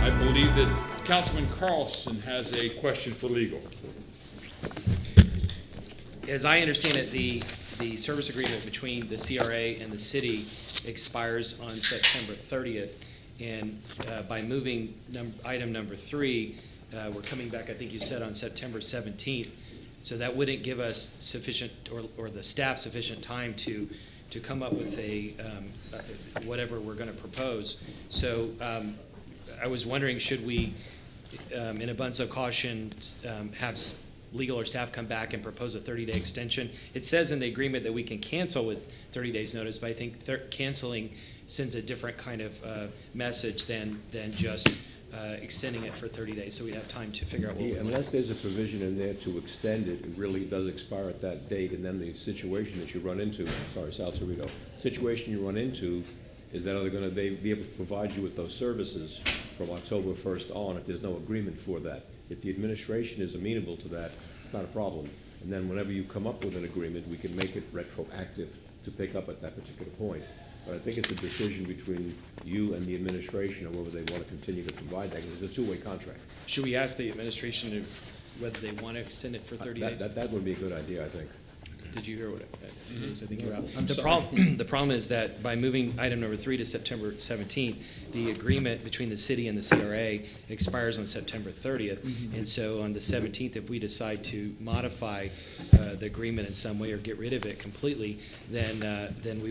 I believe that Councilman Carlson has a question for legal. As I understand it, the service agreement between the CRA and the city expires on September 30th. And by moving item number 3, we're coming back, I think you said, on September 17th. So that wouldn't give us sufficient, or the staff sufficient time to come up with a whatever we're going to propose. So I was wondering, should we, in abundance of caution, have legal or staff come back and propose a 30-day extension? It says in the agreement that we can cancel with 30 days notice, but I think canceling sends a different kind of message than just extending it for 30 days, so we have time to figure out what we want. Unless there's a provision in there to extend it, it really does expire at that date, and then the situation that you run into, sorry, Sal Torito, situation you run into is that they're going to be able to provide you with those services from October 1st on if there's no agreement for that. If the administration is amenable to that, it's not a problem. And then whenever you come up with an agreement, we can make it retroactive to pick up at that particular point. But I think it's a decision between you and the administration on whether they want to continue to provide that, because it's a two-way contract. Should we ask the administration whether they want to extend it for 30 days? That would be a good idea, I think. Did you hear what I think you're out? The problem is that by moving item number 3 to September 17th, the agreement between the city and the CRA expires on September 30th. And so on the 17th, if we decide to modify the agreement in some way or get rid of it completely, then we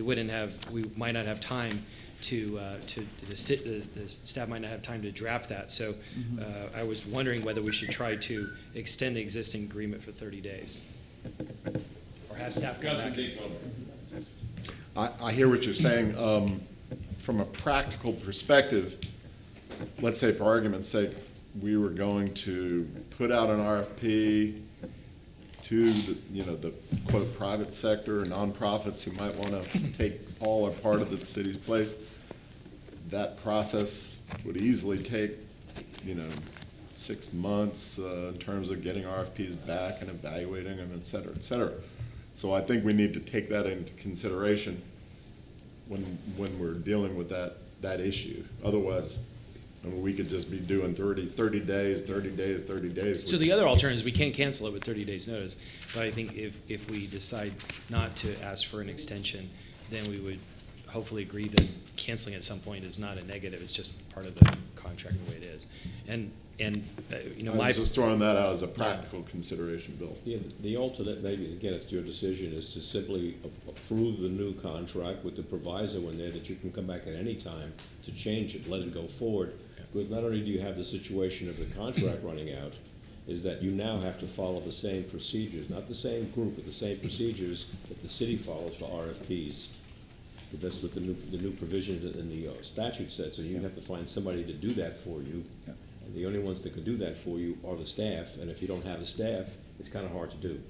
might not have time the staff might not have time to draft that. So I was wondering whether we should try to extend the existing agreement for 30 days. Or have staff come back. I hear what you're saying. From a practical perspective, let's say for argument's sake, we were going to put out an RFP to the quote private sector or nonprofits who might want to take all or part of the city's place. That process would easily take 6 months in terms of getting RFPs back and evaluating them, et cetera, et cetera. So I think we need to take that into consideration when we're dealing with that issue. Otherwise, I mean, we could just be doing 30 days, 30 days, 30 days. So the other alternative is we can cancel it with 30 days' notice, but I think if we decide not to ask for an extension, then we would hopefully agree that canceling at some point is not a negative, it's just part of the contract the way it is. And you know, I my. was just throwing that out as a practical consideration, Bill. Yeah, the alternate, maybe, again, it's your decision, is to simply approve the new contract with the proviso in there that you can come back at any time to change it, let it go forward. Because not only do you have the situation of the contract running out, is that you now have to follow the same procedures, not the same group, but the same procedures that the city follows for RFPs. But that's what the new provisions in the statute said, so you have to find somebody to do that for you. Yeah. And the only ones that can do that for you are the staff, and if you don't have a staff, it's kind of hard to do.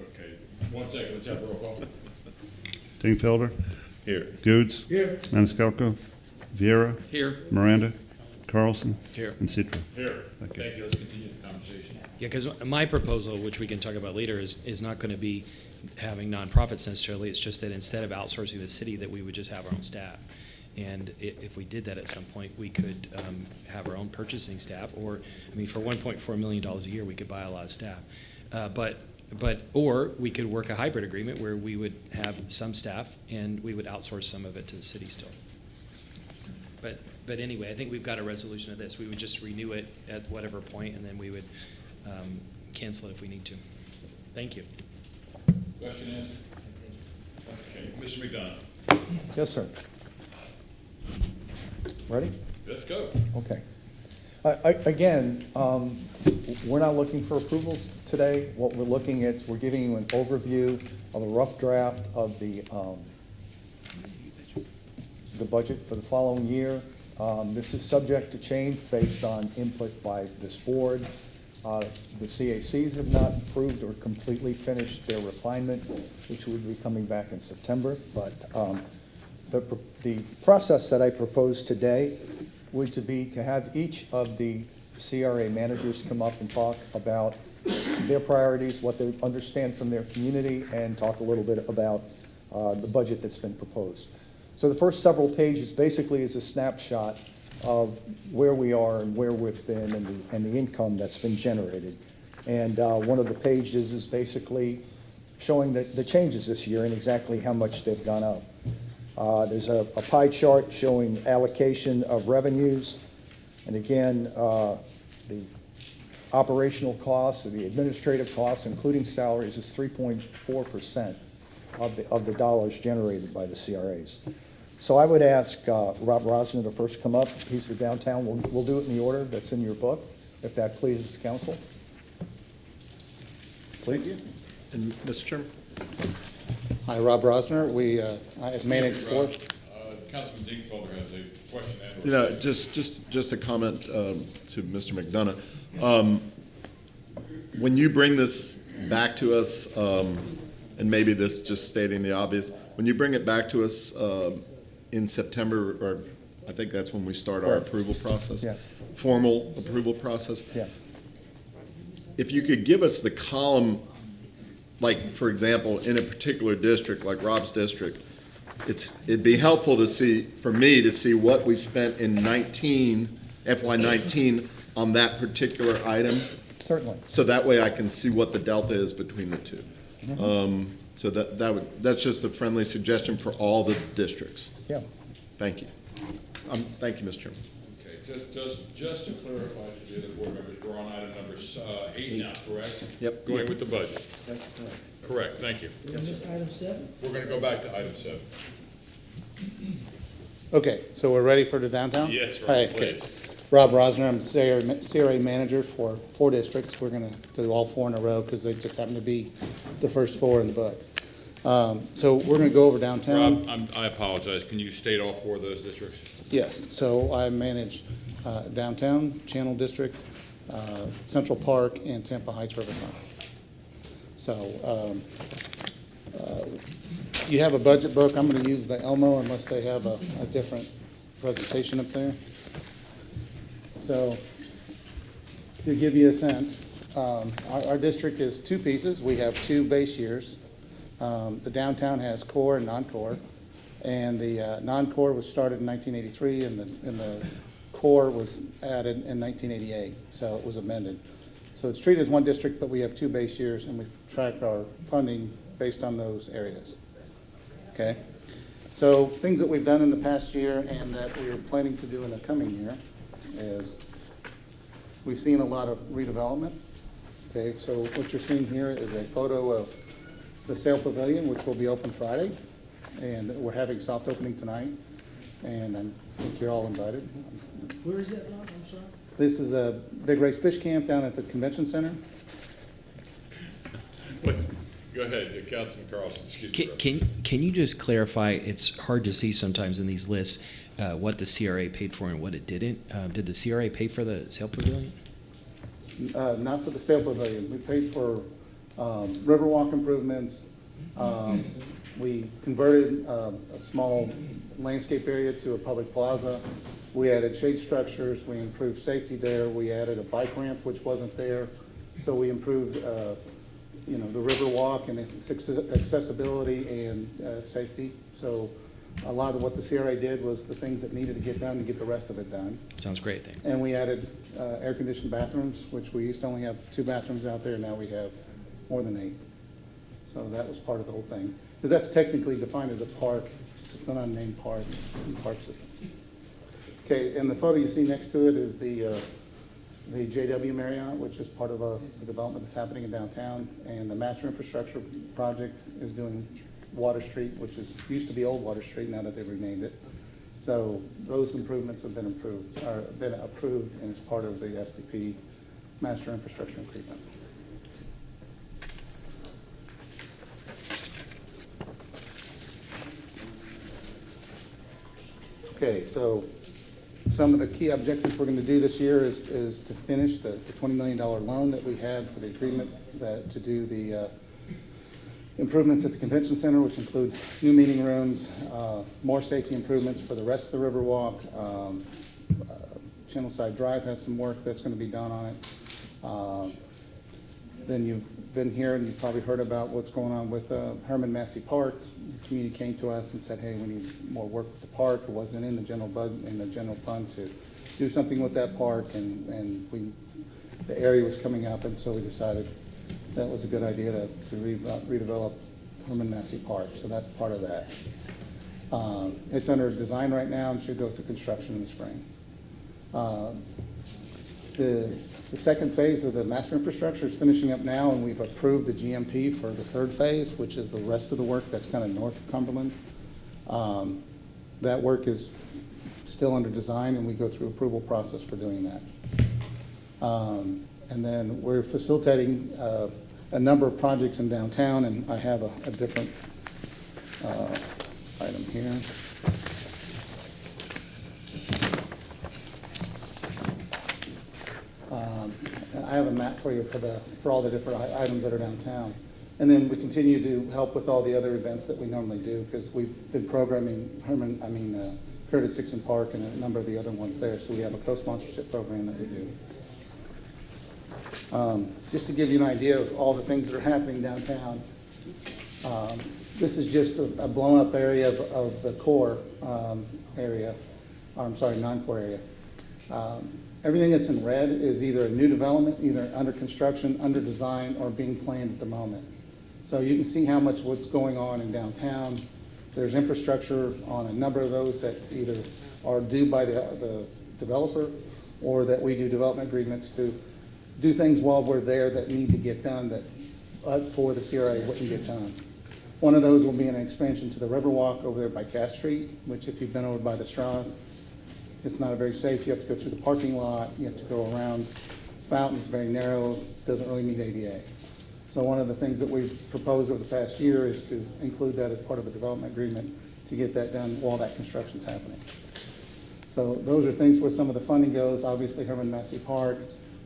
Okay, 1 second, let's have a roll call. Dingfelder, Here. Goods. Here. Maniscalco, Viera, Here. Miranda, Carlson. Here. And Citro. Here. Thank you. Thank you, let's continue the conversation. Yeah, because my proposal, which we can talk about later, is not going to be having nonprofits necessarily. It's just that instead of outsourcing the city, that we would just have our own staff. And if we did that at some point, we could have our own purchasing staff, or, I mean, for $1.4 million a year, we could buy a lot of staff. Or we could work a hybrid agreement where we would have some staff and we would outsource some of it to the city still. But anyway, I think we've got a resolution of this. We would just renew it at whatever point, and then we would cancel it if we need to. Thank you. Question answered? Okay, Mr. McDonough, Yes, sir. Ready? let's go. Okay. Again, we're not looking for approvals today. What we're looking at, we're giving you an overview of a rough draft of the budget for the following year. This is subject to change based on input by this board. The CACs have not approved or completely finished their refinement, which would be coming back in September. But the process that I propose today would be to have each of the CRA managers come up and talk about their priorities, what they understand from their community, and talk a little bit about the budget that's been proposed. So the first several pages basically is a snapshot of where we are and where we've been and the income that's been generated. And one of the pages is basically showing the changes this year and exactly how much they've gone up. There's a pie chart showing allocation of revenues. And again, the operational costs, the administrative costs, including salaries, is 3.4% of the dollars generated by the CRAs. So I would ask Rob Rosner to first come up. He's the downtown. We'll do it in the order that's in your book, if that pleases council. Please. And Mr. Chairman? Hi, Rob Rosner. I have managed Rob, four. Councilman Dingfelder has a question and. You know, just a comment to Mr. McDonough. When you bring this back to us, and maybe this just stating the obvious, when you bring it back to us in September, or I think that's when we start our Correct. approval process? Yes. Formal approval process? Yes. If you could give us the column, like, for example, in a particular district, like Rob's district, it'd be helpful to see, for me, to see what we spent in FY19 on that particular item. Certainly. So that way I can see what the delta is between the two. So that's just a friendly suggestion for all the districts. Yeah. Thank you. Thank you, Mr. Chairman. Okay, just to clarify to the other board members, we're on item number 8 now, correct? Yep. Going with the budget. That's correct. Correct, thank you. Is item 7? We're gonna go back to item 7. Okay, so we're ready for the downtown? Yes, All Rob, right, okay. please. Rob Rosner, I'm CRA manager for 4 districts. We're going to do all 4 in a row because they just happen to be the first 4 in the book. So we're going to go over downtown. Rob, I apologize, can you state all 4 of those districts? Yes, so I manage downtown, Channel District, Central Park, and Tampa Heights Riverfront. So you have a budget book. I'm going to use the Elmo unless they have a different presentation up there. So to give you a sense, our district is 2 pieces. We have 2 base years. The downtown has core and non-core. And the non-core was started in 1983, and the core was added in 1988, so it was amended. So it's treated as one district, but we have 2 base years, and we track our funding based on those areas. Okay? So things that we've done in the past year and that we are planning to do in the coming year is we've seen a lot of redevelopment. Okay, so what you're seeing here is a photo of the Sail Pavilion, which will be open Friday, and we're having soft opening tonight, and I think you're all invited. Where is that lot? I'm sorry. This is a Big Race Fish Camp down at the convention center. Go ahead, Councilman Carlson, excuse me. Can you just clarify, it's hard to see sometimes in these lists, what the CRA paid for and what it didn't. Did the CRA pay for the Sail Pavilion? Not for the Sail Pavilion. We paid for Riverwalk improvements. We converted a small landscape area to a public plaza. We added shade structures. We improved safety there. We added a bike ramp, which wasn't there. So we improved, the Riverwalk and its accessibility and safety. So a lot of what the CRA did was the things that needed to get done to get the rest of it done. Sounds great, thank you. And we added air-conditioned bathrooms, which we used to only have 2 bathrooms out there. Now we have more than 8. So that was part of the whole thing. Because that's technically defined as a park. It's an unnamed park system. Okay, and the photo you see next to it is the JW Marriott, which is part of a development that's happening in downtown. And the master infrastructure project is doing Water Street, which used to be Old Water Street, now that they've renamed it. So those improvements have been approved, and it's part of the SPP master infrastructure agreement. Okay, so some of the key objectives we're going to do this year is to finish the $20 million loan that we had for the agreement to do the improvements at the convention center, which include new meeting rooms, more safety improvements for the rest of the Riverwalk. Channelside Drive has some work that's going to be done on it. Then you've been here and you've probably heard about what's going on with Herman Massey Park. The community came to us and said, hey, we need more work with the park. It wasn't in the general fund to do something with that park, and the area was coming up, and so we decided that was a good idea to redevelop Herman Massey Park. So that's part of that. It's under design right now and should go through construction in the spring. The second phase of the master infrastructure is finishing up now, and we've approved the GMP for the 3rd phase, which is the rest of the work that's kind of north of Cumberland. That work is still under design, and we go through approval process for doing that. And then we're facilitating a number of projects in downtown, and I have a different item here. I have a map for you for all the different items that are downtown. And then we continue to help with all the other events that we normally do, because we've been programming Curtis Dixon Park and a number of the other ones there. So we have a co-sponsorship program that we do. Just to give you an idea of all the things that are happening downtown, this is just a blown up area of the core area, non-core area. Everything that's in red is either a new development, either under construction, under design, or being planned at the moment. So you can see how much what's going on in downtown. There's infrastructure on a number of those that either are due by the developer, or that we do development agreements to do things while we're there that need to get done that for the CRA wouldn't get done. One of those will be an expansion to the Riverwalk over there by Cass Street, which if you've been over by the straws, it's not very safe. You have to go through the parking lot. You have to go around Fountain. It's very narrow. Doesn't really meet ADA. So one of the things that we've proposed over the past year is to include that as part of a development agreement to get that done while that construction's happening. So those are things where some of the funding goes. Obviously, Herman Massey Park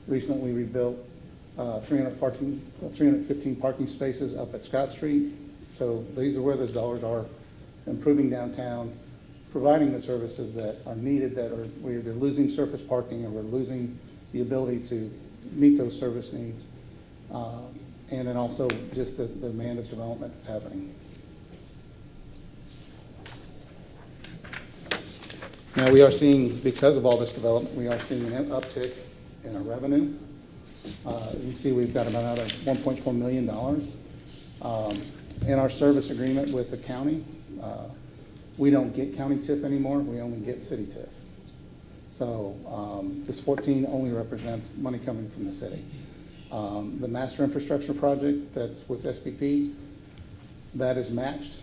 recently rebuilt 315 parking spaces up at Scott Street. So these are where those dollars are, improving downtown, providing the services that are needed, we're either losing surface parking or we're losing the ability to meet those service needs. And then also just the demand of development that's happening. Now, we are seeing, because of all this development, we are seeing an uptick in our revenue. You see, we've got about another $1.4 million. In our service agreement with the county, we don't get county TIF anymore, we only get city TIF. So this 14 only represents money coming from the city. The master infrastructure project that's with SPP, that is matched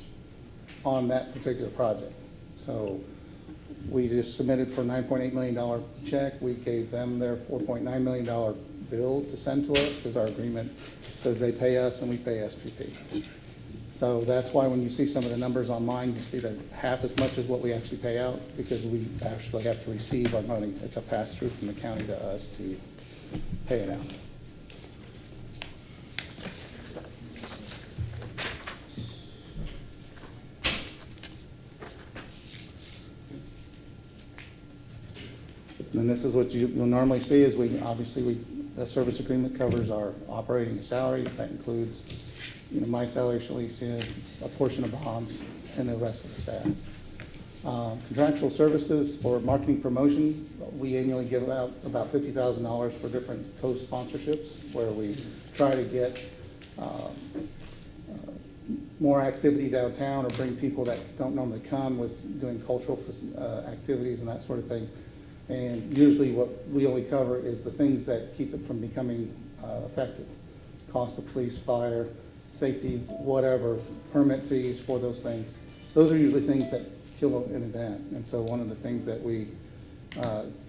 on that particular project. So we just submitted for a $9.8 million check. We gave them their $4.9 million bill to send to us because our agreement says they pay us and we pay SPP. So that's why when you see some of the numbers online, you see that half as much as what we actually pay out because we actually have to receive our money. It's a pass-through from the county to us to pay it out. And this is what you'll normally see is the service agreement covers our operating salaries. That includes, my salary, Shalicia's, a portion of Baham's, and the rest of the staff. Contractual services for marketing promotion, we annually give out about $50,000 for different co-sponsorships where we try to get more activity downtown or bring people that don't normally come with doing cultural activities and that sort of thing. And usually what we only cover is the things that keep it from becoming effective. Cost of police, fire, safety, whatever, permit fees for those things. Those are usually things that kill an event. And so one of the things that we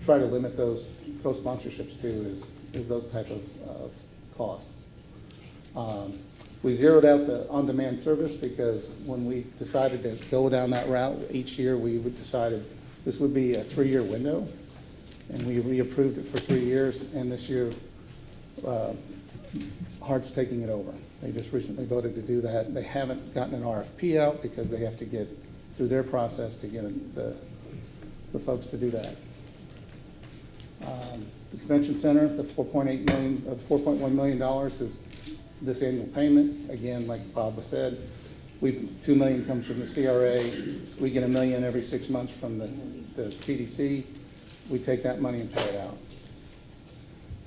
try to limit those co-sponsorships to is those type of costs. We zeroed out the on-demand service because when we decided to go down that route, each year we decided this would be a 3-year window. And we reapproved it for 3 years, and this year, Hart's taking it over. They just recently voted to do that. They haven't gotten an RFP out because they have to get through their process to get the folks to do that. The convention center, the $4.1 million is this annual payment. Again, like Bob said, $2 million comes from the CRA. We get $1 million every 6 months from the TDC. We take that money and pay it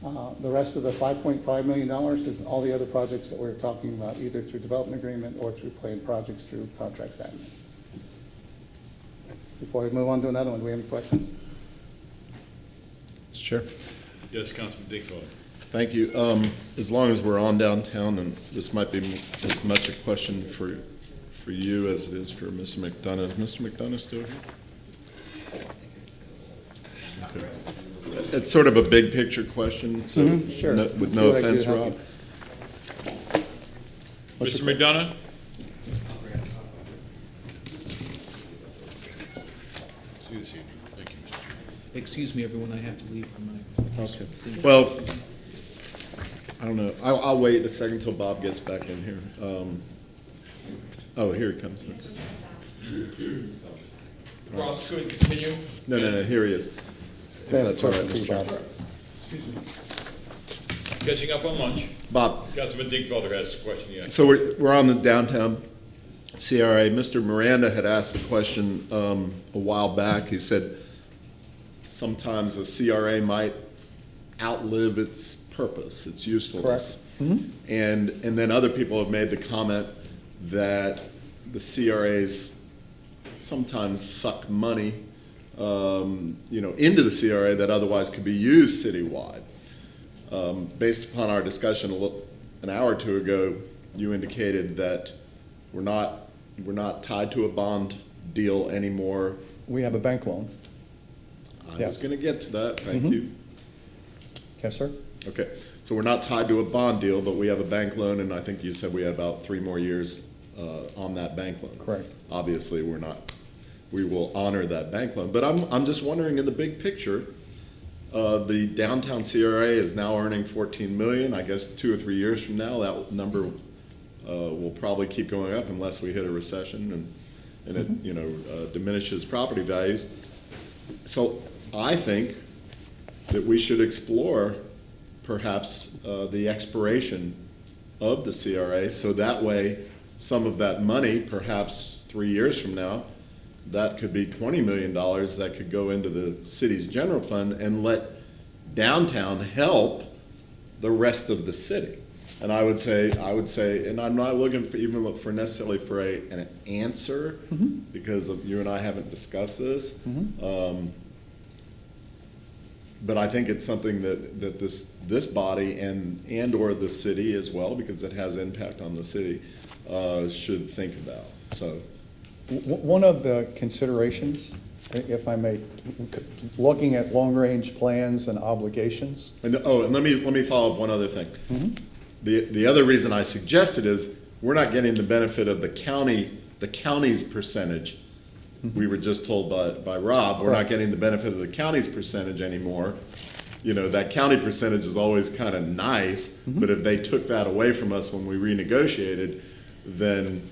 out. The rest of the $5.5 million is all the other projects that we're talking about, either through development agreement or through planned projects through contracts admin. Before we move on to another one, do we have any questions? Mr. Chair. Yes, Councilman Dingfelder. Thank you. As long as we're on downtown, and this might be as much a question for you as it is for Mr. McDonough. Is Mr. McDonough still here? Okay. It's sort of a big picture question, so Sure. With no offense, Rob. Mr. McDonough? See you this evening. Thank you, Mr. Chairman. Excuse me, everyone, I have to leave for my. Okay. Well, I don't know. I'll wait a second till Bob gets back in here. Oh, here he comes. Rob, could we continue? No, here he is. If that's all right, Mr. Chairman. Catching up on lunch. Bob, Councilman Dingfelder has a question, yes. so we're on the downtown CRA. Mr. Miranda had asked the question a while back. He said sometimes a CRA might outlive its purpose, its usefulness. Correct. Mm-hmm. And then other people have made the comment that the CRAs sometimes suck money into the CRA that otherwise could be used citywide. Based upon our discussion an hour or two ago, you indicated that we're not tied to a bond deal anymore. We have a bank loan. I Yeah. was going to get to that. Thank you. Yes, sir? Okay, so we're not tied to a bond deal, but we have a bank loan, and I think you said we had about 3 more years on that bank loan. Correct. Obviously, we're not. We will honor that bank loan. But I'm just wondering, in the big picture, the downtown CRA is now earning $14 million. I guess 2 or 3 years from now, that number will probably keep going up unless we hit a recession and it diminishes property values. So I think that we should explore perhaps the expiration of the CRA, so that way some of that money, perhaps 3 years from now, that could be $20 million that could go into the city's general fund and let downtown help the rest of the city. And I would say, and I'm not looking for, even for necessarily for an answer, because you and I haven't discussed this. But I think it's something that this body and or the city as well, because it has impact on the city, should think about, so. One of the considerations, if I may, looking at long-range plans and obligations. And let me follow up one other thing. The other reason I suggested is we're not getting the benefit of the county's percentage. We were just told by Rob, we're not getting the benefit of the county's percentage anymore. You know, that county percentage is always kind of nice, but if they took that away from us when we renegotiated, then,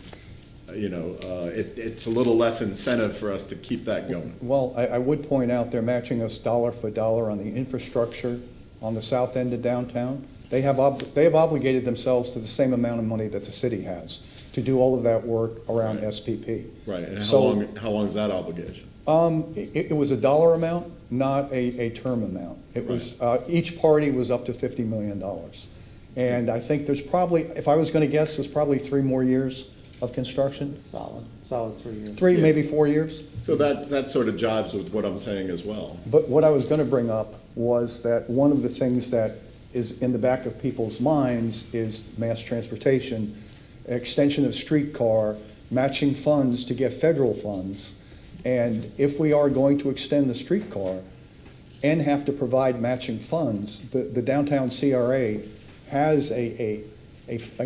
you know, it's a little less incentive for us to keep that going. Well, I would point out they're matching us dollar for dollar on the infrastructure on the south end of downtown. They have obligated themselves to the same amount of money that the city has to do all of that work around SPP. Right, and So- how long is that obligation? It was a dollar amount, not a term amount. It was, each party was up to $50 million. And I think there's probably, if I was gonna guess, there's probably 3 more years of construction. Solid 3 years. 3, maybe 4 years. So that sort of jives with what I'm saying as well. But what I was gonna bring up was that one of the things that is in the back of people's minds is mass transportation, extension of streetcar, matching funds to get federal funds. And if we are going to extend the streetcar and have to provide matching funds, the downtown CRA has a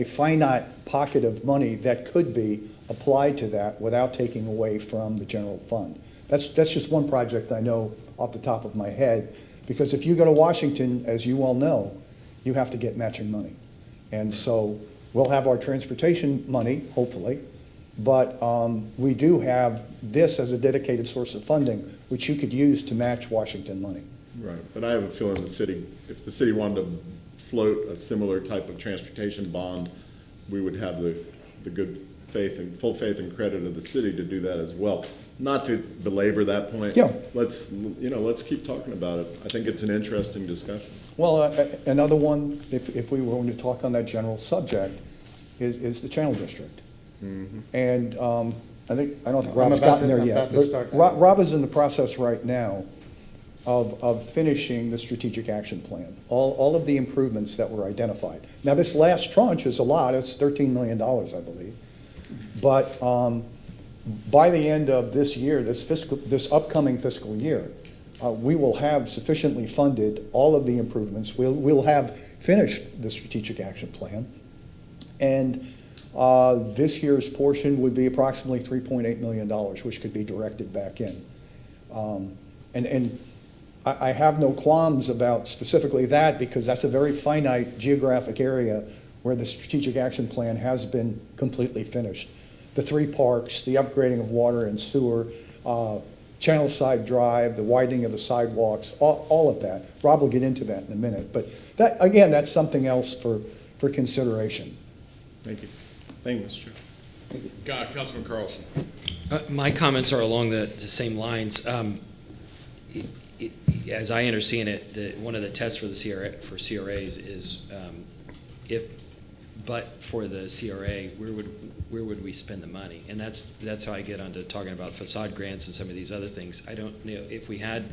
finite pocket of money that could be applied to that without taking away from the general fund. That's just one project I know off the top of my head, because if you go to Washington, as you all know, you have to get matching money. And so we'll have our transportation money, hopefully, but we do have this as a dedicated source of funding, which you could use to match Washington money. Right, but I have a feeling if the city wanted to float a similar type of transportation bond, we would have the good faith and full faith and credit of the city to do that as well. Not to belabor that point. Yeah. Let's keep talking about it. I think it's an interesting discussion. Well, another one, if we were going to talk on that general subject, is the Channel District. And I don't think Rob's gotten there yet. about to start that. Rob is in the process right now of finishing the strategic action plan, all of the improvements that were identified. Now, this last tranche is a lot, it's $13 million, I believe. But by the end of this year, this upcoming fiscal year, we will have sufficiently funded all of the improvements. We'll have finished the strategic action plan. And this year's portion would be approximately $3.8 million, which could be directed back in. And I have no qualms about specifically that, because that's a very finite geographic area where the strategic action plan has been completely finished. The 3 parks, the upgrading of water and sewer, Channel Side Drive, the widening of the sidewalks, all of that. Rob will get into that in a minute. But that, again, that's something else for consideration. Thank you. Thank you, Mr. Chair. Councilman Carlson. My comments are along the same lines. As I understand it, one of the tests for the CRAs is but for the CRA, where would we spend the money? And that's how I get onto talking about facade grants and some of these other things. I don't know if we had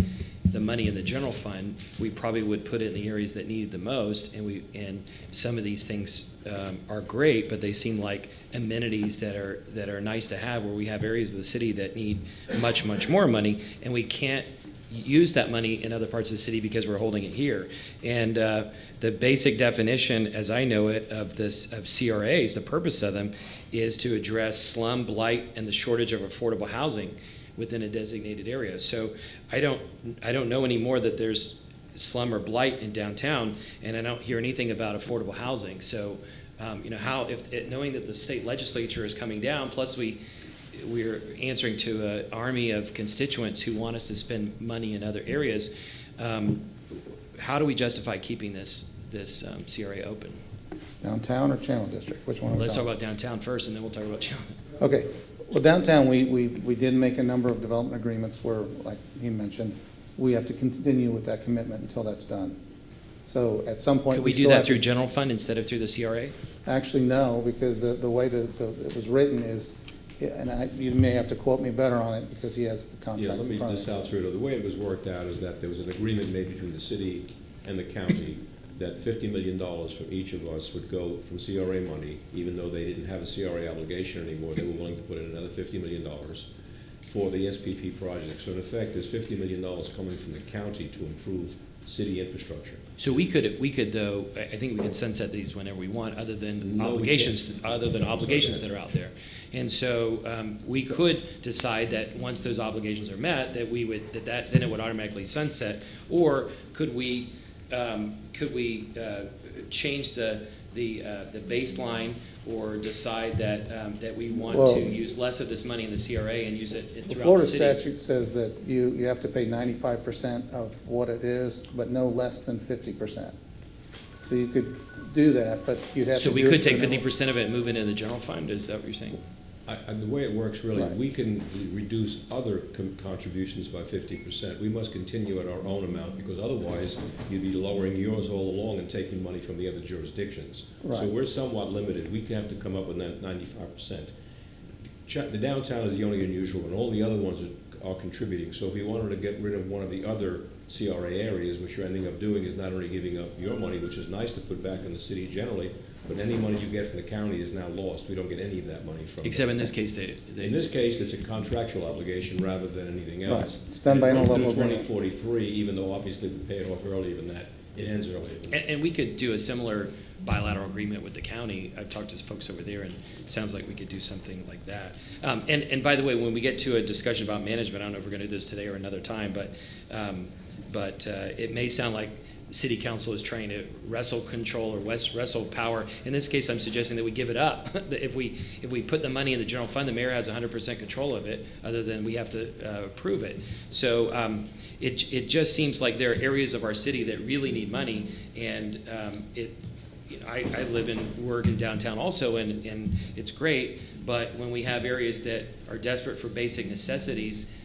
the money in the general fund, we probably would put it in the areas that needed the most. And some of these things are great, but they seem like amenities that are nice to have, where we have areas of the city that need much more money, and we can't use that money in other parts of the city because we're holding it here. And the basic definition, as I know it, of CRAs, the purpose of them is to address slum, blight, and the shortage of affordable housing within a designated area. So I don't know anymore that there's slum or blight in downtown, and I don't hear anything about affordable housing. So knowing that the state legislature is coming down, plus we're answering to an army of constituents who want us to spend money in other areas, how do we justify keeping this CRA open? Downtown or Channel District? Which one? Let's talk about downtown first, and then we'll talk about Channel. Okay, Well, downtown, we did make a number of development agreements where, like he mentioned, we have to continue with that commitment until that's done. So at some point. Could we do still that have to- through general fund instead of through the CRA? Actually, no, because the way that it was written is, and you may have to quote me better on it because he has the Yeah, contract let in me, front of this him. Salcedo, the way it was worked out is that there was an agreement made between the city and the county that $50 million from each of us would go from CRA money, even though they didn't have a CRA obligation anymore, they were willing to put in another $50 million for the SPP project. So in effect, there's $50 million coming from the county to improve city infrastructure. So we could though, I think we can sunset these whenever we want, other than No, we obligations, can't. other than obligations that are out there. And so, we could decide that once those obligations are met, that we would, then it would automatically sunset. Or could we change the baseline, or decide that we want Well- to use less of this money in the CRA and use it The throughout the Florida city? statute says that you have to pay 95% of what it is, but no less than 50%. So you could do that, but you'd have to. So we do it could take through an- 50% of it and move it into the general fund, is that what you're saying? The way it works really, Right. we can reduce other contributions by 50%. We must continue at our own amount, because otherwise you'd be lowering yours all along and taking money from the other jurisdictions. So Right. we're somewhat limited. We have to come up with that 95%. The downtown is the only unusual one. All the other ones are contributing. So if you wanted to get rid of one of the other CRA areas, what you're ending up doing is not only giving up your money, which is nice to put back in the city generally, but any money you get from the county is now lost. We don't get any of that money from. Except in this case, In this case, it's a contractual obligation rather than anything else. Right. It's done by And it interlevel runs through agreement. 2043, even though obviously we pay it off earlier than that. It ends earlier than that. And we could do a similar bilateral agreement with the county. I've talked to folks over there, and it sounds like we could do something like that. And by the way, when we get to a discussion about management, I don't know if we're going to do this today or another time, but it may sound like city council is trying to wrestle control or wrestle power. In this case, I'm suggesting that we give it up. That if we put the money in the general fund, the mayor has 100% control of it, other than we have to approve it. So it just seems like there are areas of our city that really need money, and I live and work in downtown also, and it's great, but when we have areas that are desperate for basic necessities,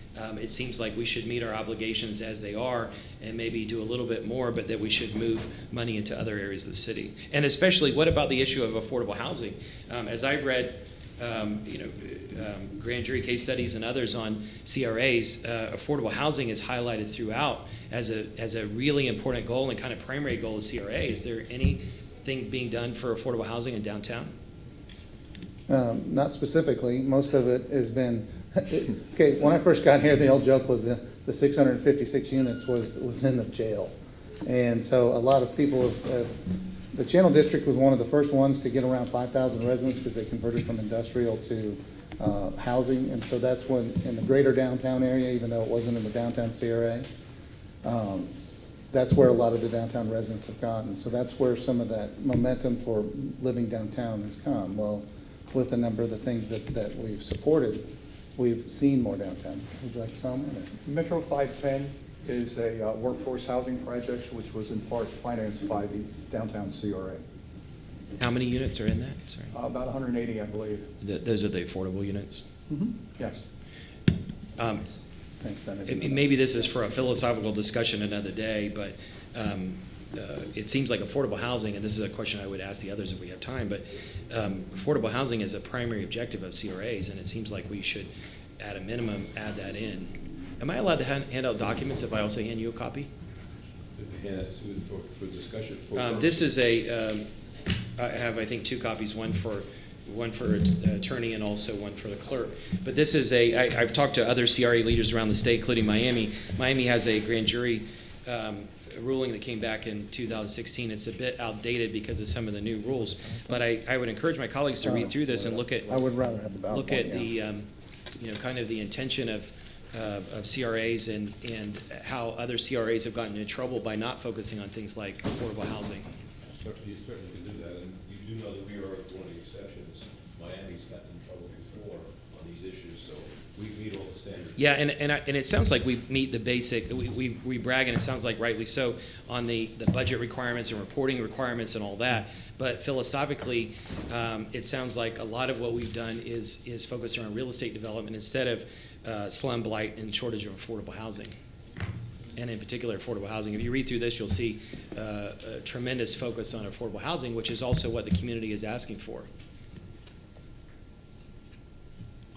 it seems like we should meet our obligations as they are and maybe do a little bit more, but that we should move money into other areas of the city. And especially, what about the issue of affordable housing? As I've read, grand jury case studies and others on CRAs, affordable housing is highlighted throughout as a really important goal and kind of primary goal of CRA. Is there anything being done for affordable housing in downtown? Not specifically. Most of it has been, okay, when I first got here, the old joke was the 656 units was in the jail. And so a lot of people the Channel District was one of the first ones to get around 5,000 residents because they converted from industrial to housing. And so that's when, in the greater downtown area, even though it wasn't in the downtown CRA, that's where a lot of the downtown residents have gone. So that's where some of that momentum for living downtown has come. Well, with a number of the things that we've supported, we've seen more downtown. Would you like to comment? Metro 510 is a workforce housing project which was in part financed by the downtown CRA. How many units are in that? Sorry. About 180, I believe. Those are the affordable units? Yes. Thanks, Senator. Maybe this is for a philosophical discussion another day, but it seems like affordable housing, and this is a question I would ask the others if we have time, but affordable housing is a primary objective of CRAs, and it seems like we should, at a minimum, add that in. Am I allowed to hand out documents if I also hand you a copy? For discussion. This is I have, I think, two copies, one for attorney and also one for the clerk. But this is I've talked to other CRA leaders around the state, including Miami. Miami has a grand jury ruling that came back in 2016. It's a bit outdated because of some of the new rules. But I would encourage my colleagues to read through this and look at I would rather have the ballot. look at the kind of the intention of CRAs and how other CRAs have gotten in trouble by not focusing on things like affordable housing. You certainly can do that, and you do know that we are one of the exceptions. Miami's gotten in trouble before on these issues, so we meet all the standards. Yeah, and it sounds like we meet the basic, we brag, and it sounds like rightly so, on the budget requirements and reporting requirements and all that. But philosophically, it sounds like a lot of what we've done is focused around real estate development instead of slum, blight, and shortage of affordable housing. And in particular, affordable housing. If you read through this, you'll see a tremendous focus on affordable housing, which is also what the community is asking for.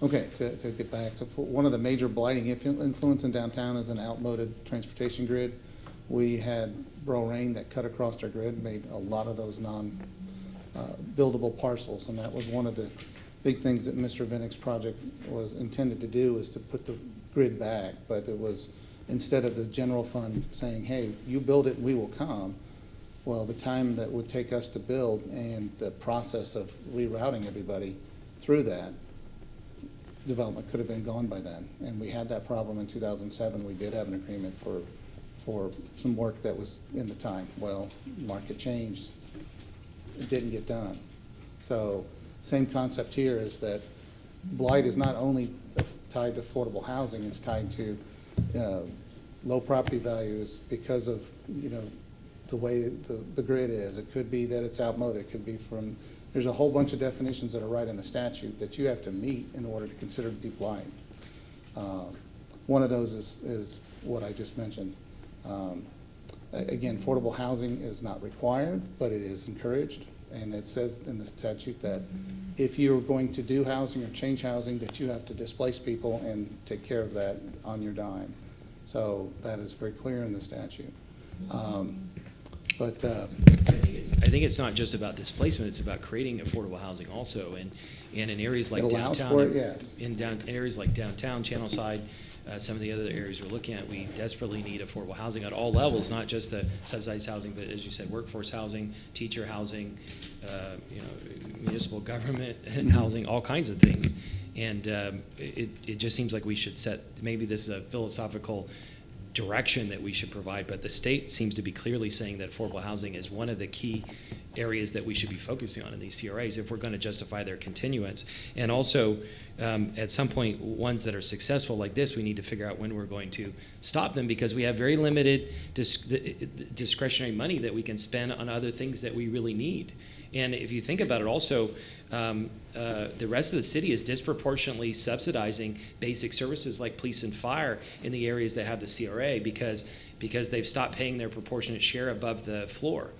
Okay, to get back to, one of the major blighting influence in downtown is an outmoded transportation grid. We had Bro Rain that cut across our grid, made a lot of those non-buildable parcels, and that was one of the big things that Mr. Vinnick's project was intended to do, is to put the grid back, but it was, instead of the general fund saying, hey, you build it and we will come, well, the time that would take us to build and the process of rerouting everybody through that development could have been gone by then. And we had that problem in 2007. We did have an agreement for some work that was in the time. Well, market changed. It didn't get done. So same concept here is that blight is not only tied to affordable housing, it's tied to low property values because of, the way the grid is. It could be that it's outmoded. It could be from, there's a whole bunch of definitions that are right in the statute that you have to meet in order to consider to be blight. One of those is what I just mentioned. Again, affordable housing is not required, but it is encouraged. And it says in the statute that if you're going to do housing or change housing, that you have to displace people and take care of that on your dime. So that is very clear in the statute. I think it's not just about displacement, it's about creating affordable housing also, and in areas like It allows downtown. for it, yes. In areas like downtown, Channel Side, some of the other areas we're looking at, we desperately need affordable housing at all levels, not just the subsidized housing, but as you said, workforce housing, teacher housing, municipal government housing, all kinds of things. And it just seems like we should set, maybe this is a philosophical direction that we should provide, but the state seems to be clearly saying that affordable housing is one of the key areas that we should be focusing on in these CRAs if we're going to justify their continuance. And also, at some point, ones that are successful like this, we need to figure out when we're going to stop them, because we have very limited discretionary money that we can spend on other things that we really need. And if you think about it also, the rest of the city is disproportionately subsidizing basic services like police and fire in the areas that have the CRA because they've stopped paying their proportionate share above the floor.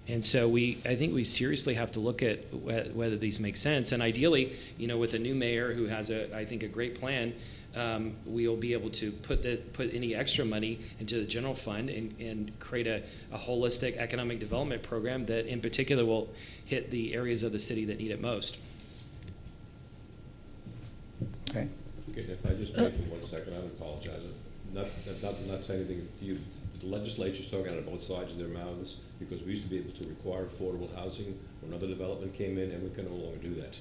And so I think we seriously have to look at whether these make sense. And ideally, with a new mayor who has I think a great plan, we'll be able to put any extra money into the general fund and create a holistic economic development program that in particular will hit the areas of the city that need it most. Okay. Okay, if I just wait for 1 second, I apologize. Not saying anything to you. The legislature's talking out of both sides of their mouths, because we used to be able to require affordable housing when another development came in, and we can no longer do that.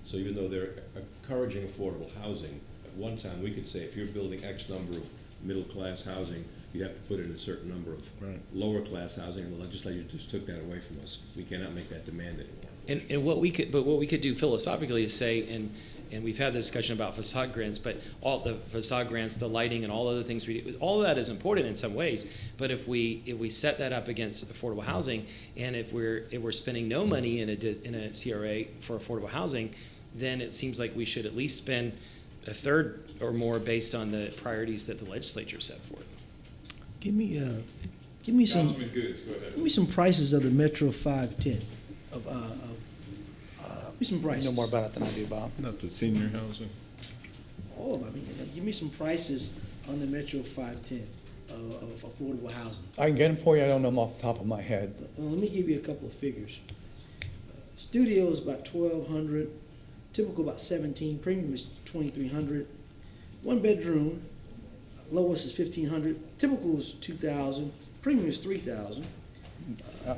So even though they're encouraging affordable housing, at one time we could say if you're building X number of middle-class housing, you have to put in a certain number of lower-class housing, and the legislature just took that away from us. We cannot make that demand anymore. And what we could do philosophically is say, and we've had this discussion about facade grants, but all the facade grants, the lighting, and all other things we do, all of that is important in some ways. But if we set that up against affordable housing, and if we're spending no money in a CRA for affordable housing, then it seems like we should at least spend a third or more based on the priorities that the legislature set forth. Give me some Councilman Goods, go ahead. give me some prices of the Metro 510. Give me some You prices. know more about it than I do, Bob. Not the senior housing. All of them. Give me some prices on the Metro 510 of affordable housing. I can get them for you. I don't know them off the top of my head. Well, let me give you a couple of figures. Studio is about $1,200. Typical about $1,700. Premium is $2,300. One bedroom, lowest is $1,500. Typical is $2,000. Premium is $3,000.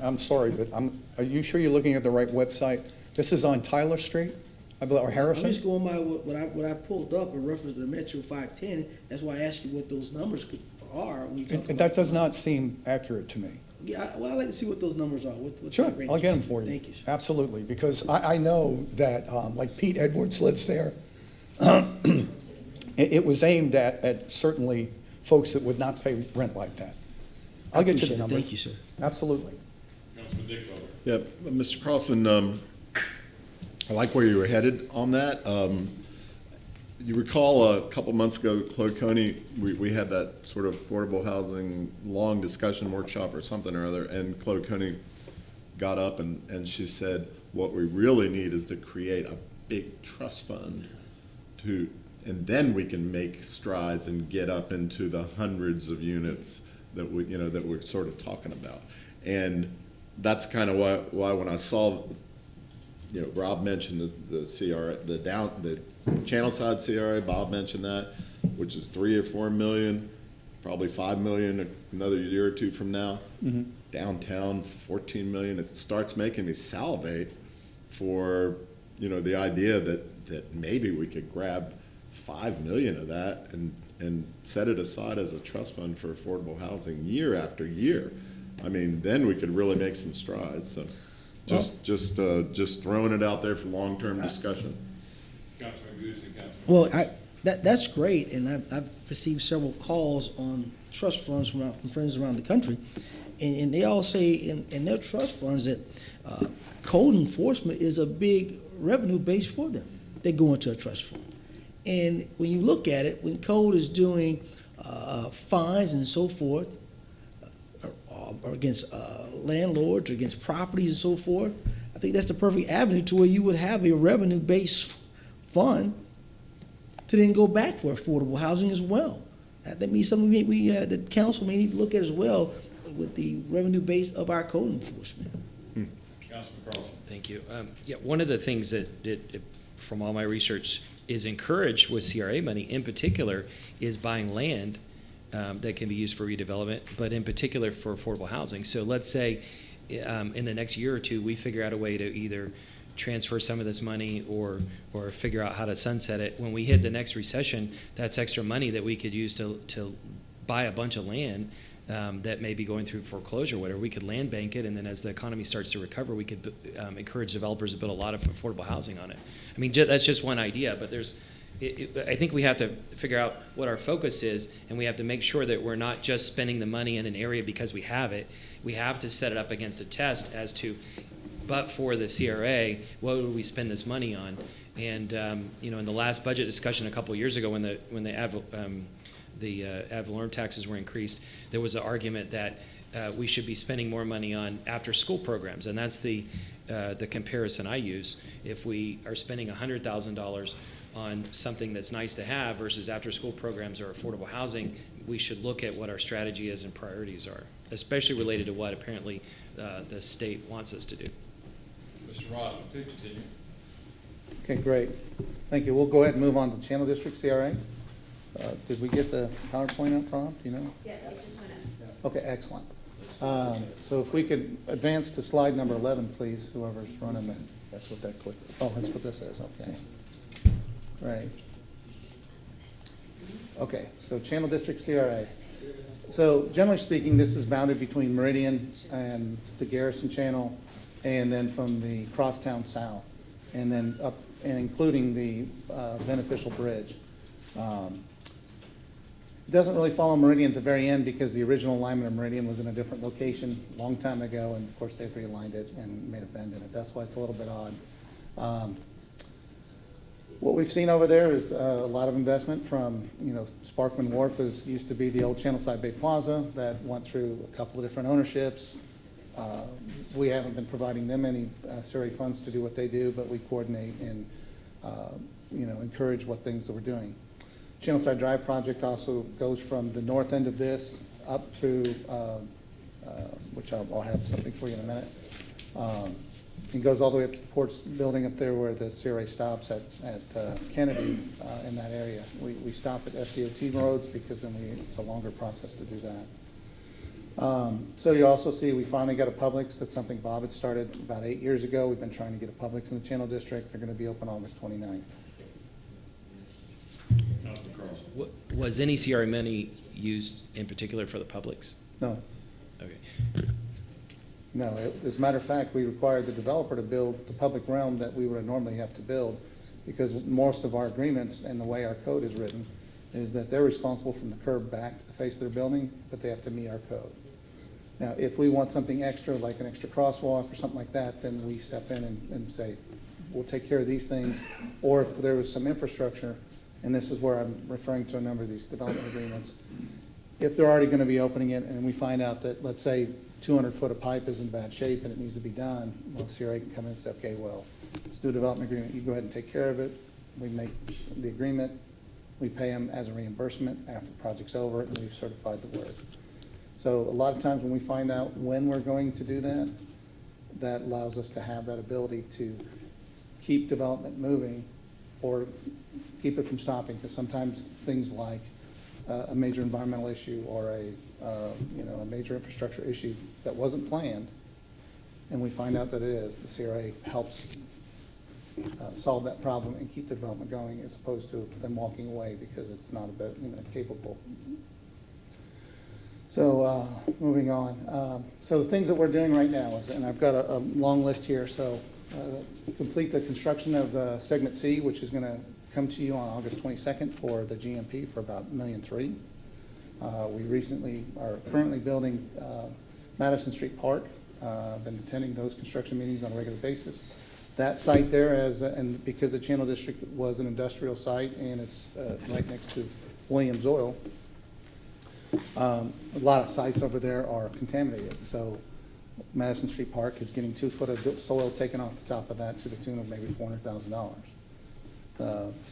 I'm sorry, but are you sure you're looking at the right website? This is on Tyler Street, I believe, or I'm Harrison? just going by what I pulled up in reference to the Metro 510. That's why I asked you what those numbers are when you talk And about that does not seem accurate to me. Yeah, well, I'd like to see what those numbers are. What Sure, the I'll get them ranges. for you. Thank you. Absolutely, because I know that, like Pete Edwards lives there. it was aimed at certainly folks that would not pay rent like that. I'll get you the Appreciate it. number. Thank you, sir. Absolutely. Councilman Dickfelder. Yeah, Mr. Carlson, I like where you were headed on that. You recall a couple months ago, Claude Coney, we had that sort of affordable housing long discussion workshop or something or other, and Claude Coney got up and she said, what we really need is to create a big trust fund and then we can make strides and get up into the hundreds of units that that we're sort of talking about. And that's kind of why when I saw, Rob mentioned the CRA, the channel side CRA, Bob mentioned that, which is 3 or 4 million, probably 5 million another year or two from now. Mm-hmm. Downtown, 14 million. It starts making me salivate for, the idea that maybe we could grab 5 million of that and set it aside as a trust fund for affordable housing year after year. I mean, then we could really make some strides. So just throwing it out there for long-term discussion. Councilman Goose and Councilman. Well, that's great, and I've received several calls on trust funds from friends around the country, and they all say in their trust funds that code enforcement is a big revenue base for them. They go into a trust fund. And when you look at it, when code is doing fines and so forth, or against landlords or against properties and so forth, I think that's the perfect avenue to where you would have a revenue-based fund to then go back for affordable housing as well. That means something the council may need to look at as well with the revenue base of our code enforcement. Councilman Carlson. Thank you. One of the things that from all my research is encouraged with CRA money in particular is buying land that can be used for redevelopment, but in particular for affordable housing. So let's say in the next year or two, we figure out a way to either transfer some of this money or figure out how to sunset it. When we hit the next recession, that's extra money that we could use to buy a bunch of land that may be going through foreclosure, whatever. We could land bank it, and then as the economy starts to recover, we could encourage developers to build a lot of affordable housing on it. I mean, that's just one idea, but I think we have to figure out what our focus is, and we have to make sure that we're not just spending the money in an area because we have it. We have to set it up against a test as to, but for the CRA, what would we spend this money on? And in the last budget discussion a couple of years ago, when the ad valorem taxes were increased, there was an argument that we should be spending more money on after-school programs, and that's the comparison I use. If we are spending $100,000 on something that's nice to have versus after-school programs or affordable housing, we should look at what our strategy is and priorities are, especially related to what apparently the state wants us to do. Mr. Ross, please continue. Okay, great. Thank you. We'll go ahead and move on to Channel District CRA. Did we get the PowerPoint up, Rob? Do you know? Yeah, it just went up. Okay, excellent. So if we could advance to slide number 11, please, whoever's running that. That's what that click. Oh, that's what this is. Okay. Right. Okay, so Channel District CRA. So generally speaking, this is bounded between Meridian and the Garrison Channel, and then from the crosstown south, and then up and including the beneficial bridge. It doesn't really follow Meridian at the very end because the original alignment of Meridian was in a different location a long time ago, and of course they've realigned it and made a bend in it. That's why it's a little bit odd. What we've seen over there is a lot of investment from, Sparkman Wharf used to be the old Channelside Bay Plaza that went through a couple of different ownerships. We haven't been providing them any CRA funds to do what they do, but we coordinate and, encourage what things that we're doing. Channelside Drive project also goes from the north end of this up through, which I'll have something for you in a minute. It goes all the way up to the Ports building up there where the CRA stops at Kennedy in that area. We stop at FDOT roads because then it's a longer process to do that. So you also see we finally got a Publix. That's something Bob had started about 8 years ago. We've been trying to get a Publix in the Channel District. They're going to be open August 29th. Councilman Carlson. Was any CRA money used in particular for the Publix? No. Okay. No, as a matter of fact, we required the developer to build the public realm that we would normally have to build because most of our agreements and the way our code is written is that they're responsible from the curb back to the face of their building, but they have to meet our code. Now, if we want something extra, like an extra crosswalk or something like that, then we step in and say, we'll take care of these things. Or if there was some infrastructure, and this is where I'm referring to a number of these development agreements, if they're already gonna be opening it and we find out that, let's say, 200 foot of pipe is in bad shape and it needs to be done, well, CRA can come in and say, okay, well, let's do a development agreement, you go ahead and take care of it. We make the agreement, we pay them as a reimbursement after the project's over, and we've certified the work. So a lot of times when we find out when we're going to do that, that allows us to have that ability to keep development moving or keep it from stopping, because sometimes things like a major environmental issue or a major infrastructure issue that wasn't planned, and we find out that it is, the CRA helps solve that problem and keep the development going, as opposed to them walking away because it's not capable. So moving on. So the things that we're doing right now is, and I've got a long list here, so complete the construction of segment C, which is going to come to you on August 22nd for the GMP for about $1.3 million. We recently are currently building Madison Street Park. I've been attending those construction meetings on a regular basis. That site there, and because the Channel District was an industrial site and it's right next to Williams Oil, a lot of sites over there are contaminated. So Madison Street Park is getting 2 foot of soil taken off the top of that to the tune of maybe $400,000.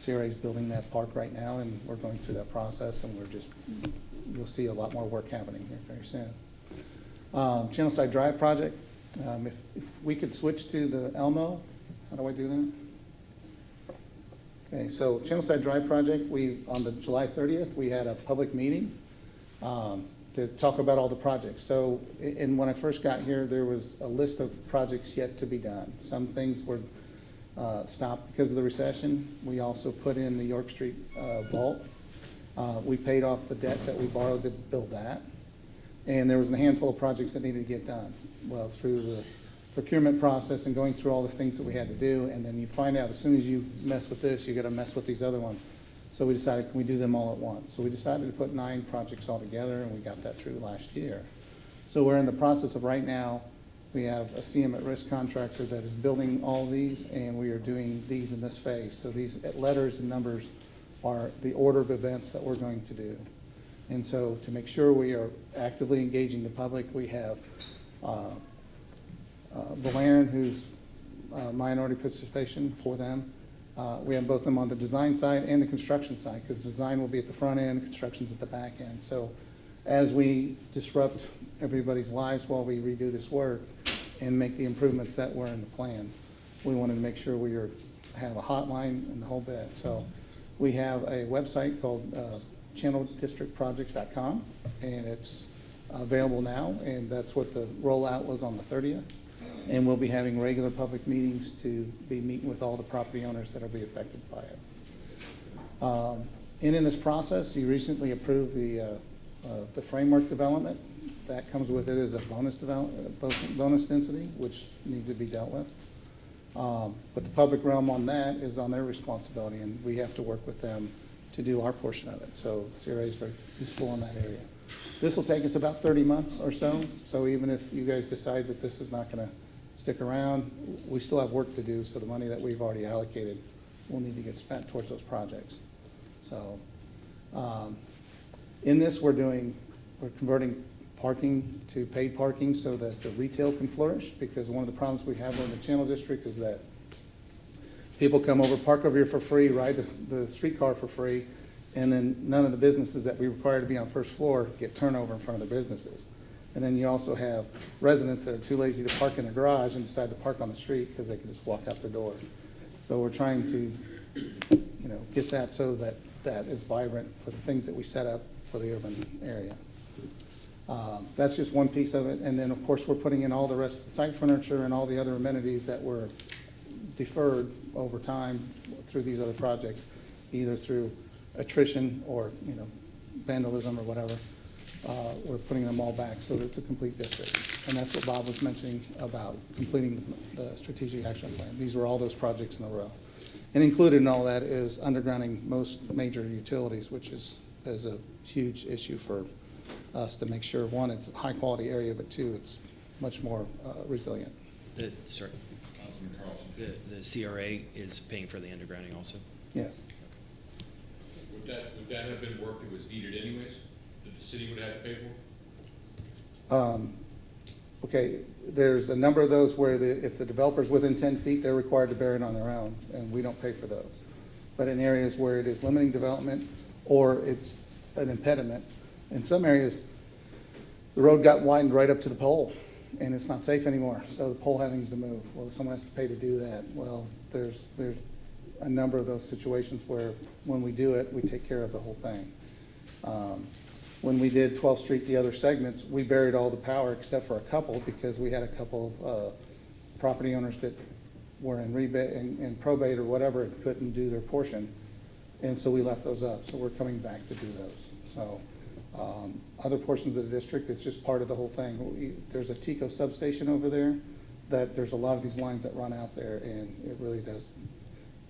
CRA is building that park right now, and we're going through that process, and you'll see a lot more work happening here very soon. Channelside Drive project, if we could switch to the Elmo, how do I do that? Okay, so Channelside Drive project, on the July 30th, we had a public meeting to talk about all the projects. So, and when I first got here, there was a list of projects yet to be done. Some things were stopped because of the recession. We also put in the York Street vault. We paid off the debt that we borrowed to build that. And there was a handful of projects that needed to get done. Well, through the procurement process and going through all the things that we had to do, and then you find out as soon as you mess with this, you got to mess with these other ones. So we decided, can we do them all at once? So we decided to put 9 projects all together, and we got that through last year. So we're in the process of right now, we have a CM at risk contractor that is building all these, and we are doing these in this phase. So these letters and numbers are the order of events that we're going to do. And so to make sure we are actively engaging the public, we have Valerian, who's minority participation for them. We have both of them on the design side and the construction side, because design will be at the front end, construction's at the back end. So as we disrupt everybody's lives while we redo this work and make the improvements that were in the plan, we wanted to make sure we have a hotline and the whole bit. So we have a website called channeldistrictprojects.com, and it's available now, and that's what the rollout was on the 30th. And we'll be having regular public meetings to be meeting with all the property owners that will be affected by it. And in this process, you recently approved the framework development. That comes with it as a bonus density, which needs to be dealt with. But the public realm on that is on their responsibility, and we have to work with them to do our portion of it. So CRA is very useful in that area. This will take us about 30 months or so. So even if you guys decide that this is not going to stick around, we still have work to do. So the money that we've already allocated will need to get spent towards those projects. So in this, we're converting parking to paid parking so that the retail can flourish, because one of the problems we have in the Channel District is that people come over, park over here for free, ride the streetcar for free, and then none of the businesses that we require to be on first floor get turnover in front of their businesses. And then you also have residents that are too lazy to park in their garage and decide to park on the street because they can just walk out their door. So we're trying to, get that so that that is vibrant for the things that we set up for the urban area. That's just one piece of it. And then, of course, we're putting in all the rest of the site furniture and all the other amenities that were deferred over time through these other projects, either through attrition or, vandalism or whatever. We're putting them all back so that it's a complete district. And that's what Bob was mentioning about completing the strategic action plan. These were all those projects in a row. And included in all that is undergrounding most major utilities, which is a huge issue for us to make sure, one, it's a high-quality area, but two, it's much more resilient. Sorry, Councilman Carlson. the CRA is paying for the undergrounding also? Yes. Would that have been work that was needed anyways, that the city would have to pay for? Okay, there's a number of those where if the developer's within 10 feet, they're required to bear it on their own, and we don't pay for those. But in areas where it is limiting development or it's an impediment, in some areas, the road got widened right up to the pole, and it's not safe anymore, so the pole needs to move. Well, someone has to pay to do that. Well, there's a number of those situations where when we do it, we take care of the whole thing. When we did 12th Street, the other segments, we buried all the power except for a couple because we had a couple of property owners that were in rebate and probate or whatever and couldn't do their portion. And so we left those up. So we're coming back to do those. So other portions of the district, it's just part of the whole thing. There's a TECO substation over there that there's a lot of these lines that run out there, and it really does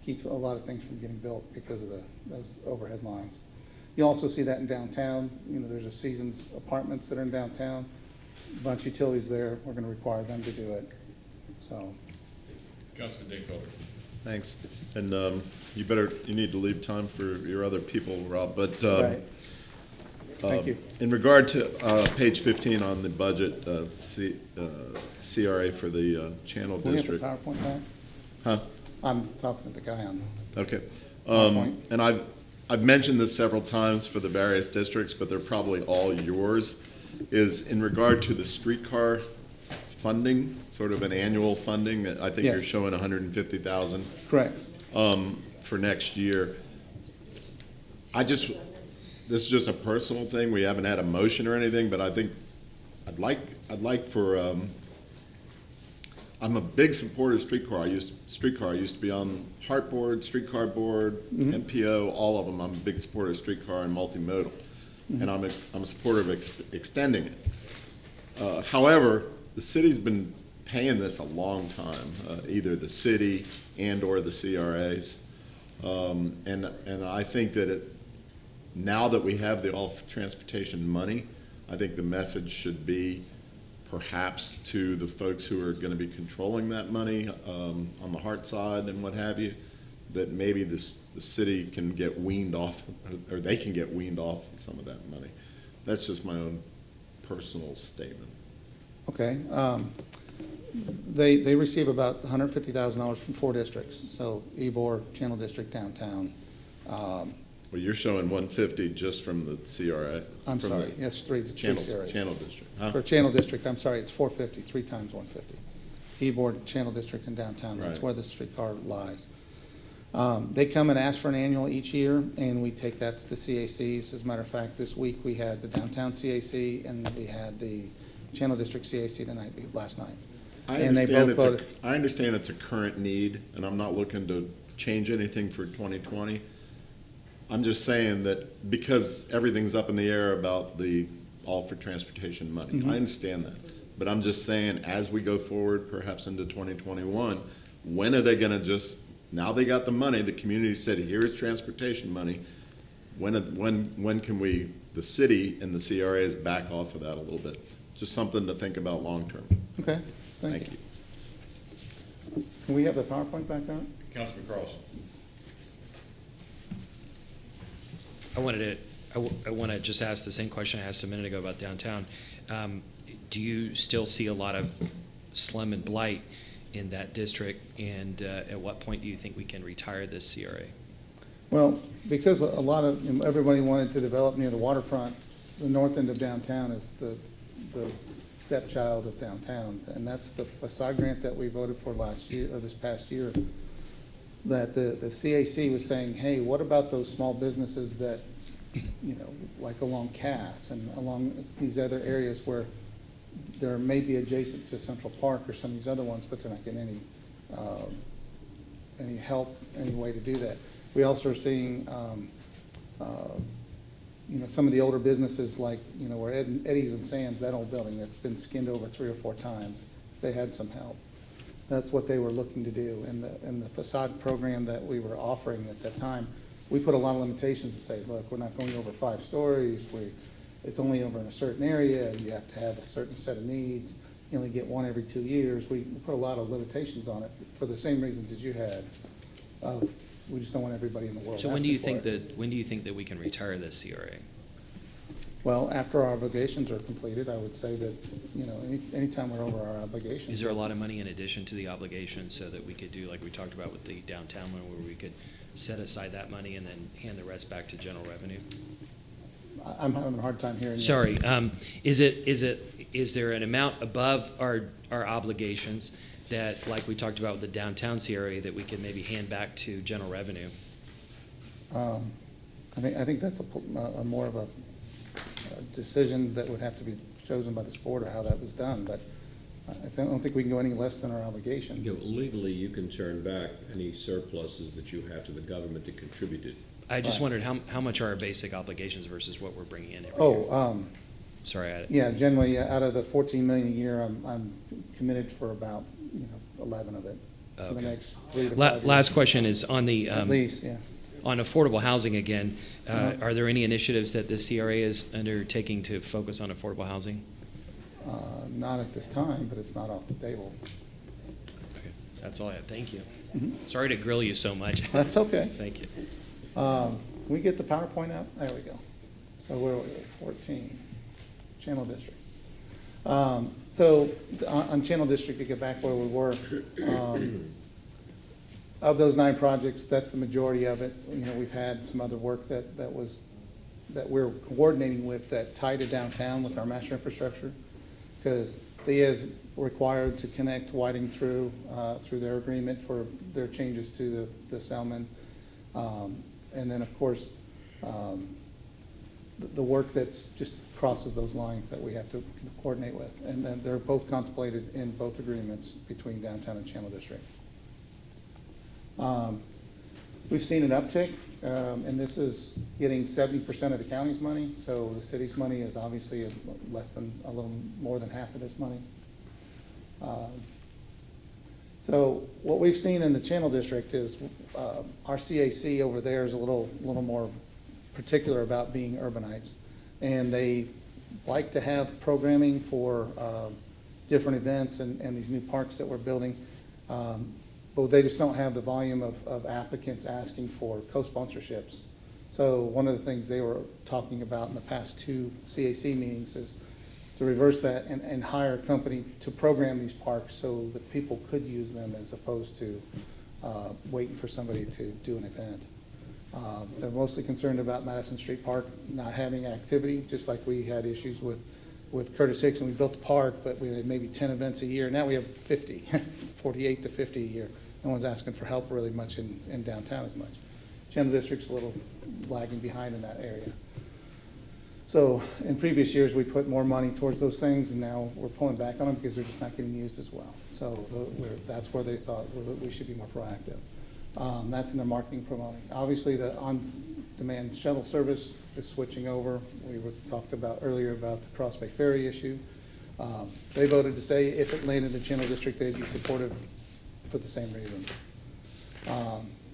keep a lot of things from getting built because of those overhead lines. You also see that in downtown. You know, there's a Seasons Apartments that are in downtown. A bunch of utilities there. We're going to require them to do it. So, Councilman Dingfelder. Thanks. And you need to leave time for your other people, Rob, but right. Thank you. in regard to page 15 on the budget, CRA for the Channel Can we have the District. PowerPoint back? Huh? I'm talking to the guy on Okay. PowerPoint. And I've mentioned this several times for the various districts, but they're probably all yours, is in regard to the streetcar funding, sort of an annual funding. I think you're Yes. showing 150,000 Correct. for next year. This is just a personal thing. We haven't had a motion or anything, but I think I'd like for, I'm a big supporter of streetcar. I used to be on Heart Board, Streetcar Board, MPO, all of them. I'm a big supporter of streetcar and multimodal. And I'm a supporter of extending it. However, the city's been paying this a long time, either the city and or the CRAs. And I think that now that we have the all-transportation money, I think the message should be perhaps to the folks who are going to be controlling that money on the Hart side and what have you, that maybe the city can get weaned off, or they can get weaned off some of that money. That's just my own personal statement. Okay. They receive about $150,000 from 4 districts. So Ybor, Channel District, Downtown. Well, you're showing 150 just from the CRA. I'm from sorry, the yes, three CRAs. Channel District. Huh? For Channel District, I'm sorry, it's 450, 3 times 150. Ybor, Channel District, and Downtown, that's Right. where the streetcar lies. They come and ask for an annual each year, and we take that to the CACs. As a matter of fact, this week we had the Downtown CAC, and we had the Channel District CAC last night. And they both voted. I understand it's a current need, and I'm not looking to change anything for 2020. I'm just saying that because everything's up in the air about the all for transportation money. I understand that. But I'm just saying, as we go forward, perhaps into 2021, when are they gonna now they got the money, the community said, here's transportation money. When can we, the city and the CRAs, back off of that a little bit? Just something to think about long-term. Okay, thank you. Can we have the PowerPoint back on? Councilman Carlson. I want to just ask the same question I asked a minute ago about downtown. Do you still see a lot of slum and blight in that district? And at what point do you think we can retire this CRA? Well, because everybody wanted to develop near the waterfront, the north end of downtown is the stepchild of downtown. And that's the facade grant that we voted for this past year. That the CAC was saying, hey, what about those small businesses that, like along Cass and along these other areas where they're maybe adjacent to Central Park or some of these other ones, but they're not getting any help, any way to do that. We also are seeing, some of the older businesses like, where Eddie's and Sam's, that old building that's been skinned over 3 or 4 times, they had some help. That's what they were looking to do. In the facade program that we were offering at that time, we put a lot of limitations to say, look, we're not going over 5 stories. It's only over in a certain area. You have to have a certain set of needs. You only get one every 2 years. We put a lot of limitations on it for the same reasons as you had. We just don't want everybody in the world So asking when do you for think it. that, when do you think that we can retire this CRA? Well, after our obligations are completed, I would say that, anytime we're over our obligations. Is there a lot of money in addition to the obligation so that we could do, like we talked about with the downtown one, where we could set aside that money and then hand the rest back to general revenue? I'm having a hard time hearing you. Sorry, is there an amount above our obligations that, like we talked about with the downtown CRA, that we could maybe hand back to general revenue? I think that's a more of a decision that would have to be chosen by this board, or how that was done, but I don't think we can go any less than our obligation. Legally, you can turn back any surpluses that you have to the government that contributed. I just Right. wondered how much are our basic obligations versus what we're bringing in every year? Oh, Sorry, yeah, generally, out of the 14 million a year, I'm committed for about, 11 of it for the Okay. next 3 to 5 years. Last question is on the, At least, yeah. on affordable housing again. Uh-huh. Are there any initiatives that the CRA is undertaking to focus on affordable housing? Not at this time, but it's not off the table. Okay, that's all I have. Thank you. Mhm. Sorry to grill you so much. That's okay. Thank you. Can we get the PowerPoint up? There we go. So where were we? 14, Channel District. So on Channel District, to get back where we were, of those 9 projects, that's the majority of it. We've had some other work that we're coordinating with that tie to downtown with our master infrastructure, because THEA is required to connect Whiting through their agreement for their changes to the Selman. And then, of course, the work that's just crosses those lines that we have to coordinate with. And then they're both contemplated in both agreements between downtown and Channel District. We've seen an uptick, and this is getting 70% of the county's money, so the city's money is obviously a little more than half of this money. So what we've seen in the Channel District is our CAC over there is a little more particular about being urbanites, and they like to have programming for different events and these new parks that we're building. But they just don't have the volume of applicants asking for co-sponsorships. So one of the things they were talking about in the past 2 CAC meetings is to reverse that and hire a company to program these parks so that people could use them as opposed to waiting for somebody to do an event. They're mostly concerned about Madison Street Park not having activity, just like we had issues with Curtis Hicks, and we built the park, but we had maybe 10 events a year. Now we have 50, 48 to 50 a year. No one's asking for help really much in downtown as much. Channel District's a little lagging behind in that area. So in previous years, we put more money towards those things, and now we're pulling back on them because they're just not getting used as well. So that's where they thought we should be more proactive. That's in their marketing promoting. Obviously, the on-demand shuttle service is switching over. We talked about earlier about the Cross Bay Ferry issue. They voted to say if it landed in the Channel District, they'd be supportive for the same reason.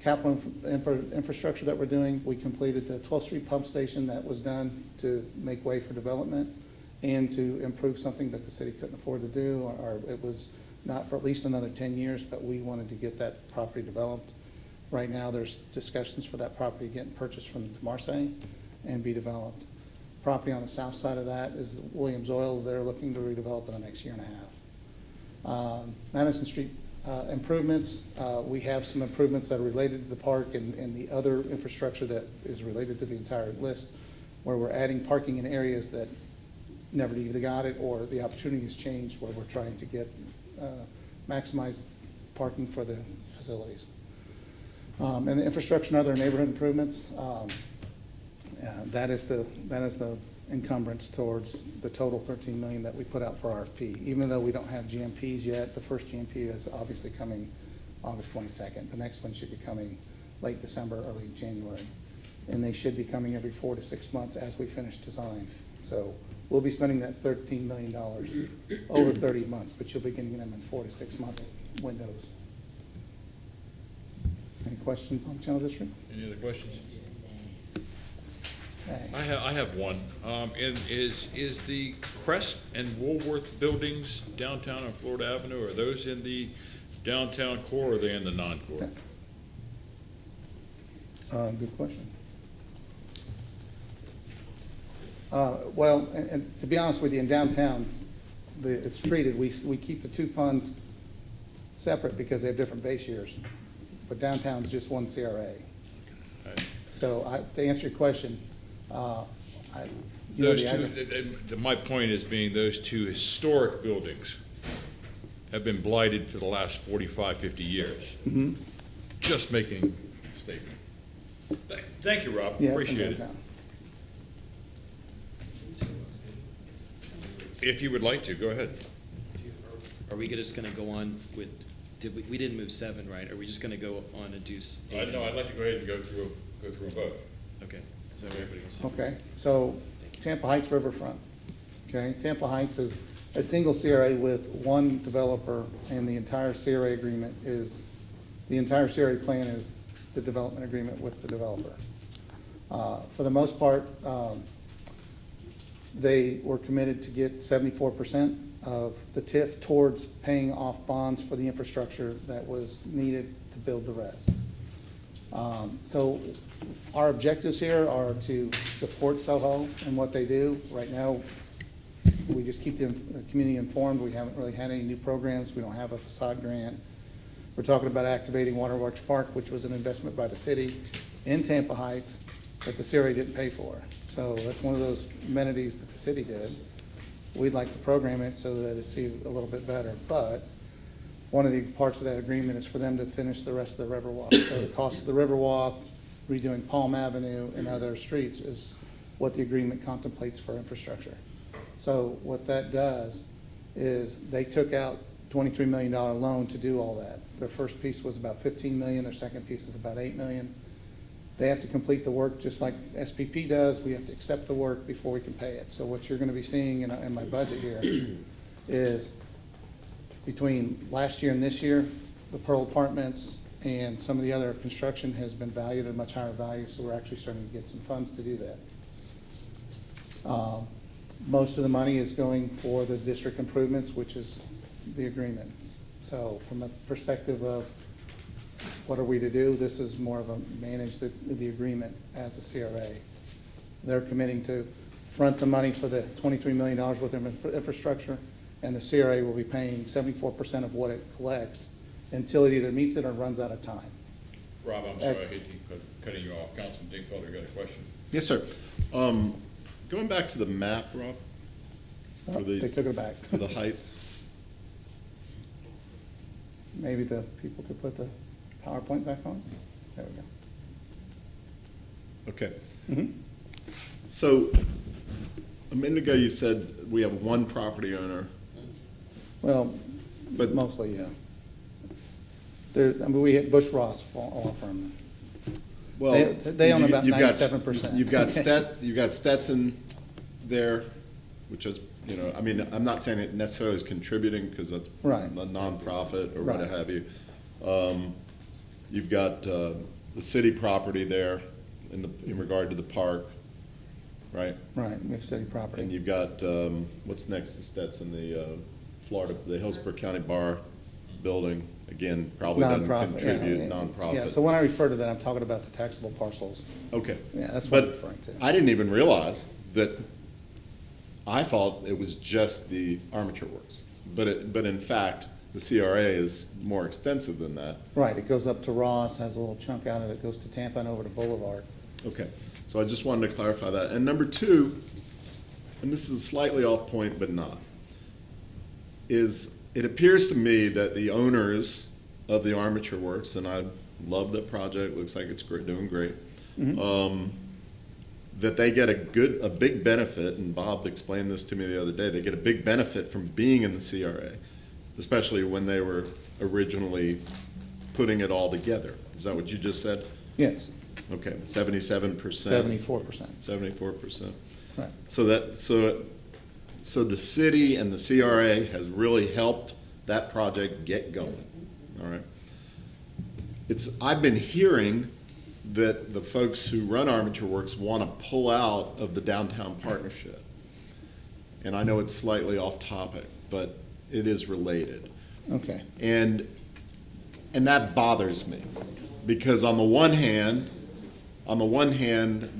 Capital infrastructure that we're doing, we completed the 12th Street pump station that was done to make way for development and to improve something that the city couldn't afford to do, or it was not for at least another 10 years, but we wanted to get that property developed. Right now, there's discussions for that property getting purchased from Marseille and be developed. Property on the south side of that is Williams Oil. They're looking to redevelop in the next year and a half. Madison Street improvements, we have some improvements that are related to the park and the other infrastructure that is related to the entire list, where we're adding parking in areas that never either got it or the opportunity has changed, where we're trying to get maximize parking for the facilities. And the infrastructure and other neighborhood improvements, that is the encumbrance towards the total 13 million that we put out for RFP. Even though we don't have GMPs yet, the first GMP is obviously coming August 22nd. The next one should be coming late December, early January. And they should be coming every 4 to 6 months as we finish design. So we'll be spending that $13 million over 30 months, but you'll be getting them in 4 to 6 month windows. Any questions on Channel District? Any other questions? Okay. I have one. Is the Crest and Woolworth buildings downtown on Florida Avenue, are those in the downtown core or are they in the non-core? Good question. Well, and to be honest with you, in downtown, it's treated, we keep the two funds separate because they have different base years. But downtown's just one CRA. Alright. So to answer your question, you know, Those the two, my point is being those two historic buildings have been blighted for the last 45, 50 years. Mhm. Just making a statement. Thank you, Rob. Yeah, it's in Appreciate it. downtown. If you would like to, go ahead. Are we just gonna go on with, we didn't move 7, right? Are we just gonna go on and do 8? No, I'd like to go ahead and go through them both. Okay, is that what everybody wants to do? Okay, so Tampa Heights Riverfront. Okay, Tampa Heights is a single CRA with one developer, and the entire CRA agreement is, the entire CRA plan is the development agreement with the developer. For the most part, they were committed to get 74% of the TIF towards paying off bonds for the infrastructure that was needed to build the rest. So our objectives here are to support Soho and what they do. Right now, we just keep the community informed. We haven't really had any new programs. We don't have a facade grant. We're talking about activating Waterworks Park, which was an investment by the city in Tampa Heights that the CRA didn't pay for. So that's one of those amenities that the city did. We'd like to program it so that it's a little bit better. But one of the parts of that agreement is for them to finish the rest of the Riverwalk. So the cost of the Riverwalk, redoing Palm Avenue and other streets is what the agreement contemplates for infrastructure. So what that does is they took out $23 million loan to do all that. Their first piece was about $15 million, their second piece is about $8 million. They have to complete the work just like SPP does. We have to accept the work before we can pay it. So what you're gonna be seeing in my budget here is between last year and this year, the Pearl Apartments and some of the other construction has been valued at a much higher value, so we're actually starting to get some funds to do that. Most of the money is going for the district improvements, which is the agreement. So from a perspective of what are we to do, this is more of a manage the agreement as a CRA. They're committing to front the money for the $23 million worth of infrastructure, and the CRA will be paying 74% of what it collects until it either meets it or runs out of time. Rob, I'm sorry, I hate to keep cutting you off. Councilman Dingfelder got a question. Yes, sir. Going back to the map, Rob, for the, They took it back. for the heights. Maybe the people could put the PowerPoint back on? There we go. Okay. Mhm. So a minute ago you said we have one property owner. Well, But- mostly, yeah. We hit Bush Ross law firm. Well, They own about you've got- 97%. You've got Stetson there, which is, you know, I mean, I'm not saying it necessarily is contributing because that's Right. a nonprofit or what Right. have you. You've got the city property there in regard to the park, right? Right, we have city And property. you've got, what's next to Stetson, the Florida, the Hillsborough County Bar building, again, probably doesn't Nonprofit, yeah. contribute, Yeah, nonprofit. so when I refer to that, I'm talking about the taxable parcels. Okay. Yeah, that's what I'm But referring to. I didn't even realize that, I thought it was just the armature works. But in fact, the CRA is more extensive than that. Right, it goes up to Ross, has a little chunk out of it, goes to Tampa and over to Boulevard. Okay, so I just wanted to clarify that. And number two, and this is slightly off point but not, is it appears to me that the owners of the armature works, and I love the project, looks like it's great, doing great, that they get a big benefit, and Bob explained this to me the other day, they get a big benefit from being in the CRA, especially when they were originally putting it all together. Is that what you just said? Yes, Okay, 77%. 74%. 74%. Right. So the city and the CRA has really helped that project get going. all right? I've been hearing that the folks who run Armature Works want to pull out of the downtown partnership. And I know it's slightly off topic, but it is related. Okay. And that bothers me, because on the one hand,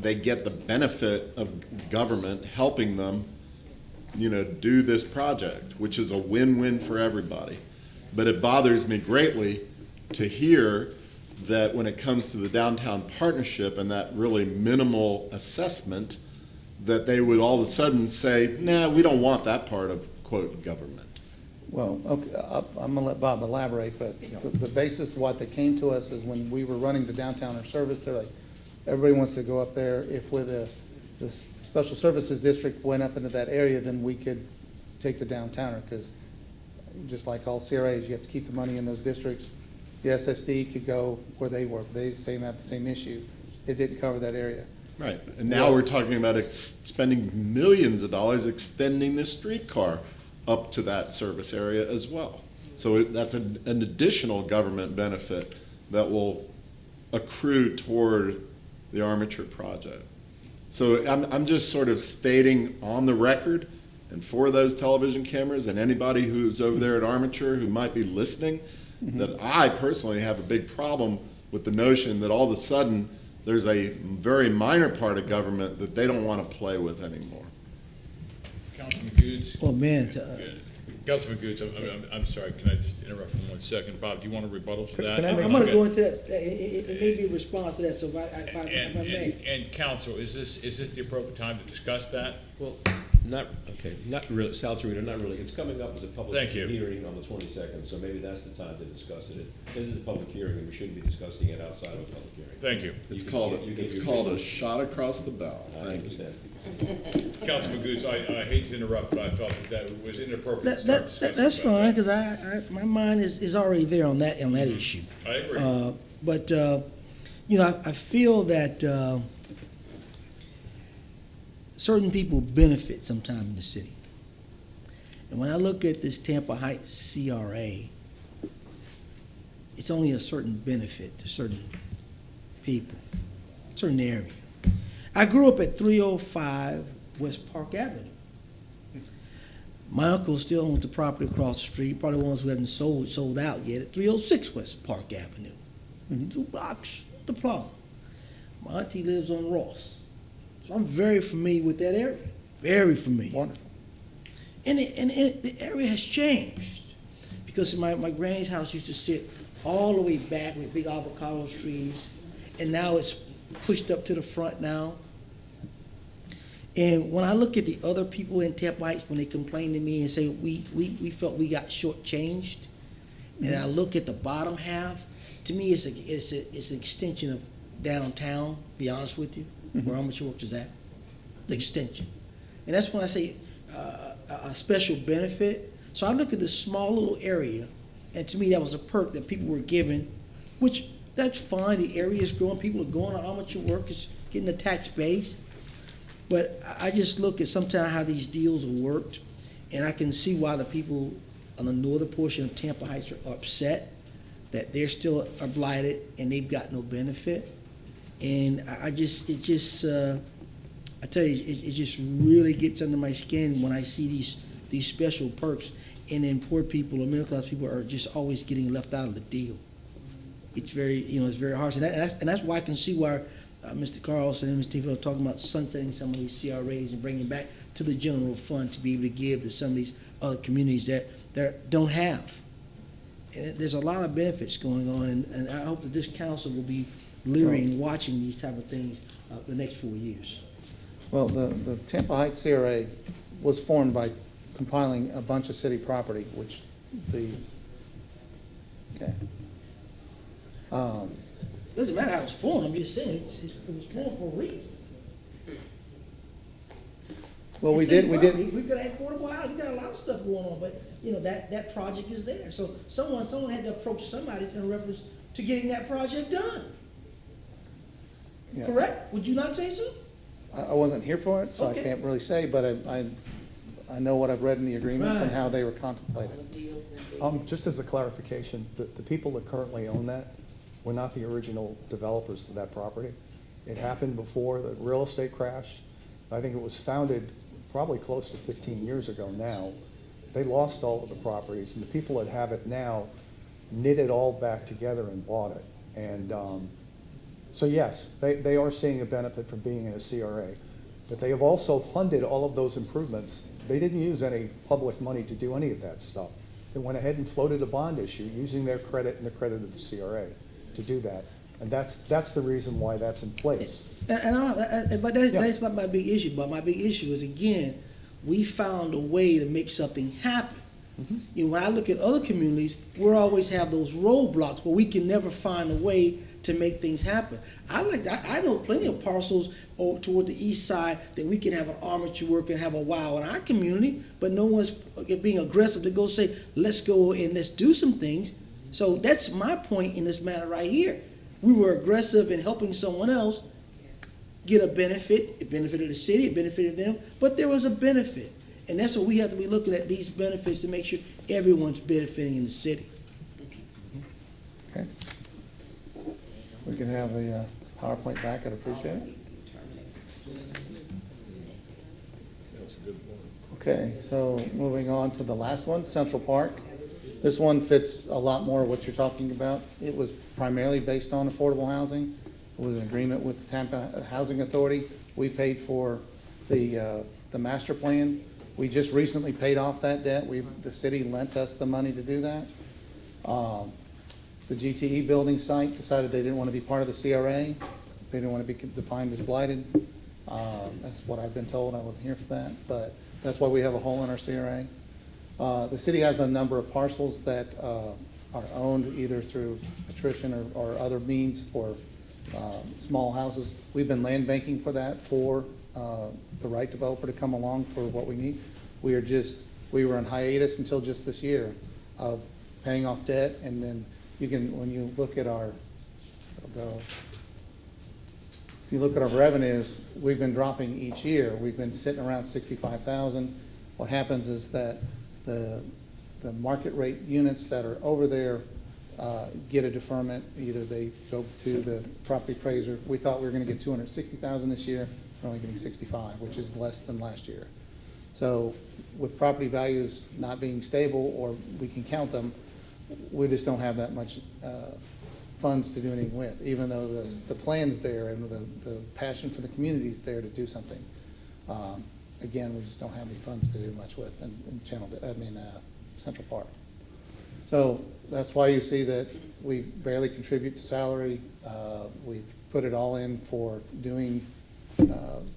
they get the benefit of government helping them, do this project, which is a win-win for everybody. But it bothers me greatly to hear that when it comes to the downtown partnership and that really minimal assessment, that they would all of a sudden say, nah, we don't want that part of, quote, government. Well, okay, I'm gonna let Bob elaborate, but the basis of what they came to us is when we were running the downtowner service, they're like, everybody wants to go up there. If with the special services district went up into that area, then we could take the downtowner, because just like all CRAs, you have to keep the money in those districts. The SSD could go where they were. They same have the same issue. It didn't cover that area. Right, and now we're talking about spending millions of dollars extending this streetcar up to that service area as well. So that's an additional government benefit that will accrue toward the Armature project. So I'm just sort of stating on the record, and for those television cameras and anybody who's over there at Armature who might be listening, that I personally have a big problem with the notion that all of a sudden there's a very minor part of government that they don't want to play with anymore. Councilman Goods? Oh, man. Councilman Goods, I'm sorry, can I just interrupt for 1 second? Bob, do you want to rebuttal to that? Can I make I'm gonna go into that, it may be a response to that, so if I may. And council, is this the appropriate time to discuss that? Well, not really, Sal Torino, not really. It's coming up as a public Thank you. hearing on the 22nd, so maybe that's the time to discuss it. It is a public hearing, and we shouldn't be discussing it outside of a public hearing. Thank you. It's called a shot across the bow. Thank you. Councilman Goods, I hate to interrupt, but I felt that was inappropriate to start discussing That's about fine, that. because my mind is already there on that issue. I agree. But I feel that certain people benefit sometime in the city. And when I look at this Tampa Heights CRA, it's only a certain benefit to certain people, certain area. I grew up at 305 West Park Avenue. My uncle still owns the property across the street, probably ones who haven't sold out yet, at 306 West Park Avenue. 2 blocks, the problem. My auntie lives on Ross. So I'm very familiar with that area, very familiar. Wonderful. And the area has changed, because my granny's house used to sit all the way back with big avocado trees, and now it's pushed up to the front now. And when I look at the other people in Tampa Heights, when they complain to me and say, we felt we got shortchanged, and I look at the bottom half, to me it's an extension of downtown, to be honest with you, where Armature Works is at. It's an extension. And that's when I say a special benefit. So I look at this small little area, and to me that was a perk that people were given, which that's fine. The area is growing. People are going to Armature Works, it's getting a tax base. But I just look at sometimes how these deals are worked, and I can see why the people on the northern portion of Tampa Heights are upset that they're still are blighted and they've got no benefit. And I tell you, it just really gets under my skin when I see these special perks, and then poor people or middle class people are just always getting left out of the deal. It's very, it's very harsh, and that's why I can see why Mr. Carlson and Mr. Tiefel are talking about sunsetting some of these CRAs and bringing back to the general fund to be able to give to some of these other communities that don't have. And there's a lot of benefits going on, and I hope that this council will be leery and watching these type of things the next 4 years. Well, the Tampa Heights CRA was formed by compiling a bunch of city property, which Doesn't matter how it's formed, I'm just saying, it was formed for a reason. well, we It's did. city property. We could have affordable housing, we got a lot of stuff going on, but, that project is there. So someone had to approach somebody in reference to getting that project done. Yeah. Correct? Would you not say so? I wasn't here for it, so Okay. I can't really say, but I know what I've read in the agreements and how they were contemplated. Just as a clarification, the people that currently own that were not the original developers of that property. It happened before the real estate crash. I think it was founded probably close to 15 years ago now. They lost all of the properties, and the people that have it now knit it all back together and bought it. And so yes, they are seeing a benefit from being in a CRA, but they have also funded all of those improvements. They didn't use any public money to do any of that stuff. They went ahead and floated a bond issue using their credit and the credit of the CRA to do that. And that's the reason why that's in place. But that's not my big issue. But my big issue is, again, we found a way to make something happen. You know, when I look at other communities, we always have those roadblocks where we can never find a way to make things happen. I know plenty of parcels toward the east side that we can have an armature work and have a wow in our community, but no one's being aggressive to go say, let's go and let's do some things. So that's my point in this matter right here. We were aggressive in helping someone else get a benefit. It benefited the city, it benefited them, but there was a benefit. And that's what we have to be looking at, these benefits, to make sure everyone's benefiting in the city. Okay. We can have the PowerPoint back, I'd appreciate it. Okay, so moving on to the last one, Central Park. This one fits a lot more what you're talking about. It was primarily based on affordable housing. It was an agreement with the Tampa Housing Authority. We paid for the master plan. We just recently paid off that debt. The city lent us the money to do that. The GTE building site decided they didn't want to be part of the CRA. They didn't want to be defined as blighted. That's what I've been told. I wasn't here for that, but that's why we have a hole in our CRA. The city has a number of parcels that are owned either through attrition or other means for small houses. We've been land banking for that for the right developer to come along for what we need. We were in hiatus until just this year of paying off debt, and then when you look at our revenues, we've been dropping each year. We've been sitting around 65,000. What happens is that the market rate units that are over there get a deferment. Either they go to the property appraiser. We thought we were going to get 260,000 this year. We're only getting 65, which is less than last year. So with property values not being stable, or we can count them, we just don't have that much funds to do anything with, even though the plan's there and the passion for the community is there to do something. Again, we just don't have any funds to do much with in Central Park. So that's why you see that we barely contribute to salary. We put it all in for doing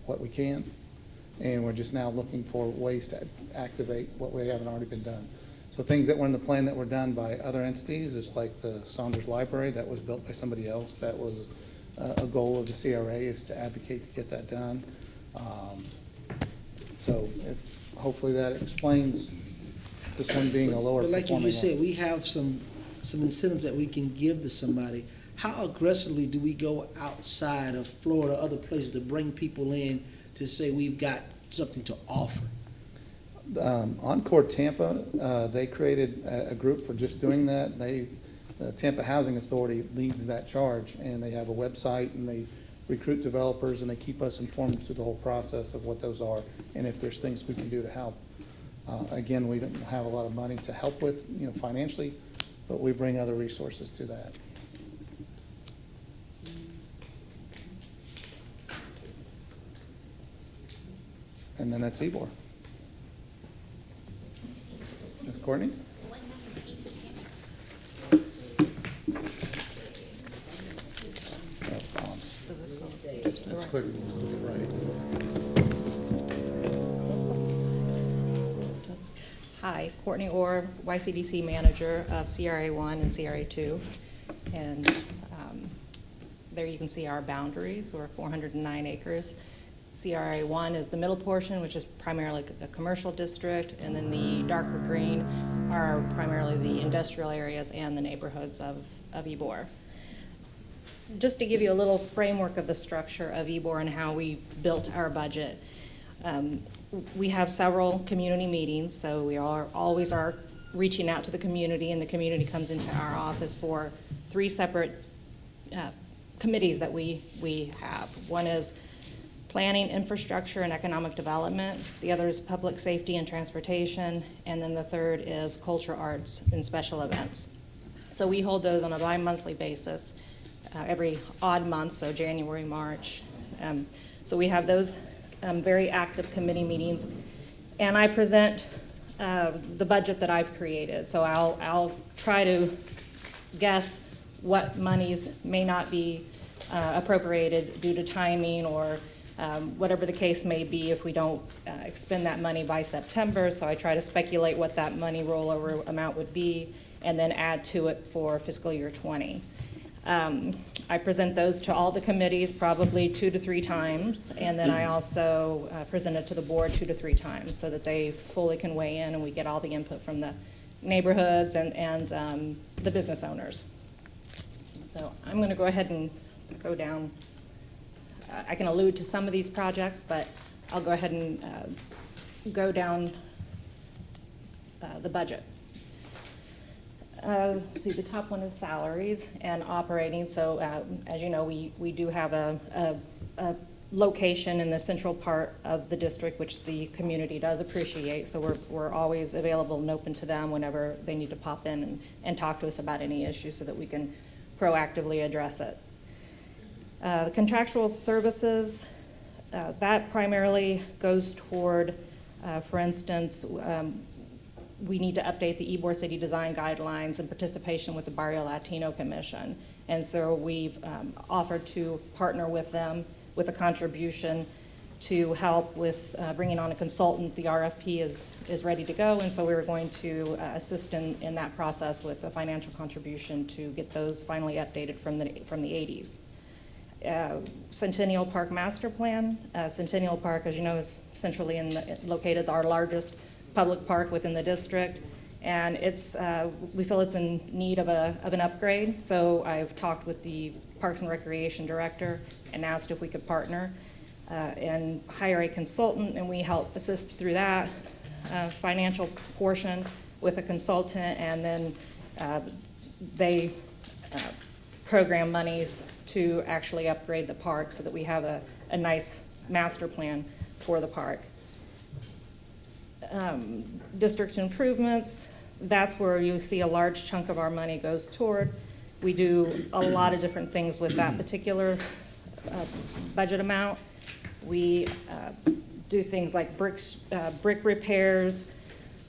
what we can, and we're just now looking for ways to activate what we haven't already been done. So things that were in the plan that were done by other entities is like the Saunders Library that was built by somebody else. That was a goal of the CRA, is to advocate to get that done. So hopefully that explains this one being a lower But like performing you said, one. we have some incentives that we can give to somebody. How aggressively do we go outside of Florida, other places, to bring people in to say we've got something to offer? Encore Tampa, they created a group for just doing that. The Tampa Housing Authority leads that charge, and they have a website, and they recruit developers, and they keep us informed through the whole process of what those are and if there's things we can do to help. Again, we don't have a lot of money to help with, financially, but we bring other resources to that. And then that's Ybor. Ms. Courtney? That's clear. Right. Hi, Courtney Orr, YCDC manager of CRA 1 and CRA 2. And there you can see our boundaries. We're 409 acres. CRA 1 is the middle portion, which is primarily the commercial district, and then the darker green are primarily the industrial areas and the neighborhoods of Ybor. Just to give you a little framework of the structure of Ybor and how we built our budget, we have several community meetings, so we always are reaching out to the community, and the community comes into our office for 3 separate committees that we have. One is planning, infrastructure, and economic development. The other is public safety and transportation, and then the third is culture, arts, and special events. So we hold those on a bi-monthly basis, every odd month, so January, March. So we have those very active committee meetings, and I present the budget that I've created. So I'll try to guess what monies may not be appropriated due to timing or whatever the case may be if we don't expend that money by September. So I try to speculate what that money rollover amount would be and then add to it for fiscal year 20. I present those to all the committees probably 2 to 3 times, and then I also present it to the board 2 to 3 times so that they fully can weigh in and we get all the input from the neighborhoods and the business owners. So I'm going to go ahead and go down. I can allude to some of these projects, but I'll go ahead and go down the budget. See, the top one is salaries and operating. So as you know, we do have a location in the central part of the district, which the community does appreciate. So we're always available and open to them whenever they need to pop in and talk to us about any issues so that we can proactively address it. The contractual services, that primarily goes toward, for instance, we need to update the Ybor City Design Guidelines in participation with the Barrio Latino Commission. And so we've offered to partner with them with a contribution to help with bringing on a consultant. The RFP is ready to go, and so we're going to assist in that process with a financial contribution to get those finally updated from the 80s. Centennial Park Master Plan. Centennial Park, as you know, is centrally located, our largest public park within the district, and we feel it's in need of an upgrade. So I've talked with the Parks and Recreation Director and asked if we could partner and hire a consultant, and we help assist through that financial portion with a consultant, and then they program monies to actually upgrade the park so that we have a nice master plan for the park. District improvements, that's where you see a large chunk of our money goes toward. We do a lot of different things with that particular budget amount. We do things like brick repairs,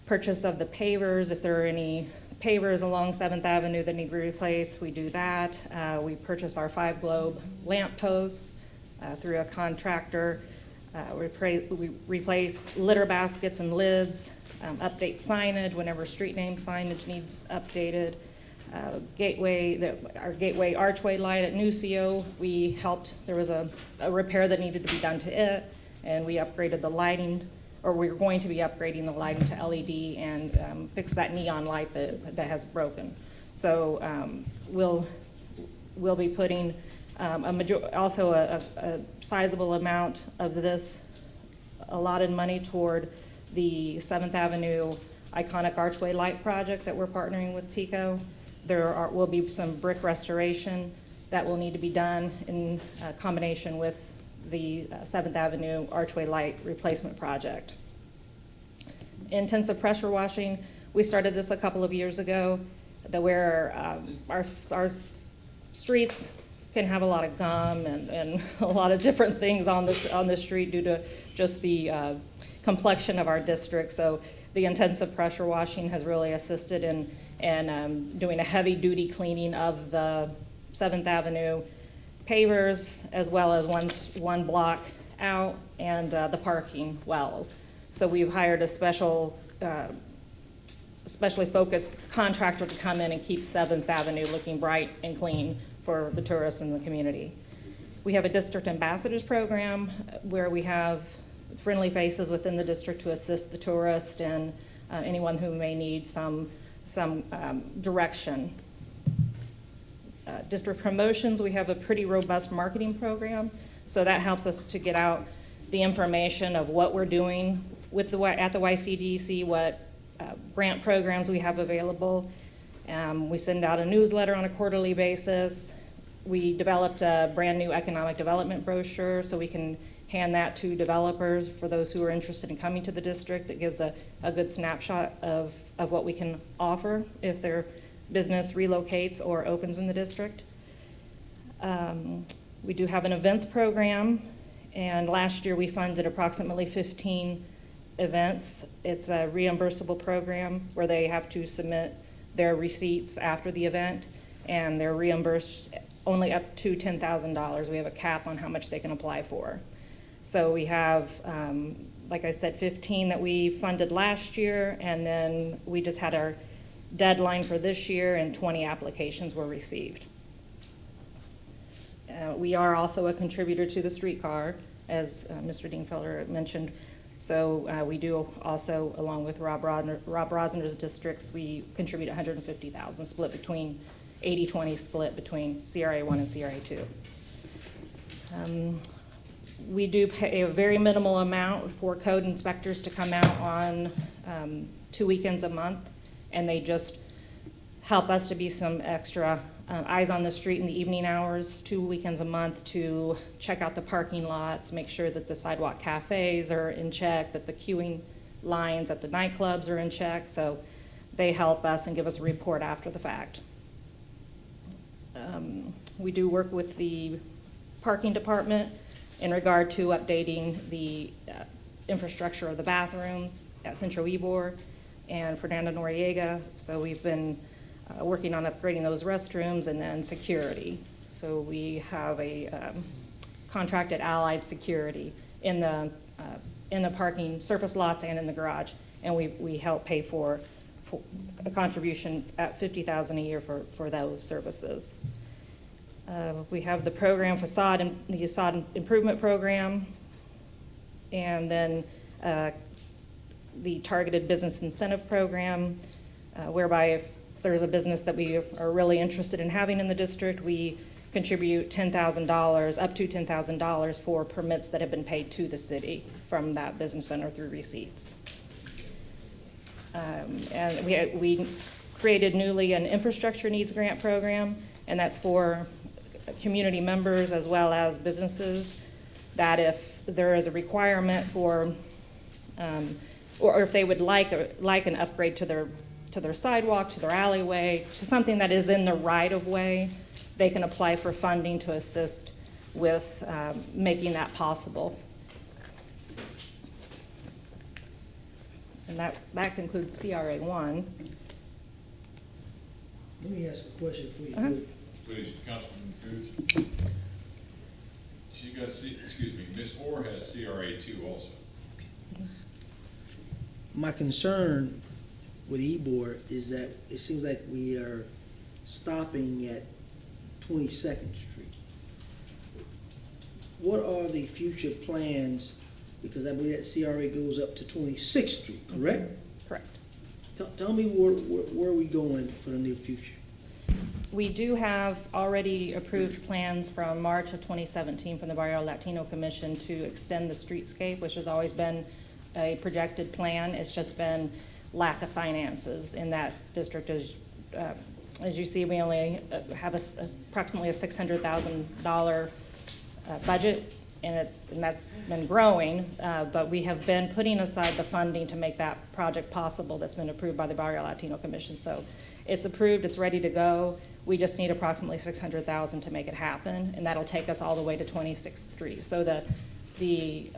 purchase of the pavers. If there are any pavers along 7th Avenue that need to be replaced, we do that. We purchase our 5 globe lamp posts through a contractor. We replace litter baskets and lids, update signage whenever street name signage needs updated. Our gateway archway light at Nucio, we helped, there was a repair that needed to be done to it, and we upgraded the lighting, or we were going to be upgrading the lighting to LED and fix that neon light that has broken. So we'll be putting also a sizable amount of this allotted money toward the 7th Avenue iconic archway light project that we're partnering with TICO. There will be some brick restoration that will need to be done in combination with the 7th Avenue archway light replacement project. Intensive pressure washing, we started this a couple of years ago, where our streets can have a lot of gum and a lot of different things on the street due to just the complexion of our district. So the intensive pressure washing has really assisted in doing a heavy duty cleaning of the 7th Avenue pavers, as well as one block out, and the parking wells. So we've hired a specially focused contractor to come in and keep 7th Avenue looking bright and clean for the tourists in the community. We have a district ambassadors program where we have friendly faces within the district to assist the tourist and anyone who may need some direction. District promotions, we have a pretty robust marketing program, so that helps us to get out the information of what we're doing with at the YCDC what grant programs we have available. We send out a newsletter on a quarterly basis. We developed a brand new economic development brochure so we can hand that to developers for those who are interested in coming to the district. That gives a good snapshot of what we can offer if their business relocates or opens in the district. We do have an events program, and last year we funded approximately 15 events. It's a reimbursable program where they have to submit their receipts after the event, and they're reimbursed only up to $10,000. We have a cap on how much they can apply for. So we have, like I said, 15 that we funded last year, and then we just had our deadline for this year, and 20 applications were received. We are also a contributor to the streetcar, as Mr. Dingfelder mentioned. So we do also, along with Rob Rosner's districts, we contribute $150,000, split between 80-20 split between CRA 1 and CRA 2. We do pay a very minimal amount for code inspectors to come out on 2 weekends a month, and they just help us to be some extra eyes on the street in the evening hours, 2 weekends a month to check out the parking lots, make sure that the sidewalk cafes are in check, that the queuing lines at the nightclubs are in check. So they help us and give us a report after the fact. We do work with the parking department in regard to updating the infrastructure of the bathrooms at Centro Ybor and Fernando Noriega. So we've been working on upgrading those restrooms, and then security. So we have a contracted allied security in the parking surface lots and in the garage, and we help pay for a contribution at $50,000 a year for those services. We have the program the facade improvement program, and then the targeted business incentive program, whereby if there's a business that we are really interested in having in the district, we contribute $10,000, up to $10,000 for permits that have been paid to the city from that business owner through receipts. And we created newly an infrastructure needs grant program, and that's for community members as well as businesses, that if there is a requirement for, or if they would like an upgrade to their sidewalk, to their alleyway, to something that is in the right-of-way, they can apply for funding to assist with making that possible. And that concludes CRA 1. Let me ask a question for you. Please, Councilman Cruz. She's got, excuse me, Ms. Orr has CRA 2 also. My concern with Ybor is that it seems like we are stopping at 22nd Street. What are the future plans? Because I believe that CRA goes up to 26th Street, correct? Correct. Tell me where are we going for the near future? We do have already approved plans from March of 2017 from the Barrio Latino Commission to extend the streetscape, which has always been a projected plan. It's just been lack of finances in that district. As you see, we only have approximately a $600,000 budget, and that's been growing, but we have been putting aside the funding to make that project possible that's been approved by the Barrio Latino Commission. So it's approved, it's ready to go. We just need approximately $600,000 to make it happen, and that'll take us all the way to 26th Street. So the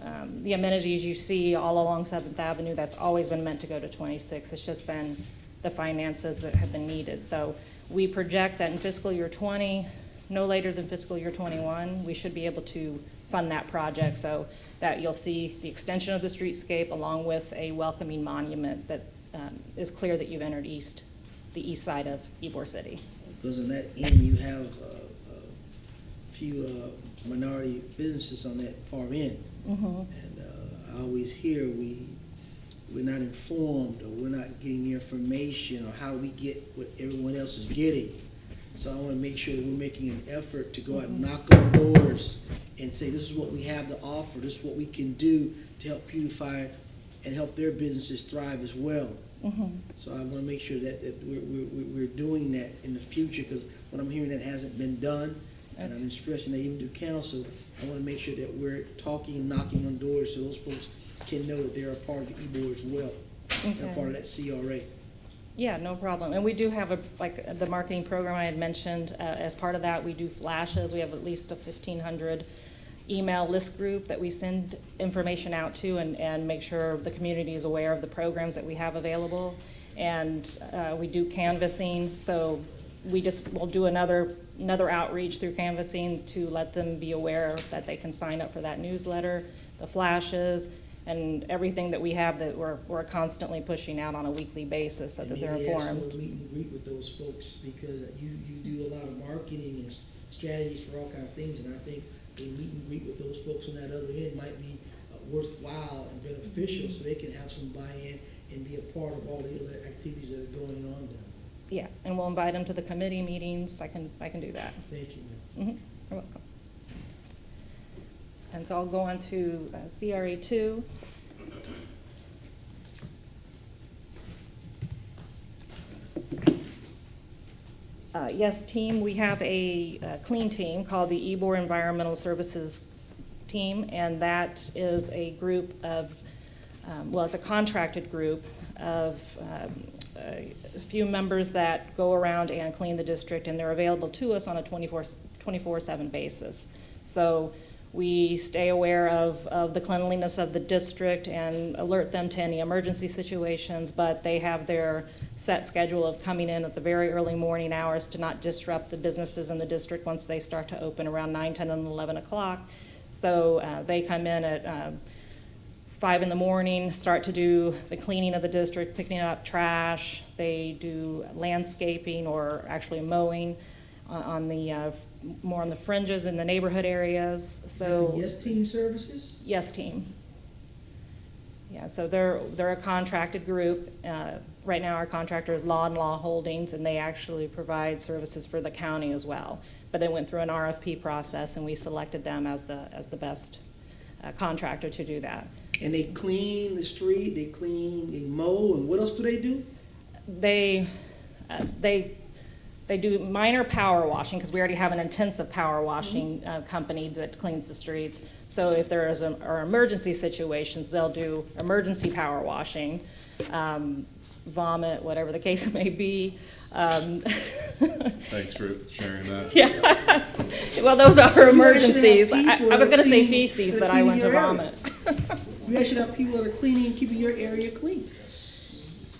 amenities you see all along 7th Avenue, that's always been meant to go to 26. It's just been the finances that have been needed. So we project that in fiscal year 20, no later than fiscal year 21, we should be able to fund that project so that you'll see the extension of the streetscape along with a welcoming monument that is clear that you've entered the east side of Ybor City. Because on that end, you have a few minority businesses on that far end. Mm-hmm. And I always hear we're not informed, or we're not getting the information, or how we get what everyone else is getting. So I want to make sure that we're making an effort to go out and knock on doors and say, this is what we have to offer, this is what we can do to help beautify and help their businesses thrive as well. Mhm. So I want to make sure that we're doing that in the future, because what I'm hearing that hasn't been done, and I've been stressing that even through council. I want to make sure that we're talking and knocking on doors so those folks can know that they're a part of the EBOR as well, and a Okay. part of that CRA. Yeah, no problem. And we do have like the marketing program I had mentioned, as part of that, we do flashes. We have at least a 1,500 email list group that we send information out to and make sure the community is aware of the programs that we have available. And we do canvassing, so we'll do another outreach through canvassing to let them be aware that they can sign up for that newsletter, the flashes, and everything that we have that we're constantly pushing out on a weekly basis so that they're Maybe ask informed. for a meet and greet with those folks, because you do a lot of marketing and strategies for all kind of things, and I think a meet and greet with those folks on that other end might be worthwhile and beneficial, so they can have some buy-in and be a part of all the other activities that are going on down Yeah, and we'll invite them to the committee meetings. I can do that. there. Thank you, ma'am. You're welcome. And so I'll go on to CRA 2. Yes, team, we have a clean team called the EBOR Environmental Services Team, and that is a group of, it's a contracted group of a few members that go around and clean the district, and they're available to us on a 24/7 basis. So we stay aware of the cleanliness of the district and alert them to any emergency situations, but they have their set schedule of coming in at the very early morning hours to not disrupt the businesses in the district once they start to open around 9, 10, and 11 o'clock. So they come in at 5 in the morning, start to do the cleaning of the district, picking up trash. They do landscaping or actually mowing on the more on the fringes in the neighborhood areas. Is So that the Yes Team services? Yes team. Yeah, so they're a contracted group. Right now our contractor is Law and Law Holdings, and they actually provide services for the county as well. But they went through an RFP process, and we selected them as the best contractor to do that. And they clean the street, they mow, and what else do they do? They do minor power washing, because we already have an intensive power washing company that cleans the streets. So if there are emergency situations, they'll do emergency power washing, vomit, whatever the case may be. Thanks for sharing that. Yeah. Well, those are emergencies. You actually have people I was going to say cleaning- feces, that but are I cleaning went to your area. vomit. You actually have people that are cleaning, keeping your area clean.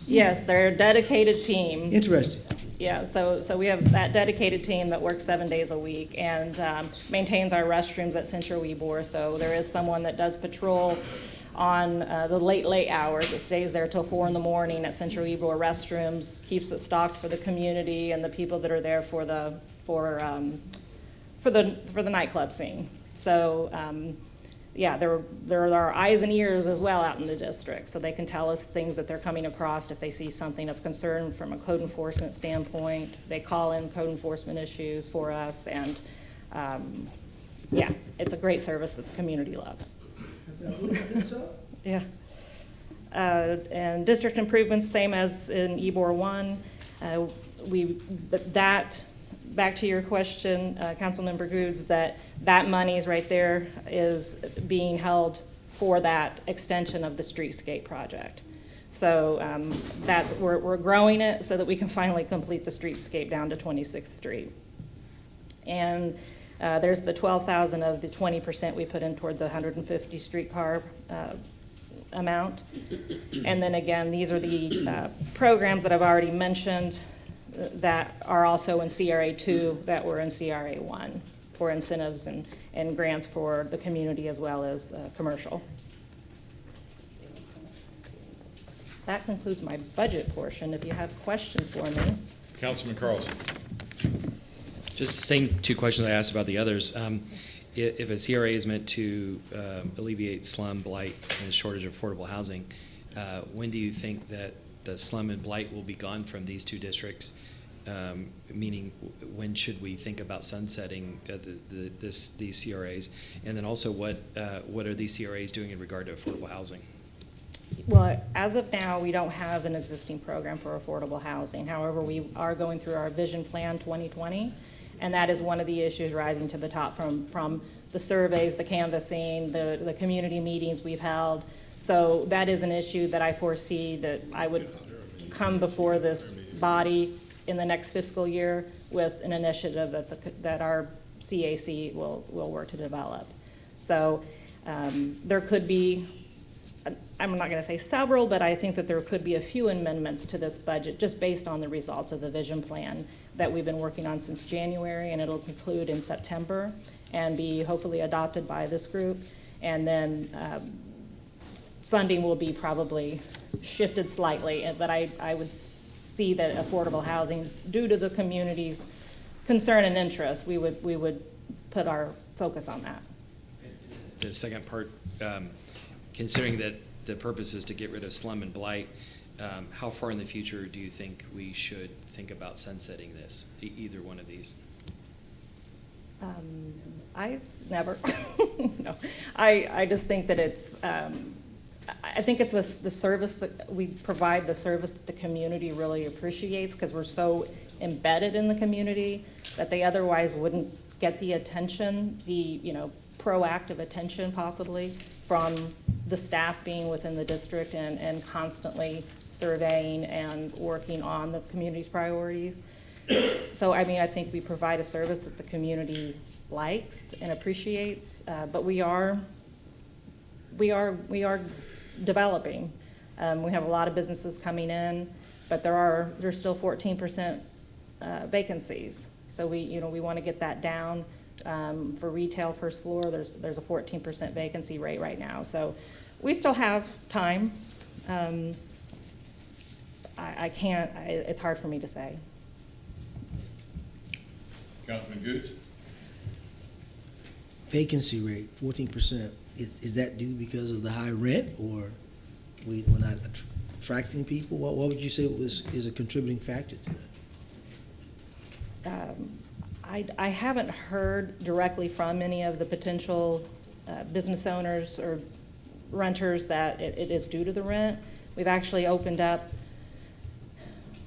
Yes, they're a dedicated team. Interesting. Yeah, so we have that dedicated team that works 7 days a week and maintains our restrooms at Central Ybor. So there is someone that does patrol on the late hours. That stays there till 4 in the morning at Central Ybor restrooms, keeps it stocked for the community and the people that are there for the nightclub scene. So yeah, there are eyes and ears as well out in the district, so they can tell us things that they're coming across if they see something of concern from a code enforcement standpoint. They call in code enforcement issues for us, and yeah, it's a great service that the community loves. Yeah. And district improvements, same as in EBOR 1. Back to your question, Councilmember Goods, that money's right there is being held for that extension of the streetscape project. So we're growing it so that we can finally complete the streetscape down to 26th Street. And there's the 12,000 of the 20% we put in toward the 150 streetcar amount. And then again, these are the programs that I've already mentioned that are also in CRA 2 that were in CRA 1 for incentives and grants for the community as well as commercial. That concludes my budget portion. If you have questions for me. Councilman Carlson. Just the same two questions I asked about the others. If a CRA is meant to alleviate slum, blight, and a shortage of affordable housing, when do you think that the slum and blight will be gone from these two districts? Meaning, when should we think about sunsetting these CRAs? And then also, what are these CRAs doing in regard to affordable housing? Well, as of now, we don't have an existing program for affordable housing. However, we are going through our Vision Plan 2020, and that is one of the issues rising to the top from the surveys, the canvassing, the community meetings we've held. So that is an issue that I foresee that I would come before this body in the next fiscal year with an initiative that our CAC will work to develop. So there could be, I'm not going to say several, but I think that there could be a few amendments to this budget just based on the results of the vision plan that we've been working on since January, and it'll conclude in September and be hopefully adopted by this group. And then funding will be probably shifted slightly, but I would see that affordable housing, due to the community's concern and interest, we would put our focus on that. The second part, considering that the purpose is to get rid of slum and blight, how far in the future do you think we should think about sunsetting this, either one of these? I've never, no. I just think that it's, I think it's the service that we provide, the service that the community really appreciates, because we're so embedded in the community that they otherwise wouldn't get the attention, the proactive attention possibly from the staff being within the district and constantly surveying and working on the community's priorities. So I mean, I think we provide a service that the community likes and appreciates, but we are developing. We have a lot of businesses coming in, but there's still 14% vacancies. So we want to get that down. For retail first floor, there's a 14% vacancy rate right now. So we still have time. I can't, it's hard for me to say. Councilman Goods? Vacancy rate, 14%. Is that due because of the high rent, or we're not attracting people? What would you say is a contributing factor to that? I haven't heard directly from any of the potential business owners or renters that it is due to the rent. We've actually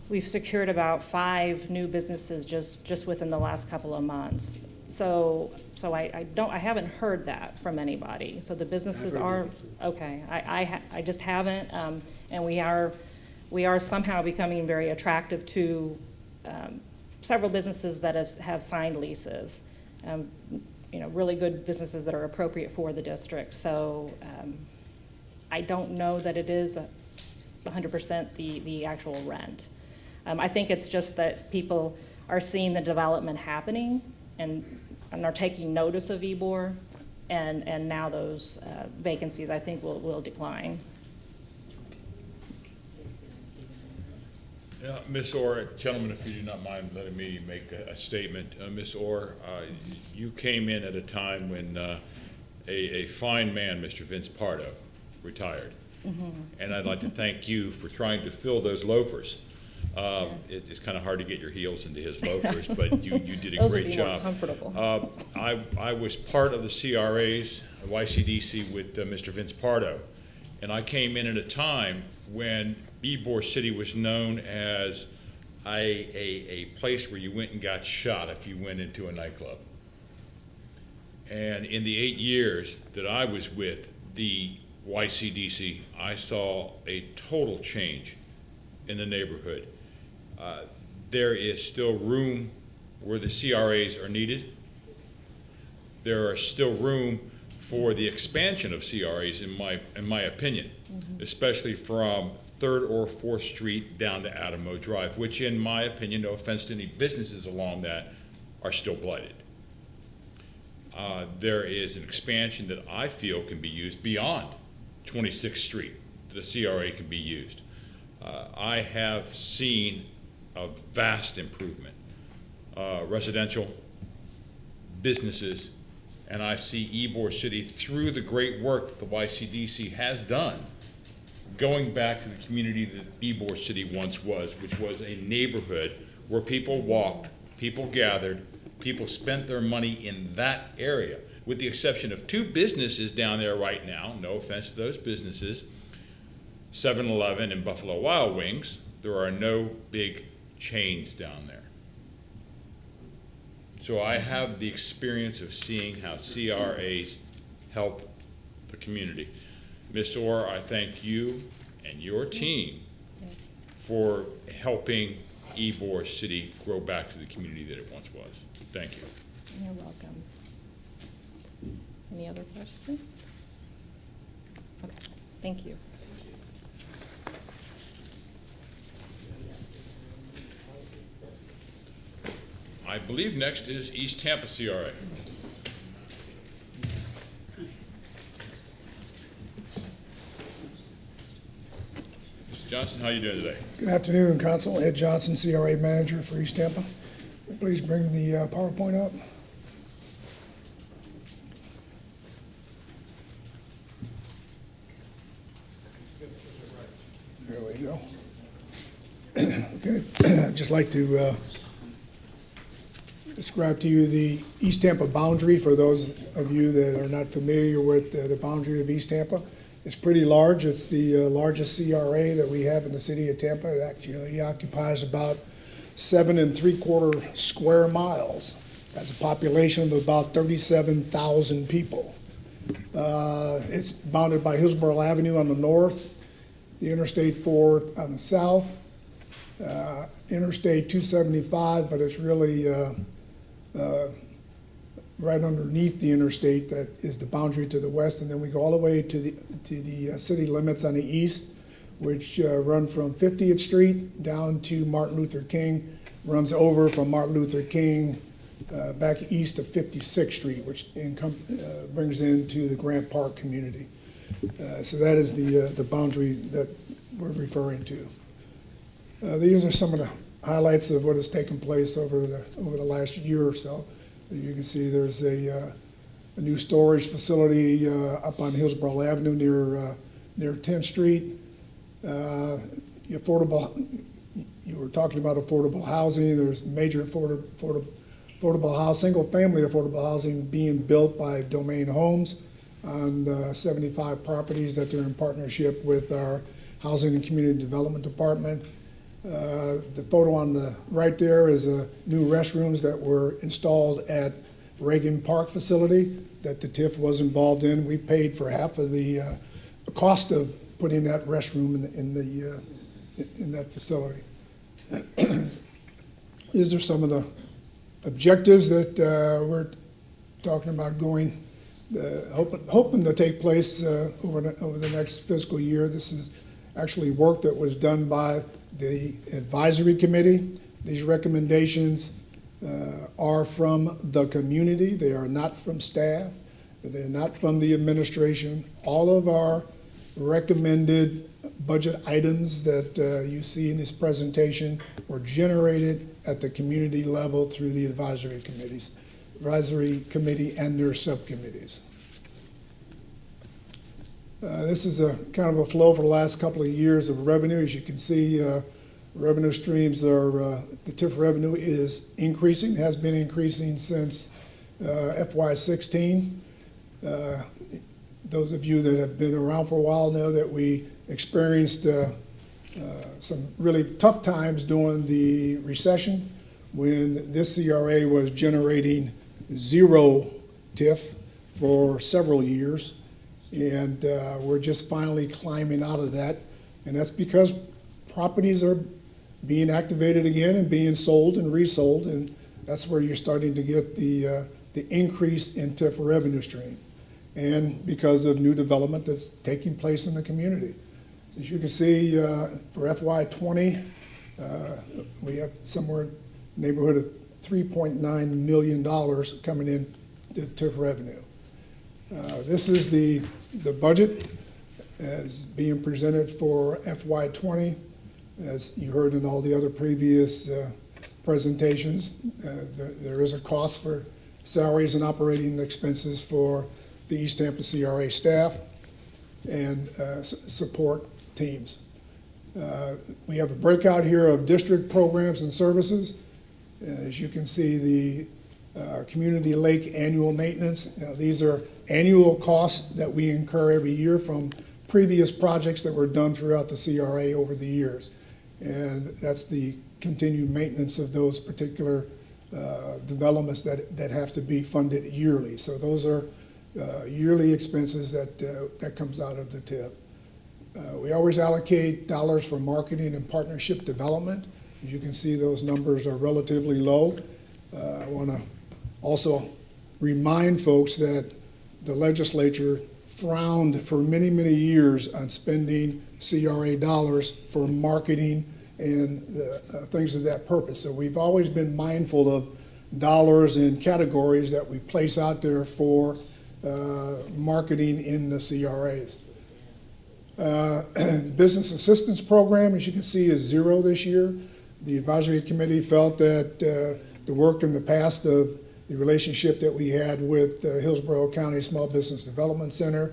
we've secured about 5 new businesses just within the last couple of months. So I haven't heard that from anybody. So the businesses are okay. I just haven't, and we are somehow becoming very attractive to several businesses that have signed leases. Really good businesses that are appropriate for the district. So I don't know that it is 100% the actual rent. I think it's just that people are seeing the development happening and are taking notice of EBOR, and now those vacancies I think will decline. Ms. Orr, gentlemen, if you do not mind letting me make a statement. Ms. Orr, you came in at a time when a fine man, Mr. Vince Pardo, retired. Mm-hmm. And I'd like to thank you for trying to fill those loafers. It's kind of hard to get your heels into his loafers, but you did a great job. More comfortable. I was part of the CRA's YCDC with Mr. Vince Pardo, and I came in at a time when Ybor City was known as a place where you went and got shot if you went into a nightclub. And in the 8 years that I was with the YCDC, I saw a total change in the neighborhood. There is still room where the CRAs are needed. There are still room for the expansion of CRAs, in my opinion, mm-hmm. especially from 3rd or 4th Street down to Adamo Drive, which in my opinion, no offense to any businesses along that, are still blighted. There is an expansion that I feel can be used beyond 26th Street, that a CRA can be used. I have seen a vast improvement, residential, businesses, and I see Ybor City, through the great work the YCDC has done, going back to the community that Ybor City once was, which was a neighborhood where people walked, people gathered, people spent their money in that area, with the exception of 2 businesses down there right now, no offense to those businesses, 7-Eleven and Buffalo Wild Wings. There are no big chains down there. So I have the experience of seeing how CRAs help the community. Ms. Orr, I thank you and your team Yes. for helping Ybor City grow back to the community that it once was. Thank you. You're welcome. Any other questions? Okay, thank you. I believe next is East Tampa CRA. Mr. Johnson, how are you doing today? Good afternoon, Council. Ed Johnson, CRA Manager for East Tampa. Please bring the PowerPoint up. There we go. Okay, I'd just like to describe to you the East Tampa boundary for those of you that are not familiar with the boundary of East Tampa. It's pretty large. It's the largest CRA that we have in the city of Tampa. It actually occupies about 7 3/4 square miles. Has a population of about 37,000 people. It's bounded by Hillsborough Avenue on the north, the Interstate 4 on the south, Interstate 275, but it's really right underneath the interstate that is the boundary to the west, and then we go all the way to the city limits on the east, which run from 50th Street down to Martin Luther King, runs over from Martin Luther King back east of 56th Street, which brings into the Grant Park community. So that is the boundary that we're referring to. These are some of the highlights of what has taken place over the last year or so. You can see there's a new storage facility up on Hillsborough Avenue near 10th Street. You were talking about affordable housing. There's major affordable house, single-family affordable housing being built by Domain Homes on 75 properties that they're in partnership with our Housing and Community Development Department. The photo on the right there is new restrooms that were installed at Reagan Park facility that the TIF was involved in. We paid for half of the cost of putting that restroom in that facility. These are some of the objectives that we're talking about going, hoping to take place over the next fiscal year. This is actually work that was done by the advisory committee. These recommendations are from the community. They are not from staff. They're not from the administration. All of our recommended budget items that you see in this presentation were generated at the community level through the advisory committee and their subcommittees. This is a kind of a flow for the last couple of years of revenue. As you can see, revenue streams are, the TIF revenue is increasing, has been increasing since FY16. Those of you that have been around for a while know that we experienced some really tough times during the recession when this CRA was generating 0 TIF for several years. And we're just finally climbing out of that. And that's because properties are being activated again and being sold and resold. And that's where you're starting to get the increase in TIF revenue stream. And because of new development that's taking place in the community. As you can see, for FY20, we have somewhere in the neighborhood of $3.9 million coming in to TIF revenue. This is the budget as being presented for FY20. As you heard in all the other previous presentations, there is a cost for salaries and operating expenses for the East Tampa CRA staff and support teams. We have a breakout here of district programs and services. As you can see, the Community Lake annual maintenance. These are annual costs that we incur every year from previous projects that were done throughout the CRA over the years. And that's the continued maintenance of those particular developments that have to be funded yearly. So those are yearly expenses that comes out of the TIF. We always allocate dollars for marketing and partnership development. As you can see, those numbers are relatively low. I want to also remind folks that the legislature frowned for many, many years on spending CRA dollars for marketing and things of that purpose. So we've always been mindful of dollars and categories that we place out there for marketing in the CRAs. The Business Assistance Program, as you can see, is zero this year. The advisory committee felt that the work in the past of the relationship that we had with Hillsborough County Small Business Development Center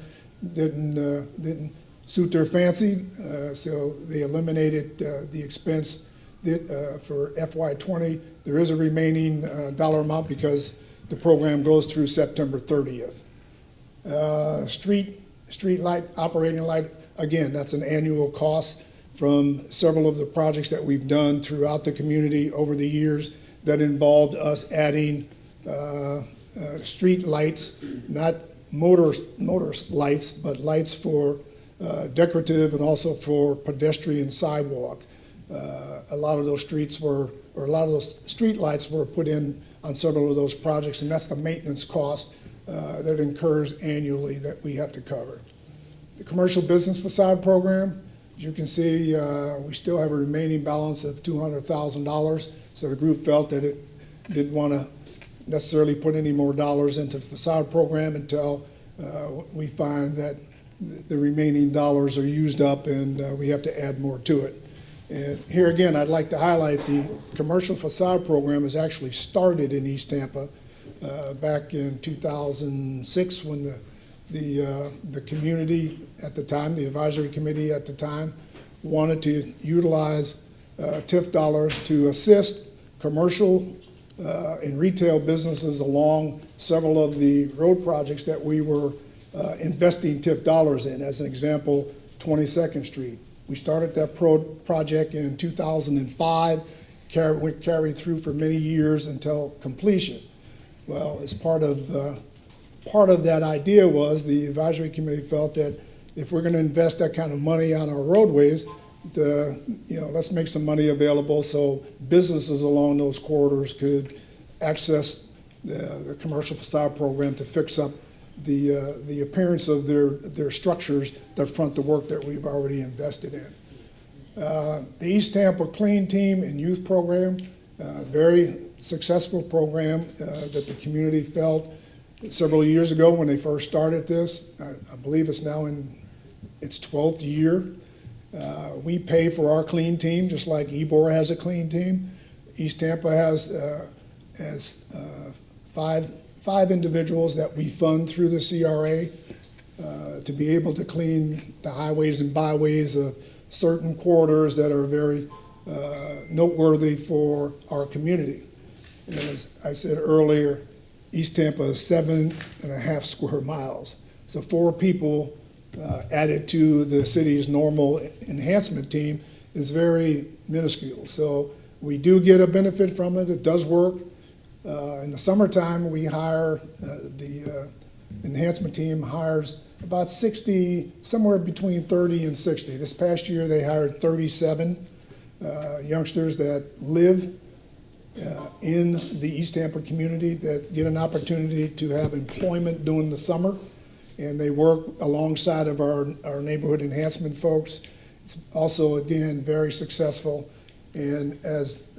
didn't suit their fancy, so they eliminated the expense for FY20. There is a remaining dollar amount because the program goes through September 30th. Street light, operating light, again, that's an annual cost from several of the projects that we've done throughout the community over the years that involved us adding street lights, not motor lights, but lights for decorative and also for pedestrian sidewalk. A lot of those street lights were put in on several of those projects, and that's the maintenance cost that incurs annually that we have to cover. The Commercial Business Facade Program, as you can see, we still have a remaining balance of $200,000, so the group felt that it didn't want to necessarily put any more dollars into the facade program until we find that the remaining dollars are used up and we have to add more to it. And here again, I'd like to highlight the commercial facade program has actually started in East Tampa back in 2006 when the community at the time, the advisory committee at the time, wanted to utilize TIF dollars to assist commercial and retail businesses along several of the road projects that we were investing TIF dollars in. As an example, 22nd Street. We started that project in 2005, carried through for many years until completion. Well, as part of that idea was the advisory committee felt that if we're going to invest that kind of money on our roadways, let's make some money available so businesses along those corridors could access the commercial facade program to fix up the appearance of their structures that front the work that we've already invested in. The East Tampa Clean Team and Youth Program, very successful program that the community felt several years ago when they first started this. I believe it's now in its 12th year. We pay for our clean team just like Ybor has a clean team. East Tampa has five individuals that we fund through the CRA to be able to clean the highways and byways of certain corridors that are very noteworthy for our community. And as I said earlier, East Tampa is 7.5 square miles. So 4 people added to the city's normal enhancement team is very minuscule. So we do get a benefit from it. It does work. In the summertime, we hire, the enhancement team hires about 60, somewhere between 30 and 60. This past year, they hired 37 youngsters that live in the East Tampa community that get an opportunity to have employment during the summer, and they work alongside of our neighborhood enhancement folks. It's also, again, very successful, and as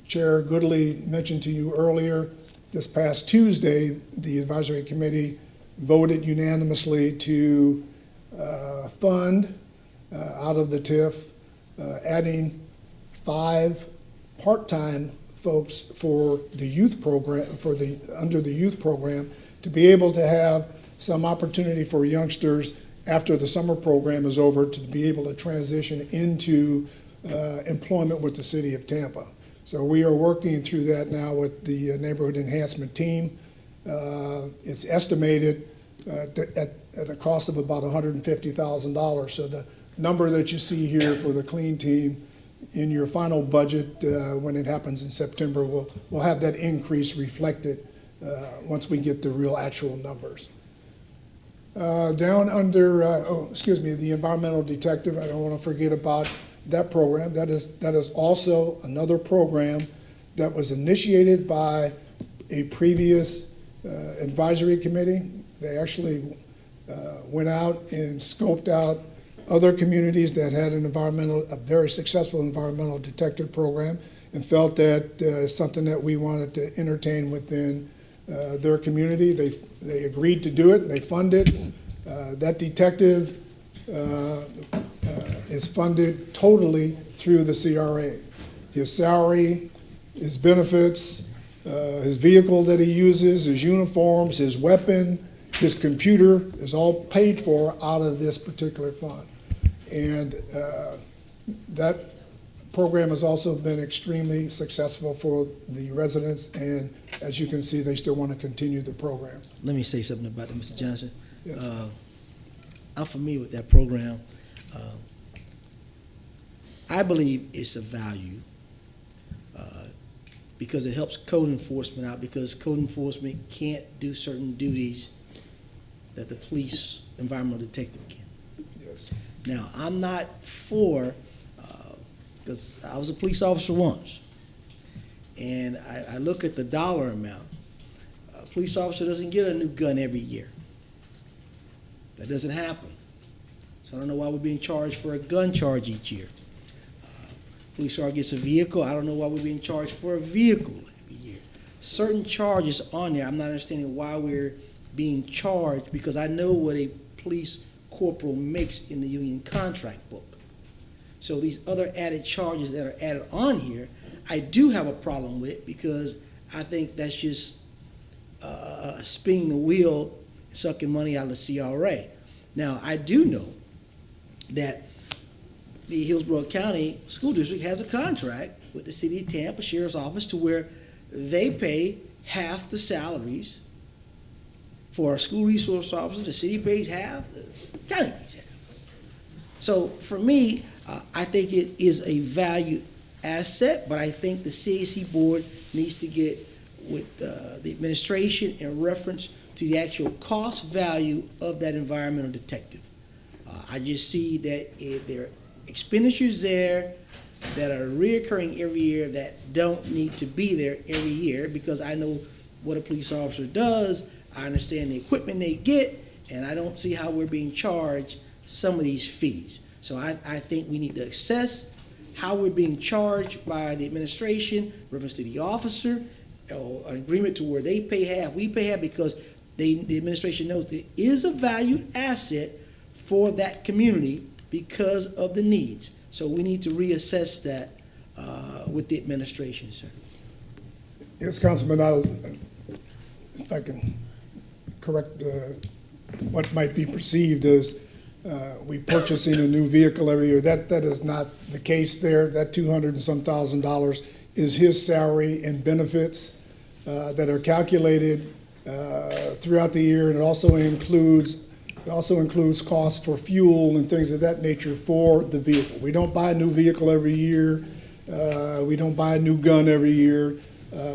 Chair Goodley mentioned to you earlier, this past Tuesday, the advisory committee voted unanimously to fund out of the TIF, adding 5 part-time folks for the youth program, under the youth program, to be able to have some opportunity for youngsters after the summer program is over to be able to transition into employment with the city of Tampa. So we are working through that now with the neighborhood enhancement team. It's estimated at a cost of about $150,000. So the number that you see here for the clean team in your final budget, when it happens in September, we'll have that increase reflected once we get the real actual numbers. Down under, the environmental detective, I don't want to forget about that program. That is also another program that was initiated by a previous advisory committee. They actually went out and scoped out other communities that had a very successful environmental detective program, and felt that something that we wanted to entertain within their community. They agreed to do it. They funded. That detective is funded totally through the CRA. His salary, his benefits, his vehicle that he uses, his uniforms, his weapon, his computer is all paid for out of this particular fund. And that program has also been extremely successful for the residents, and as you can see, they still want to continue the program. Let me say something about that, Mr. Johnson. Yes. I'm familiar with that program. I believe it's of value because it helps code enforcement out, because code enforcement can't do certain duties that the police environmental detective can. Yes. Now, I'm not for, because I was a police officer once, and I look at the dollar amount. A police officer doesn't get a new gun every year. That doesn't happen. So I don't know why we're being charged for a gun charge each year. Police sergeant gets a vehicle. I don't know why we're being charged for a vehicle every year. Certain charges on there, I'm not understanding why we're being charged, because I know what a police corporal makes in the union contract book. So these other added charges that are added on here, I do have a problem with, because I think that's just spinning the wheel, sucking money out of the CRA. Now, I do know that the Hillsborough County School District has a contract with the City of Tampa Sheriff's Office to where they pay half the salaries for our school resource officer. The city pays half, the county pays half. So for me, I think it is a valued asset, but I think the CAC board needs to get with the administration in reference to the actual cost value of that environmental detective. I just see that if there are expenditures there that are reoccurring every year that don't need to be there every year, because I know what a police officer does, I understand the equipment they get, and I don't see how we're being charged some of these fees. So I think we need to assess how we're being charged by the administration, reference to the officer, or an agreement to where they pay half, we pay half, because the administration knows there is a valued asset for that community because of the needs. So we need to reassess that with the administration, sir. Yes, Councilman, if I can correct what might be perceived as we purchasing a new vehicle every year. That is not the case there. That $200 and some thousand is his salary and benefits that are calculated throughout the year, and it also includes costs for fuel and things of that nature for the vehicle. We don't buy a new vehicle every year. We don't buy a new gun every year.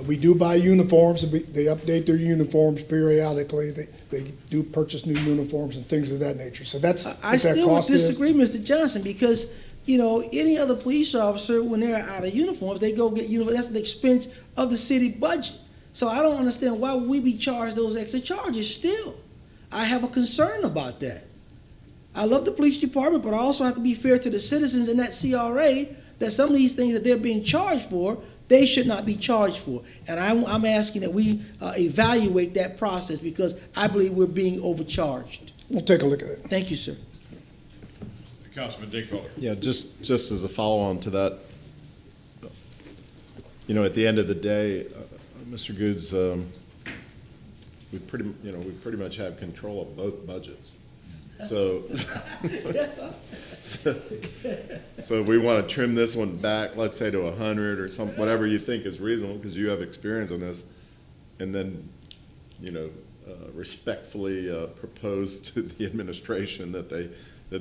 We do buy uniforms. They update their uniforms periodically. They do purchase new uniforms and things of that nature. So that's what that cost is. I still would disagree, Mr. Johnson, because any other police officer, when they're out of uniforms, they go get uniforms. That's an expense of the city budget. So I don't understand why would we be charged those extra charges still. I have a concern about that. I love the police department, but I also have to be fair to the citizens in that CRA that some of these things that they're being charged for, they should not be charged for. And I'm asking that we evaluate that process, because I believe we're being overcharged. We'll take a look at it. Thank you, sir. Councilman Dingfelder. Yeah, just as a follow-on to that, at the end of the day, Mr. Goods, we pretty much have control of both budgets. So if we want to trim this one back, let's say to 100 or whatever you think is reasonable, because you have experience on this, and then, respectfully propose to the administration that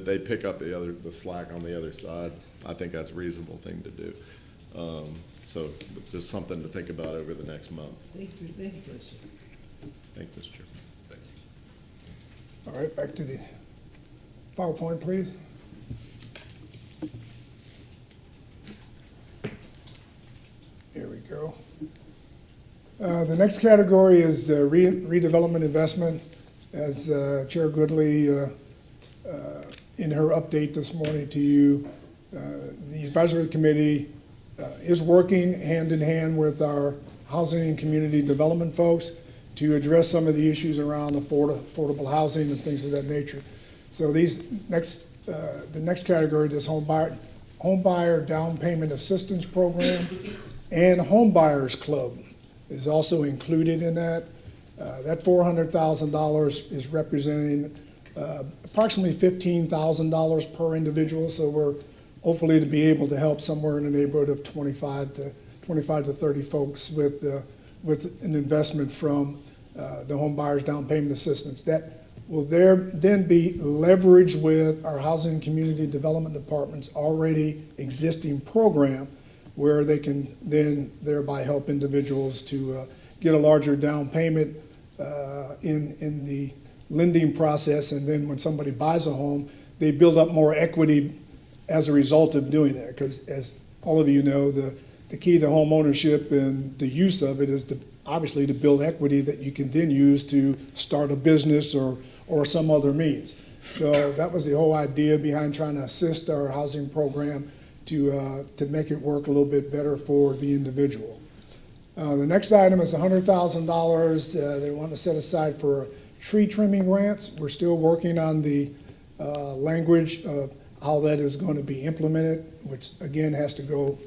they pick up the slack on the other side. I think that's a reasonable thing to do. So just something to think about over the next month. Thank you for this. Thank you, Mr. Chairman. Thank you. All right, back to the PowerPoint, please. Here we go. The next category is redevelopment investment. As Chair Goodley, in her update this morning to you, the advisory committee is working hand in hand with our housing and community development folks to address some of the issues around affordable housing and things of that nature. So the next category, this home buyer down payment assistance program and home buyers club is also included in that. That $400,000 is representing approximately $15,000 per individual. So we're hopefully to be able to help somewhere in the neighborhood of 25 to 30 folks with an investment from the home buyers down payment assistance. That will then be leveraged with our housing and community development department's already existing program, where they can then thereby help individuals to get a larger down payment in the lending process. And then when somebody buys a home, they build up more equity as a result of doing that. Because as all of you know, the key to home ownership and the use of it is obviously to build equity that you can then use to start a business or some other means. So that was the whole idea behind trying to assist our housing program to make it work a little bit better for the individual. The next item is $100,000 they want to set aside for tree trimming grants. We're still working on the language of how that is going to be implemented, which again has to go,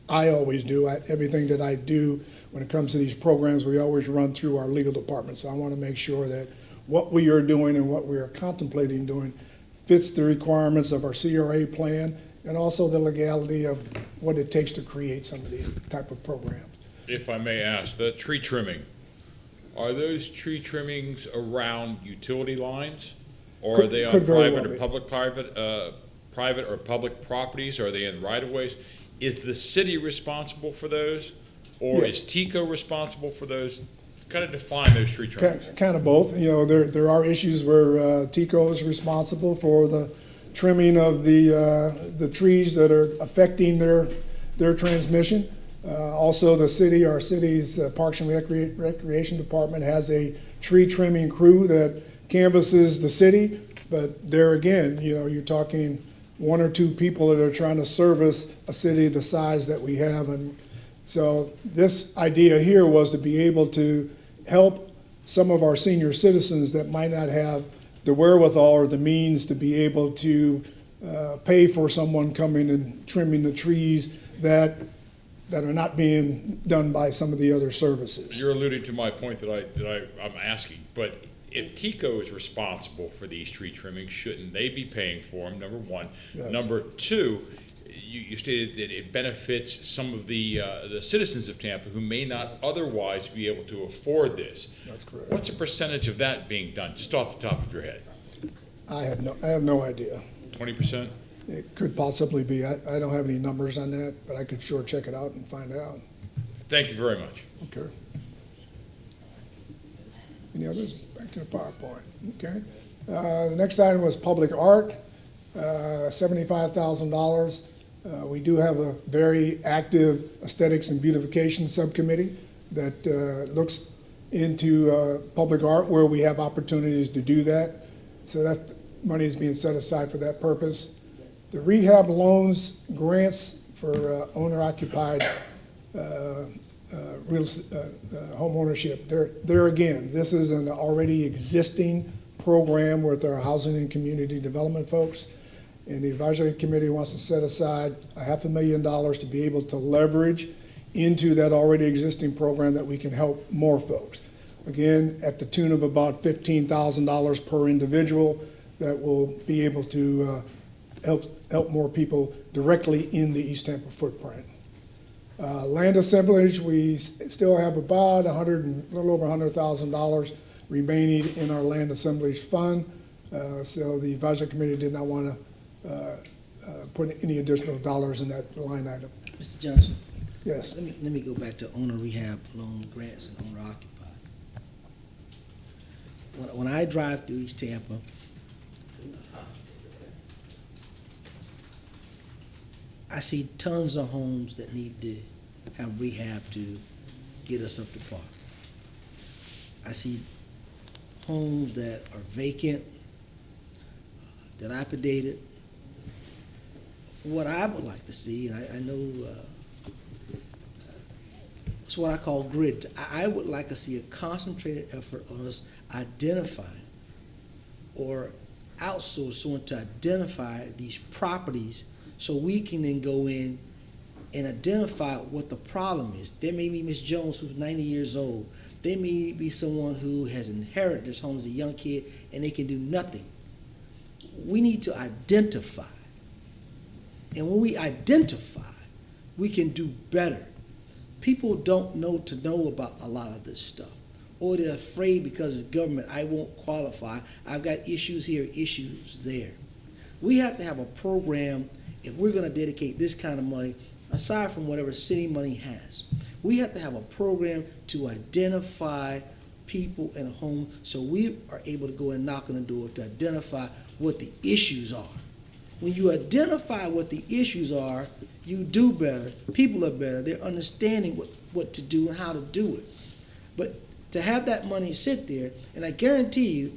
I always do, everything that I do when it comes to these programs, we always run through our legal department. So I want to make sure that what we are doing and what we are contemplating doing fits the requirements of our CRA plan and also the legality of what it takes to create some of these type of programs. If I may ask, the tree trimming, are those tree trimmings around utility lines? Or are they on private or public properties? Are they in right-of-ways? Is the city responsible for those? Or Yes. is TICO responsible for those? Kind of define those tree trimmings. Kind of both. You know, there are issues where TICO is responsible for the trimming of the trees that are affecting their transmission. Also, our city's Parks and Recreation Department has a tree trimming crew that canvasses the city. But there again, you know, you're talking one or two people that are trying to service a city the size that we have. And so this idea here was to be able to help some of our senior citizens that might not have the wherewithal or the means to be able to pay for someone coming and trimming the trees that are not being done by some of the other services. You're alluding to my point that I'm asking, but if TICO is responsible for these tree trimmings, shouldn't they be paying for them, number one? Yes. Number two, you stated that it benefits some of the citizens of Tampa who may not otherwise be able to afford this. That's correct. What's a percentage of that being done, just off the top of your head? I have no idea. 20%? It could possibly be. I don't have any numbers on that, but I could sure check it out and find out. Thank you very much. Okay. Any others? Back to the PowerPoint. Okay. The next item was public art, $75,000. We do have a very active aesthetics and beautification subcommittee that looks into public art where we have opportunities to do that. So that money is being set aside for that purpose. The rehab loans grants for owner-occupied home ownership. There again, this is an already existing program with our housing and community development folks. And the advisory committee wants to set aside $500,000 to be able to leverage into that already existing program that we can help more folks. Again, at the tune of about $15,000 per individual that will be able to help more people directly in the East Tampa footprint. Land assemblage, we still have about a little over $100,000 remaining in our land assemblies fund. So the advisory committee did not want to put any additional dollars in that line item. Mr. Johnson, Yes. let me go back to owner rehab loan grants and owner occupied. When I drive through East Tampa, I see tons of homes that need to have rehab to get us up to par. I see homes that are vacant, dilapidated. What I would like to see, and I know it's what I call grid. I would like to see a concentrated effort on us identifying or outsource someone to identify these properties so we can then go in and identify what the problem is. There may be Miss Jones who's 90 years old. There may be someone who has inherited this home as a young kid and they can do nothing. We need to identify. And when we identify, we can do better. People don't know about a lot of this stuff. Or they're afraid because it's government, I won't qualify. I've got issues here, issues there. We have to have a program if we're going to dedicate this kind of money, aside from whatever city money has. We have to have a program to identify people in a home so we are able to go and knock on the door to identify what the issues are. When you identify what the issues are, you do better, people are better, they're understanding what to do and how to do it. But to have that money sit there, and I guarantee you,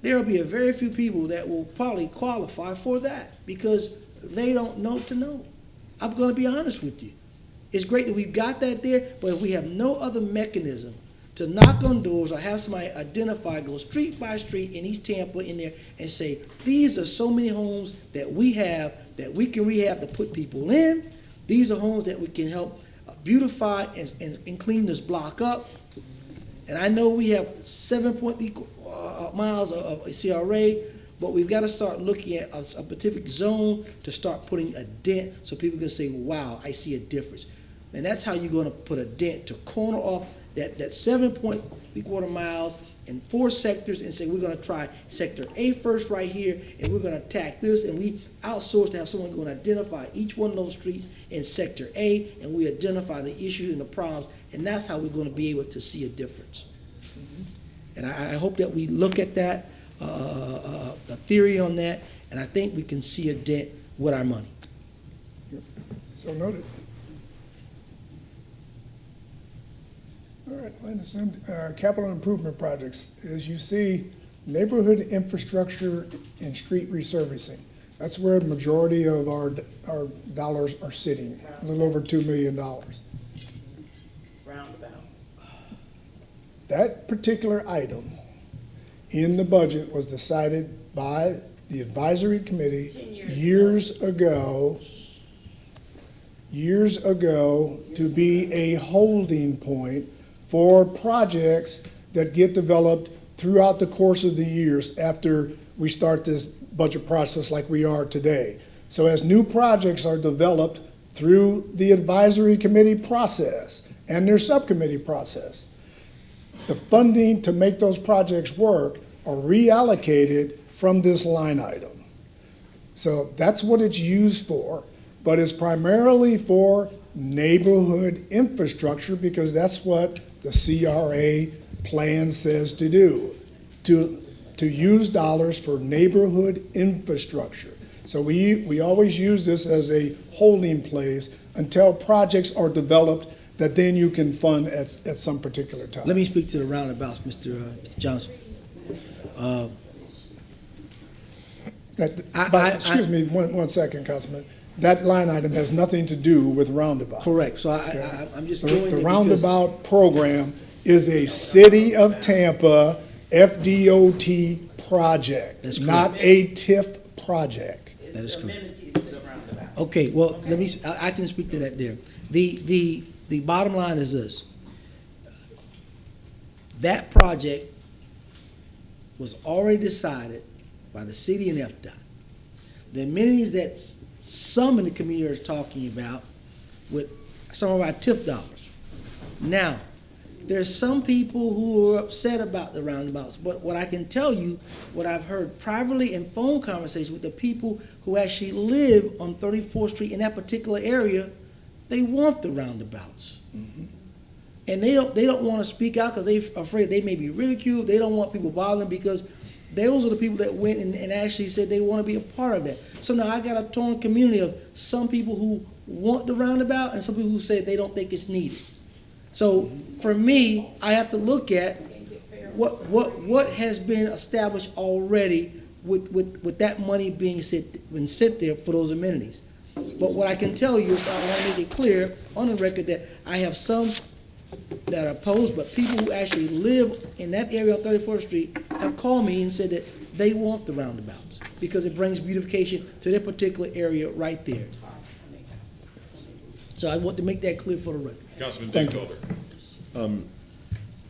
there will be a very few people that will probably qualify for that because they don't know to know. I'm going to be honest with you. It's great that we've got that there, but if we have no other mechanism to knock on doors or have somebody identify, go street by street in East Tampa in there and say, these are so many homes that we have that we can rehab to put people in. These are homes that we can help beautify and clean this block up. And I know we have 7.3 miles of CRA, but we've got to start looking at a specific zone to start putting a dent so people can say, wow, I see a difference. And that's how you're going to put a dent to corner off that 7.3 miles in 4 sectors and say, we're going to try sector A first right here, and we're going to attack this, and we outsource to have someone go and identify each one of those streets in sector A, and we identify the issues and the problems, and that's how we're going to be able to see a difference. And I hope that we look at that, a theory on that, and I think we can see a dent with our money. So noted. All right, land assembly, capital improvement projects. As you see, neighborhood infrastructure and street resurfacing. That's where the majority of our dollars are sitting, a little over $2 million. Roundabout. That particular item in the budget was decided by the advisory committee years ago to be a holding point for projects that get developed throughout the course of the years after we start this budget process like we are today. So as new projects are developed through the advisory committee process and their subcommittee process, the funding to make those projects work are reallocated from this line item. So that's what it's used for, but it's primarily for neighborhood infrastructure because that's what the CRA plan says to do, to use dollars for neighborhood infrastructure. So we always use this as a holding place until projects are developed that then you can fund at some particular time. Let me speak to the roundabouts, Mr. Johnson. Excuse me, one second, Councilman. That line item has nothing to do with roundabouts. Correct. So I'm just going The roundabout program is a City of Tampa FDOT project. That's not a TIF project. That is correct. Amenities to the roundabout. Okay, well, I can speak to that there. The bottom line is this. That project was already decided by the city and FDOT. The amenities that some in the community are talking about with some of our TIF dollars. Now, There's some people who are upset about the roundabouts, but what I can tell you, what I've heard privately in phone conversations with the people who actually live on 34th Street in that particular area, they want the roundabouts. And they don't want to speak out because they're afraid they may be ridiculed. They don't want people bothering them because those are the people that went and actually said they want to be a part of that. So now I got a torn community of some people who want the roundabout and some people who say they don't think it's needed. So for me, I have to look at what has been established already with that money being set there for those amenities. But what I can tell you is I want to make it clear on the record that I have some that are opposed, but people who actually live in that area on 34th Street have called me and said that they want the roundabouts because it brings beautification to their particular area right there. So I want to make that clear for the record. Councilman Thank you. Dingfelder.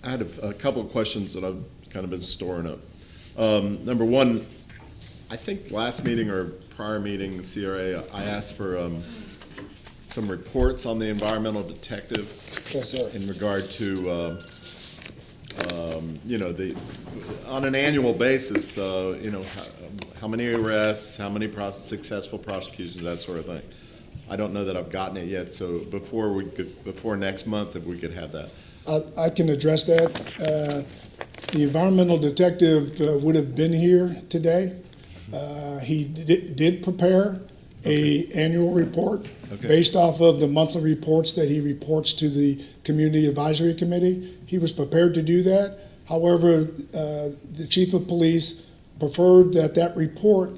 I had a couple of questions that I've kind of been storing up. Number one, I think last meeting or prior meeting, the CRA, I asked for some reports on the environmental detective Yes, sir. in regard to, on an annual basis, how many arrests, how many successful prosecutions, that sort of thing. I don't know that I've gotten it yet, so before next month, if we could have that. I can address that. The environmental detective would have been here today. He did prepare a annual report based off of the monthly reports that he reports to the Community Advisory Committee. He was prepared to do that. However, the chief of police preferred that report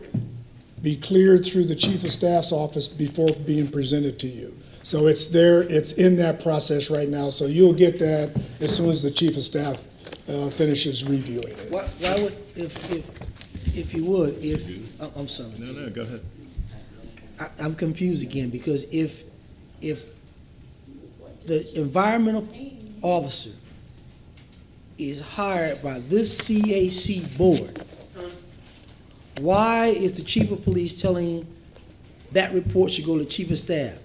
be cleared through the chief of staff's office before being presented to you. So it's there, it's in that process right now, so you'll get that as soon as the chief of staff finishes reviewing it. Why would, if you would, I'm sorry. No, go ahead. I'm confused again, because if the environmental officer is hired by this CAC board, why is the chief of police telling that report should go to chief of staff?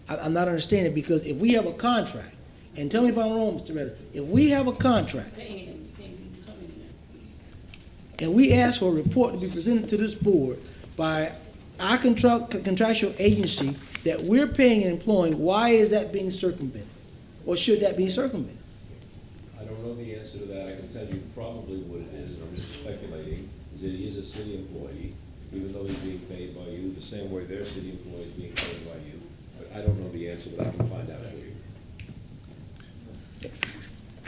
I'm not understanding, because if we have a contract, and tell me if I'm wrong, Mr. Redder, if we have a contract, and we ask for a report to be presented to this board by our contractual agency that we're paying and employing, why is that being circumvented? Or should that be circumvented? I don't know the answer to that. I can tell you probably what it is, and I'm just speculating, is that he is a city employee, even though he's being paid by you, the same way their city employee is being paid by you. But I don't know the answer, but I can find out for you.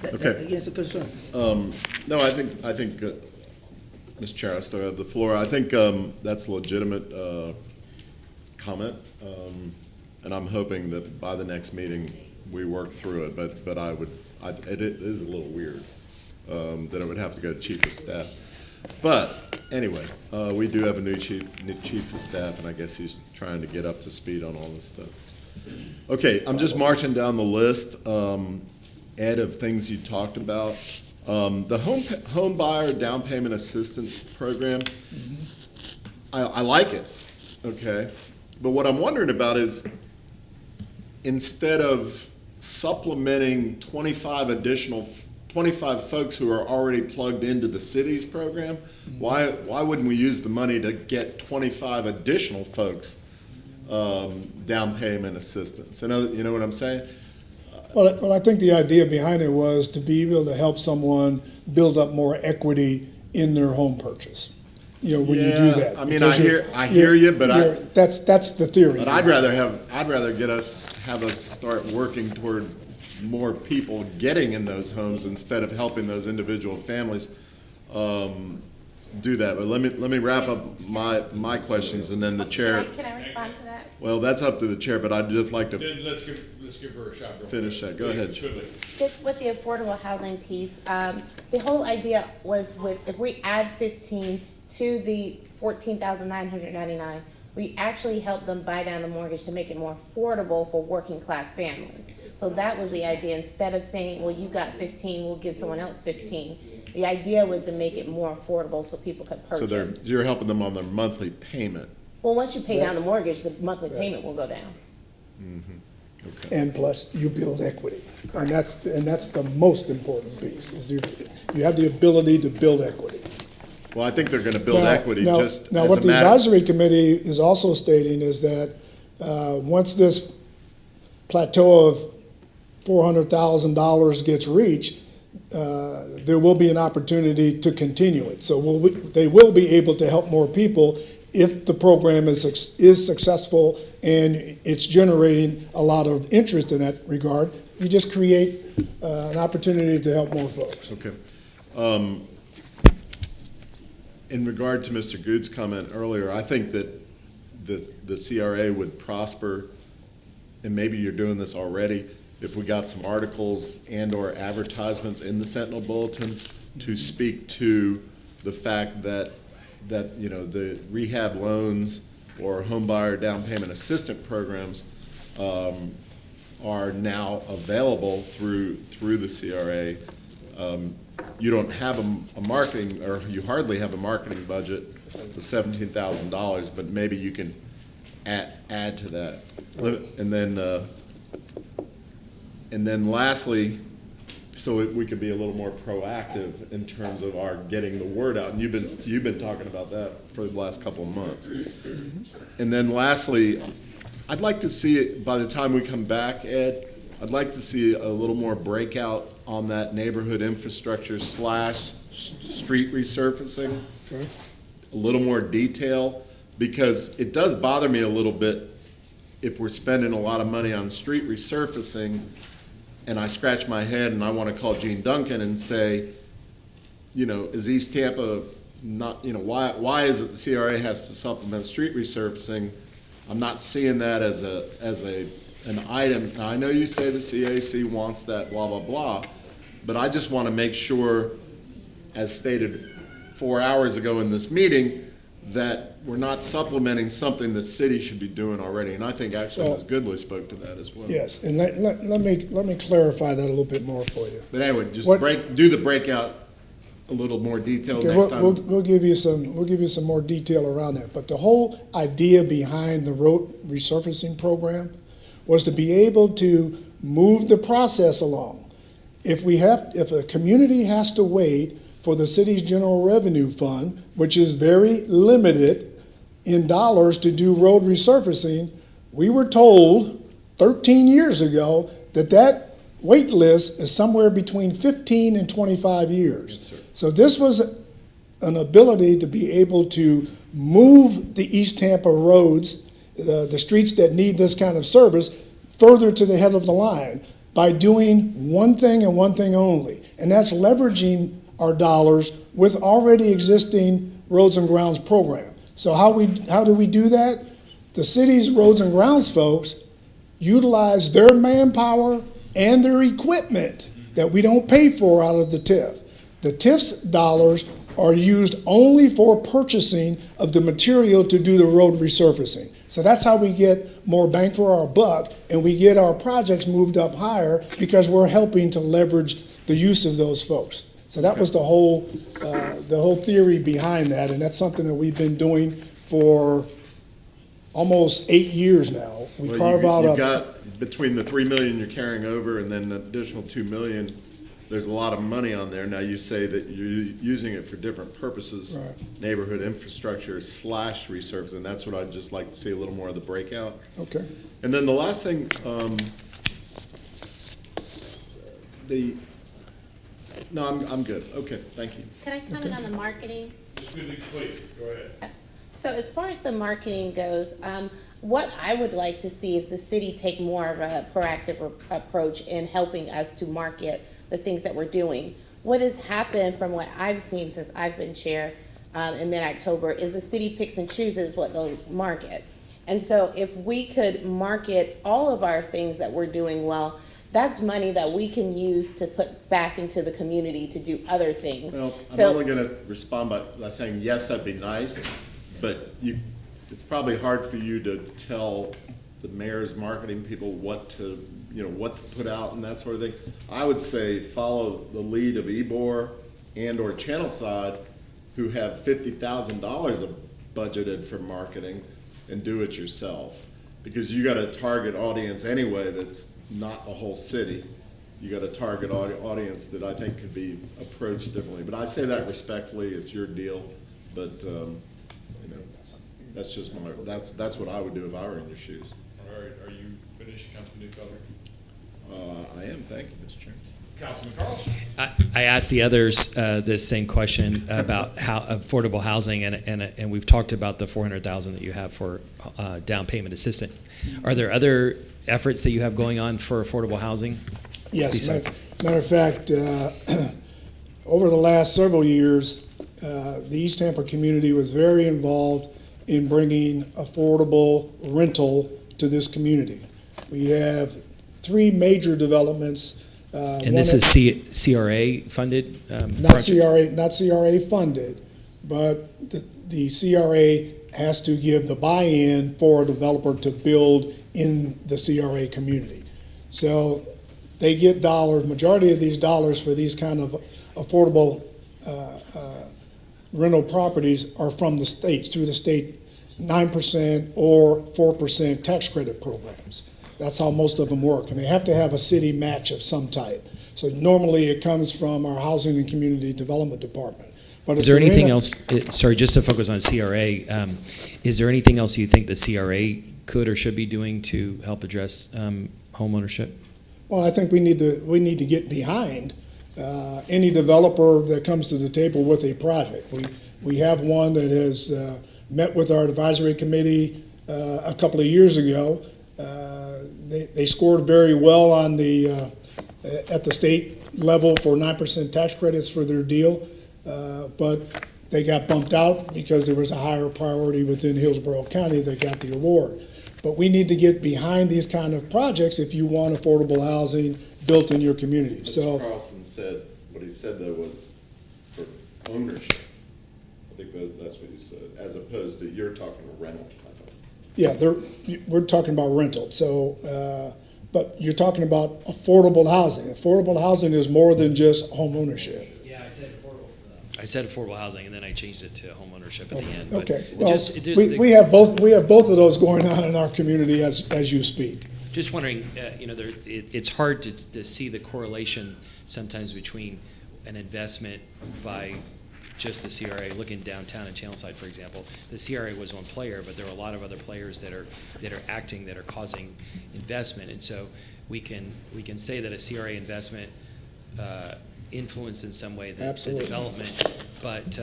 That again, it's a concern. No, I think, Mr. Chair, I still have the floor. I think that's a legitimate comment, and I'm hoping that by the next meeting, we work through it, but it is a little weird that it would have to go to chief of staff. But anyway, we do have a new chief of staff, and I guess he's trying to get up to speed on all this stuff. Okay, I'm just marching down the list, Ed, of things you talked about. The home buyer down payment assistance program, I like it, okay? But what I'm wondering about is, instead of supplementing 25 folks who are already plugged into the city's program, why wouldn't we use the money to get 25 additional folks down payment assistance? You know what I'm saying? Well, I think the idea behind it was to be able to help someone build up more equity in their home purchase. You know, when you do that. I mean, I hear you, but that's the theory. But I'd rather have us start working toward more people getting in those homes instead of helping those individual families do that. But let me wrap up my questions, and then the chair. Can I respond to that? Well, that's up to the chair, but I'd just like to Then let's give her a shot. finish that. Go ahead. Just with the affordable housing piece, the whole idea was if we add 15 to the 14,999, we actually help them buy down the mortgage to make it more affordable for working class families. So that was the idea. Instead of saying, well, you got 15, we'll give someone else 15. The idea was to make it more affordable so people could purchase. So you're helping them on their monthly payment. Well, once you pay down the mortgage, the monthly payment will go down. And plus, you build equity. And that's the most important piece, is you have the ability to build equity. Well, I think they're gonna build Now- equity now- just Now, as what a the matter. advisory committee is also stating is that once this plateau of $400,000 gets reached, there will be an opportunity to continue it. So they will be able to help more people if the program is successful and it's generating a lot of interest in that regard. You just create an opportunity to help more folks. Okay. In regard to Mr. Good's comment earlier, I think that the CRA would prosper, and maybe you're doing this already, if we got some articles and/or advertisements in the Sentinel Bulletin to speak to the fact that the rehab loans or home buyer down payment assistance programs are now available through the CRA. You don't have a marketing, or you hardly have a marketing budget of $17,000, but maybe you can add to that. And then lastly, so we could be a little more proactive in terms of our getting the word out. And you've been talking about that for the last couple of months. And then lastly, I'd like to see it, by the time we come back, Ed, I'd like to see a little more breakout on that neighborhood infrastructure / street resurfacing. Okay. A little more detail, because it does bother me a little bit if we're spending a lot of money on street resurfacing, and I scratch my head and I want to call Gene Duncan and say, is East Tampa not, why is it the CRA has to supplement street resurfacing? I'm not seeing that as an item. Now, I know you say the CAC wants that, blah, blah, blah, but I just want to make sure, as stated 4 hours ago in this meeting, that we're not supplementing something the city should be doing already. And I think actually Ms. Goodley spoke to that as well. Yes, and let me clarify that a little bit more for you. But anyway, just What- do the breakout a little more detailed Okay, next time. we'll give you some more detail around that. But the whole idea behind the road resurfacing program was to be able to move the process along. If a community has to wait for the city's general revenue fund, which is very limited in dollars to do road resurfacing, we were told 13 years ago that wait list is somewhere between 15 and 25 years. Yes, sir. So this was an ability to be able to move the East Tampa roads, the streets that need this kind of service, further to the head of the line by doing one thing and one thing only, and that's leveraging our dollars with already existing roads and grounds program. So how do we do that? The city's roads and grounds folks utilize their manpower and their equipment that we don't pay for out of the TIF. The TIF's dollars are used only for purchasing of the material to do the road resurfacing. So that's how we get more bang for our buck, and we get our projects moved up higher because we're helping to leverage the use of those folks. So that was the whole theory behind that, and that's something that we've been doing for almost 8 years now. We Well, carve out you've got, between the $3 million you're carrying over and then an additional $2 million, there's a lot of money on there. Now, you say that you're using it for different purposes, Right. neighborhood infrastructure / resurfacing. That's what I'd just like to see a little more of the breakout. Okay. And then the last thing, no, I'm good. Okay, thank you. Can I comment on the marketing? Please, go ahead. So as far as the marketing goes, what I would like to see is the city take more of a proactive approach in helping us to market the things that we're doing. What has happened from what I've seen since I've been chair in mid-October is the city picks and chooses what they'll market. And so if we could market all of our things that we're doing well, that's money that we can use to put back into the community to do other things. Well, I'm So- only gonna respond by saying, yes, that'd be nice, but it's probably hard for you to tell the mayor's marketing people what to put out and that sort of thing. I would say follow the lead of Ybor and/or Channelside, who have $50,000 budgeted for marketing, and do it yourself. because you got a target audience anyway that's not the whole city. You got a target audience that I think could be approached differently. But I say that respectfully, it's your deal, but, you know, that's just that's what I would do if I were in your shoes. All right, are you finished, Councilman Newfelder? I am, thank you, Mr. Chairman. Councilman Carlson? I asked the others the same question about how affordable housing, and we've talked about the 400,000 that you have for down payment assistance. Are there other efforts that you have going on for affordable housing? Yes, matter of fact, over the last several years, the East Tampa community was very involved in bringing affordable rental to this community. We have 3 major developments. And this is CRA funded? Not CRA funded, but the CRA has to give the buy-in for a developer to build in the CRA community. So they get dollars, majority of these dollars for these kind of affordable rental properties are from the states, through the state 9% or 4% tax credit programs. That's how most of them work, and they have to have a city match of some type. So normally it comes from our Housing and Community Development Department. But is there anything else, sorry, just to focus on CRA, is there anything else you think the CRA could or should be doing to help address home ownership? Well, I think we need to get behind any developer that comes to the table with a project. We have one that has met with our advisory committee a couple of years ago. They scored very well on at the state level for 9% tax credits for their deal, but they got bumped out because there was a higher priority within Hillsborough County that got the award. But we need to get behind these kind of projects if you want affordable housing built in your community. Mr. Carlson said, what he said though was for ownership. I think that's what you said, as opposed to you're talking rental, I thought. Yeah, we're talking about rental. So, but you're talking about affordable housing. Affordable housing is more than just home ownership. Yeah, I said affordable. I said affordable housing, and then I changed it to home ownership at the end. But okay, well, we have both of those going on in our community as you speak. Just wondering, it's hard to see the correlation sometimes between an investment by just the CRA. Looking downtown in Channelside, for example, the CRA was one player, but there are a lot of other players that are acting, that are causing investment, and so we can say that a CRA investment influenced in some way the development, but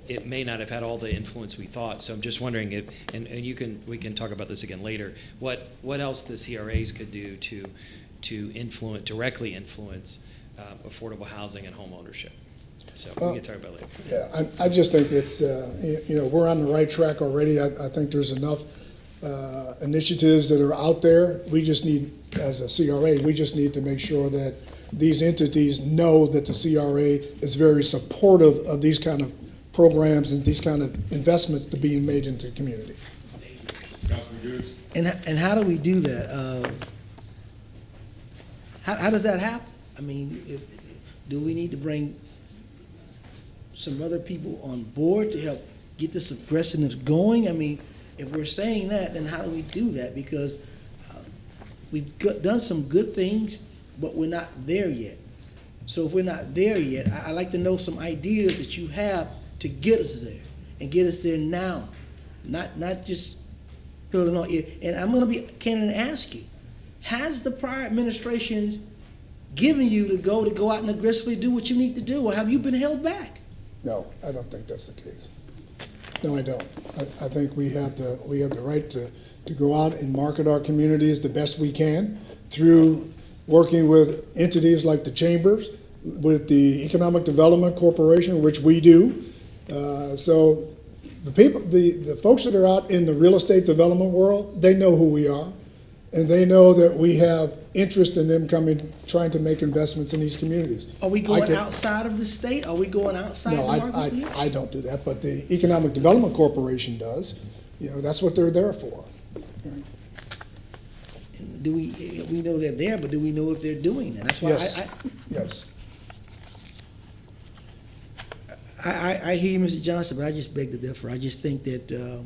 it may not have had all the influence we thought. So I'm just wondering if, and we can talk about this again later, what else the CRAs could do to directly influence affordable housing and home ownership. So we can talk about it later. Yeah, I just think it's we're on the right track already. I think there's enough initiatives that are out there. We just need, as a CRA, we just need to make sure that these entities know that the CRA is very supportive of these kind of programs and these kind of investments to being made into the community. Councilman Goods? And how do we do that? How does that happen? I mean, do we need to bring some other people on board to help get this aggressiveness going? I mean, if we're saying that, then how do we do that? Because we've done some good things, but we're not there yet. So if we're not there yet, I'd like to know some ideas that you have to get us there, and get us there now, not just building on it. And I'm going to be candid and ask you, has the prior administrations given you to go out and aggressively do what you need to do, or have you been held back? No, I don't think that's the case. No, I don't. I think we have the right to go out and market our communities the best we can through working with entities like the chambers, with the Economic Development Corporation, which we do. So the folks that are out in the real estate development world, they know who we are, and they know that we have interest in them trying to make investments in these communities. Are we going outside of the state? Are we going outside the market? No, I don't do that, but the Economic Development Corporation does. That's what they're there for. Do we know they're there, but do we know if they're doing that? That's why Yes. I hear you, Mr. Johnson, but I just beg to differ. I just think that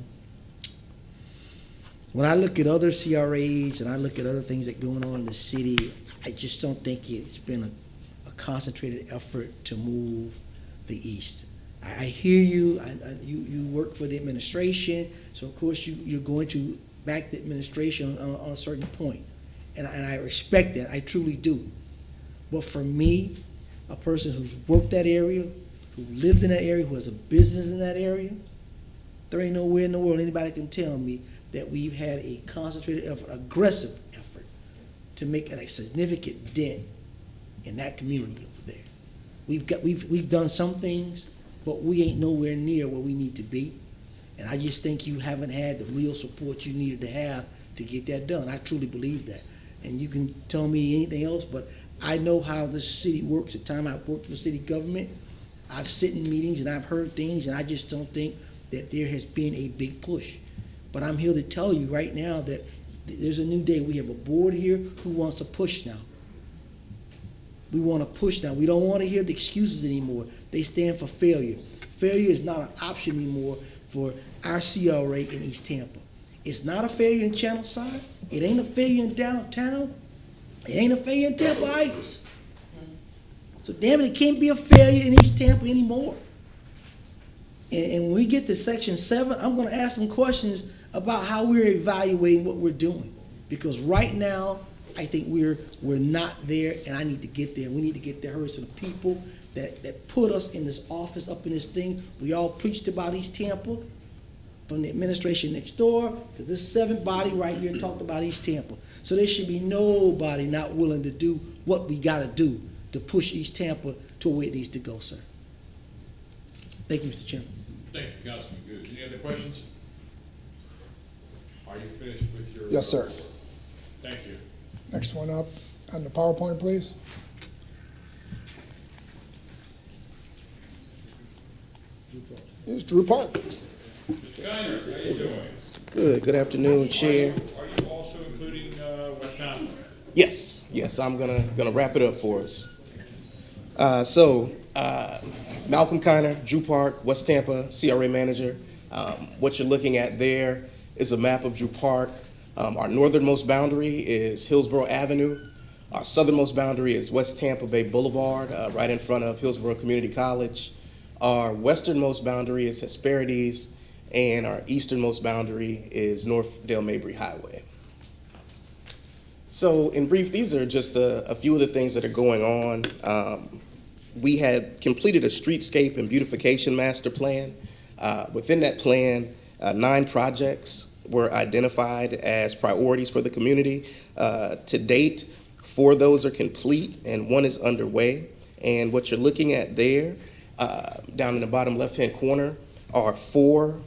when I look at other CRAs and I look at other things that going on in the city, I just don't think it's been a concentrated effort to move the east. I hear you. You work for the administration, so of course you're going to back the administration on a certain point, and I respect that. I truly do. But for me, a person who's worked that area, who lived in that area, who has a business in that area, there ain't nowhere in the world anybody can tell me that we've had a concentrated effort, aggressive effort, to make a significant dent in that community over there. We've done some things, but we ain't nowhere near where we need to be. And I just think you haven't had the real support you needed to have to get that done. I truly believe that. And you can tell me anything else, but I know how this city works. The time I've worked for city government, I've sit in meetings and I've heard things, and I just don't think that there has been a big push. But I'm here to tell you right now that there's a new day. We have a board here who wants to push now. We want to push now. We don't want to hear the excuses anymore. They stand for failure. Failure is not an option anymore for our CRA in East Tampa. It's not a failure in Channelside. It ain't a failure in downtown. It ain't a failure in Tampa Heights. So damn it can't be a failure in East Tampa anymore. And when we get to Section 7, I'm going to ask some questions about how we're evaluating what we're doing. Because right now, I think we're not there, and I need to get there. We need to get there to the people that put us in this office, up in this thing. We all preached about East Tampa, from the administration next door to this seventh body right here talked about East Tampa. So there should be nobody not willing to do what we got to do to push East Tampa to where it needs to go, sir. Thank you, Mr. Chairman. Thank you, Councilman Goode. Any other questions? Are you finished with your? Yes, sir. Thank you. Next one up on the PowerPoint, please. Here's Drew Park. Mr. Kiner, how you doing? Good afternoon, Chair. Are you also including West Mountain? Yes, I'm gonna wrap it up for us. Malcolm Kiner, Drew Park, West Tampa, CRA manager. What you're looking at there is a map of Drew Park. Our northernmost boundary is Hillsborough Avenue. Our southernmost boundary is West Tampa Bay Boulevard, right in front of Hillsborough Community College. Our westernmost boundary is Hesperides, and our easternmost boundary is North Dale Mabry Highway. So in brief, these are just a few of the things that are going on. We had completed a streetscape and beautification master plan. Within that plan, 9 projects were identified as priorities for the community. To date, 4 of those are complete and 1 is underway. And what you're looking at there, down in the bottom left-hand corner, are 4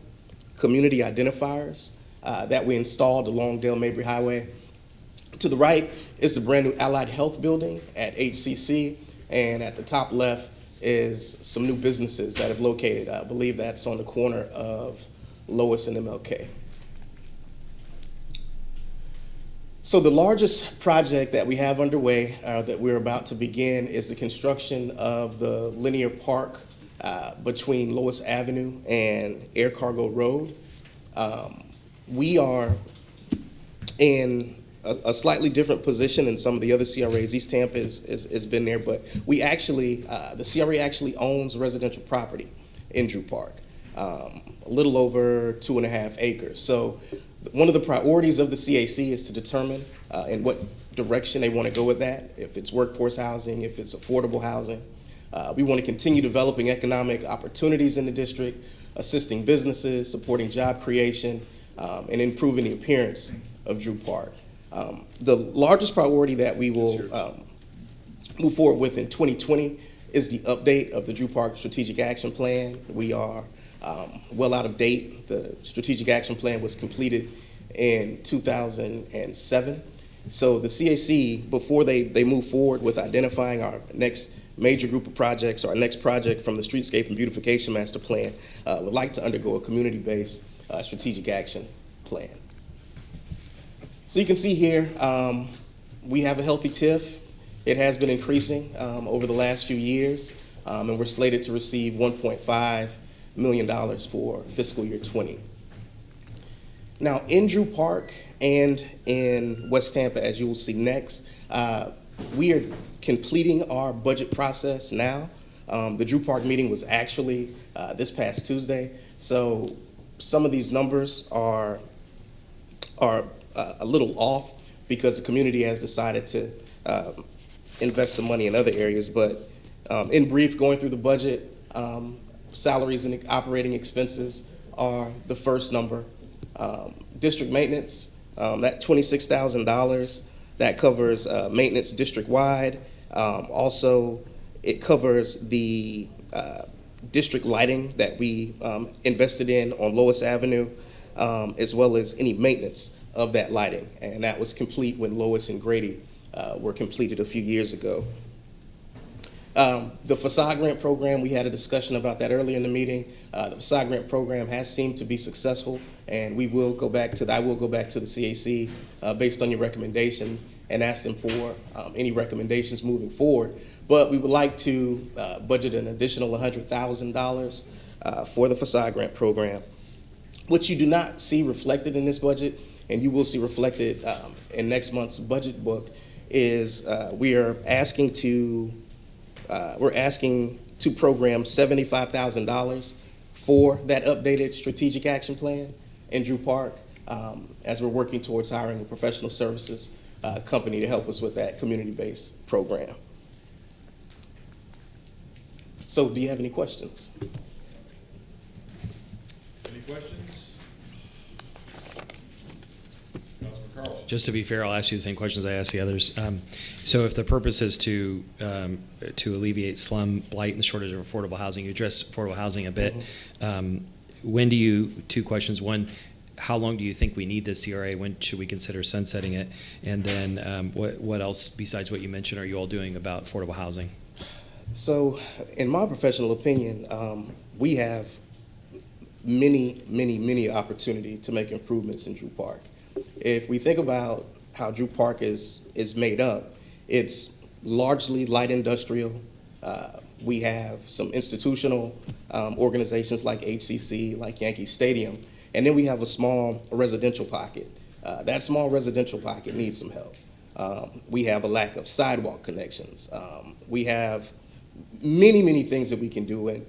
community identifiers that we installed along Dale Mabry Highway. To the right is the brand new Allied Health Building at HCC, and at the top left is some new businesses that have located. I believe that's on the corner of Lois and MLK. So the largest project that we have underway that we're about to begin is the construction of the linear park between Lois Avenue and Air Cargo Road. We are in a slightly different position than some of the other CRAs. East Tampa has been there, but we actually, the CRA actually owns residential property in Drew Park, a little over 2.5 acres. So one of the priorities of the CAC is to determine in what direction they want to go with that, if it's workforce housing, if it's affordable housing. We want to continue developing economic opportunities in the district, assisting businesses, supporting job creation, and improving the appearance of Drew Park. The largest priority that we will move forward with in 2020 is the update of the Drew Park Strategic Action Plan. We are well out of date. The Strategic Action Plan was completed in 2007. So the CAC, before they move forward with identifying our next major group of projects, our next project from the Streetscape and Beautification Master Plan, would like to undergo a community-based strategic action plan. So you can see here, we have a healthy TIF. It has been increasing over the last few years, and we're slated to receive $1.5 million for fiscal year 20. Now, in Drew Park and in West Tampa, as you will see next, we are completing our budget process now. The Drew Park meeting was actually this past Tuesday, so some of these numbers are a little off because the community has decided to invest some money in other areas. But in brief, going through the budget, salaries and operating expenses are the first number. District maintenance, that $26,000, that covers maintenance district-wide. Also, it covers the district lighting that we invested in on Lois Avenue, as well as any maintenance of that lighting. And that was complete when Lois and Grady were completed a few years ago. The facade grant program, we had a discussion about that earlier in the meeting. The facade grant program has seemed to be successful, and I will go back to the CAC based on your recommendation and ask them for any recommendations moving forward. But we would like to budget an additional $100,000 for the facade grant program, which you do not see reflected in this budget, and you will see reflected in next month's budget book, is we're asking to program $75,000 for that updated strategic action plan in Drew Park, as we're working towards hiring a professional services company to help us with that community-based program. So do you have any questions? Any questions? Councilman Carlson. Just to be fair, I'll ask you the same questions I asked the others. So if the purpose is to alleviate slum, blight, and the shortage of affordable housing, you addressed affordable housing a bit. When do you, two questions. One, how long do you think we need this CRA? When should we consider sunsetting it? And then what else besides what you mentioned are you all doing about affordable housing? So in my professional opinion, we have many opportunity to make improvements in Drew Park. If we think about how Drew Park is made up, it's largely light industrial. We have some institutional organizations like HCC, like Yankee Stadium, and then we have a small residential pocket. That small residential pocket needs some help. We have a lack of sidewalk connections. We have many things that we can do, and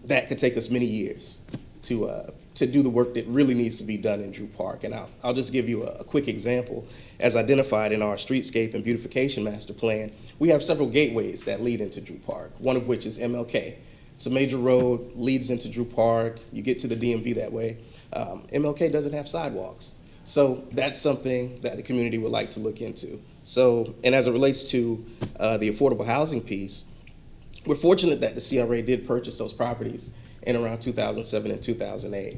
that could take us many years to do the work that really needs to be done in Drew Park. And I'll just give you a quick example. As identified in our streetscape and beautification master plan, we have several gateways that lead into Drew Park, one of which is MLK. It's a major road, leads into Drew Park. You get to the DMV that way. MLK doesn't have sidewalks. So that's something that the community would like to look into. So, and as it relates to the affordable housing piece, we're fortunate that the CRA did purchase those properties in around 2007 and 2008.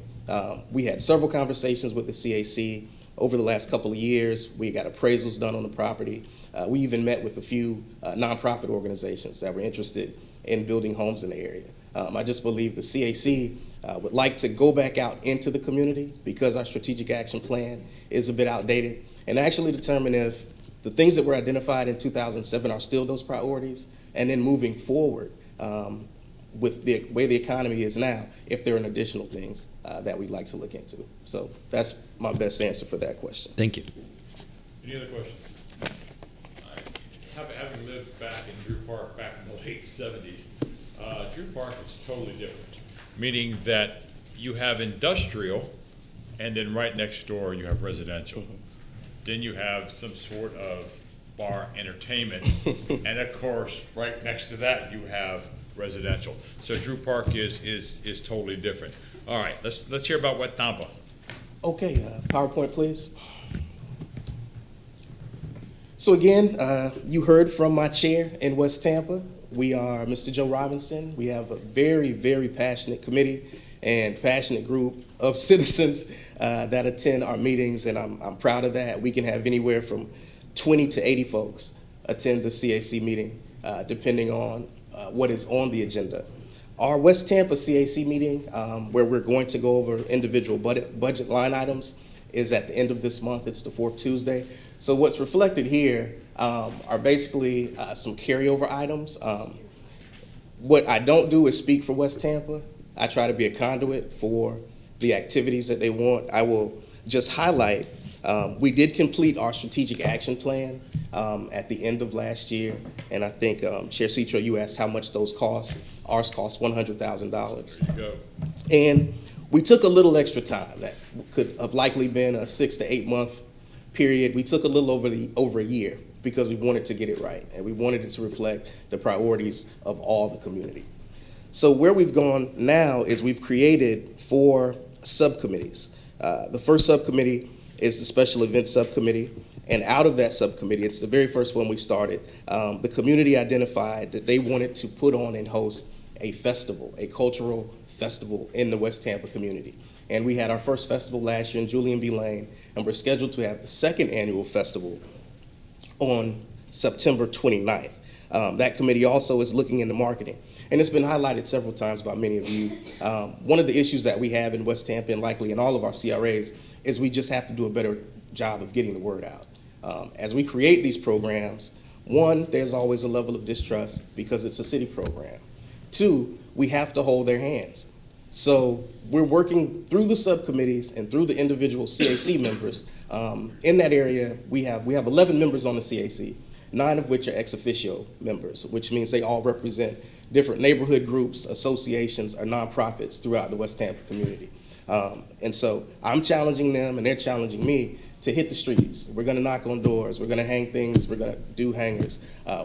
We had several conversations with the CAC over the last couple of years. We got appraisals done on the property. We even met with a few nonprofit organizations that were interested in building homes in the area. I just believe the CAC would like to go back out into the community because our strategic action plan is a bit outdated, and actually determine if the things that were identified in 2007 are still those priorities, and then moving forward with the way the economy is now, if there are additional things that we'd like to look into. So that's my best answer for that question. Thank you. Any other questions? Having lived back in Drew Park back in the late 70s, Drew Park is totally different, meaning that you have industrial, and then right next door you have residential. Mm-hmm. Then you have some sort of bar entertainment, and of course, right next to that you have residential. So Drew Park is totally different. All right, let's hear about West Tampa. Okay, PowerPoint, please. So again, you heard from my chair in West Tampa. We are Mr. Joe Robinson. We have a very passionate committee and passionate group of citizens that attend our meetings, and I'm proud of that. We can have anywhere from 20 to 80 folks attend the CAC meeting, depending on what is on the agenda. Our West Tampa CAC meeting, where we're going to go over individual budget line items, is at the end of this month. It's the fourth Tuesday. So what's reflected here are basically some carryover items. What I don't do is speak for West Tampa. I try to be a conduit for the activities that they want. I will just highlight, we did complete our strategic action plan at the end of last year, and I think, Chair Citro, you asked how much those cost. Ours cost $100,000. There you go. And we took a little extra time that could have likely been a 6 to 8 month period. We took a little over a year because we wanted to get it right, and we wanted it to reflect the priorities of all the community. So where we've gone now is we've created 4 subcommittees. The first subcommittee is the Special Events Subcommittee, and out of that subcommittee, it's the very first one we started, the community identified that they wanted to put on and host a festival, a cultural festival in the West Tampa community. And we had our first festival last year in Julian B. Lane, and we're scheduled to have the second annual festival on September 29th. That committee also is looking into marketing. And it's been highlighted several times by many of you. One of the issues that we have in West Tampa and likely in all of our CRAs is we just have to do a better job of getting the word out. As we create these programs, 1, there's always a level of distrust because it's a city program. 2, we have to hold their hands. So we're working through the subcommittees and through the individual CAC members. In that area, we have 11 members on the CAC, 9 of which are ex officio members, which means they all represent different neighborhood groups, associations, or nonprofits throughout the West Tampa community. And so I'm challenging them and they're challenging me to hit the streets. We're gonna knock on doors, we're gonna hang things, we're gonna do hangers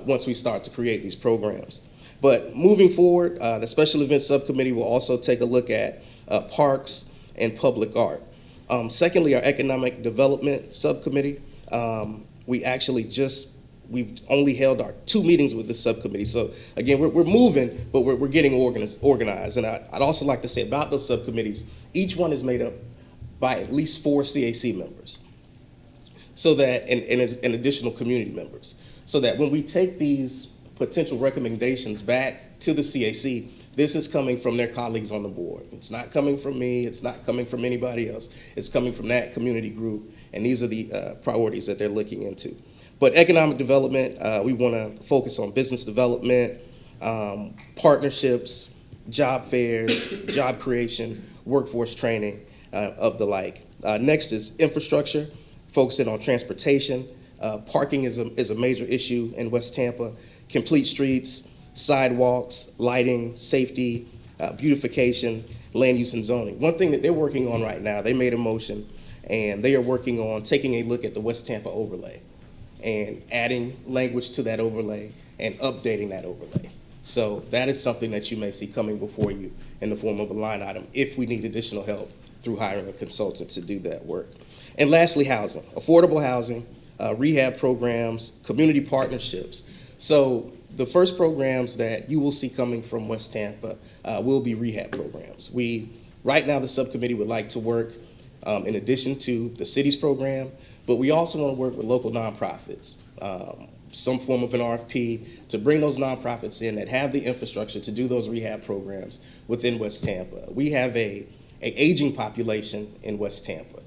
once we start to create these programs. But moving forward, the Special Events Subcommittee will also take a look at parks and public art. Secondly, our Economic Development Subcommittee, we've only held our 2 meetings with this subcommittee. So again, we're moving, but we're getting organized. And I'd also like to say about those subcommittees, each one is made up by at least 4 CAC members, so that, and additional community members, so that when we take these potential recommendations back to the CAC, this is coming from their colleagues on the board. It's not coming from me, it's not coming from anybody else. It's coming from that community group, and these are the priorities that they're looking into. But economic development, we want to focus on business development, partnerships, job fairs, job creation, workforce training, of the like. Next is infrastructure, focusing on transportation. Parking is a major issue in West Tampa. Complete streets, sidewalks, lighting, safety, beautification, land use and zoning. One thing that they're working on right now, they made a motion, and they are working on taking a look at the West Tampa overlay and adding language to that overlay and updating that overlay. So that is something that you may see coming before you in the form of a line item if we need additional help through hiring a consultant to do that work. And lastly, housing, affordable housing, rehab programs, community partnerships. So the first programs that you will see coming from West Tampa will be rehab programs. Right now, the subcommittee would like to work in addition to the city's program, but we also want to work with local nonprofits, some form of an RFP to bring those nonprofits in that have the infrastructure to do those rehab programs within West Tampa. We have a aging population in West Tampa.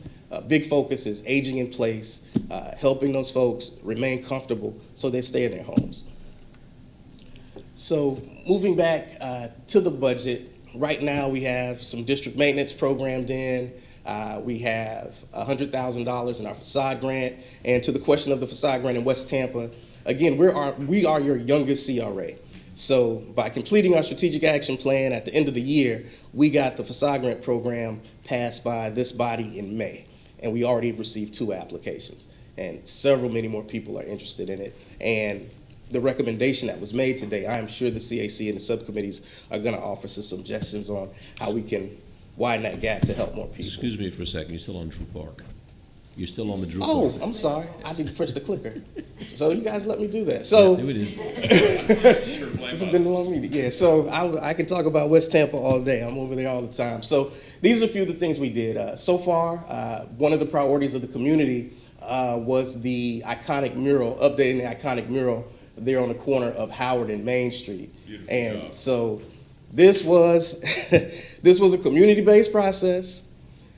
Big focus is aging in place, helping those folks remain comfortable so they stay in their homes. So moving back to the budget, right now we have some district maintenance programmed in. We have $100,000 in our facade grant. And to the question of the facade grant in West Tampa, again, we are your youngest CRA. So by completing our strategic action plan at the end of the year, we got the facade grant program passed by this body in May. And we already received 2 applications. And many more people are interested in it. And the recommendation that was made today, I am sure the CAC and the subcommittees are going to offer some suggestions on how we can widen that gap to help more people. Excuse me for a second, you're still on Drew Park. You're still on the Drew Oh, Park. I'm sorry. I didn't press the clicker. So you guys let me do that. So Yeah, it is. it's been a long meeting. Yeah, so I can talk about West Tampa all day. I'm over there all the time. So these are a few of the things we did. So far, one of the priorities of the community was the iconic mural, updating the iconic mural there on the corner of Howard and Main Street. Beautiful And job. so this was a community-based process.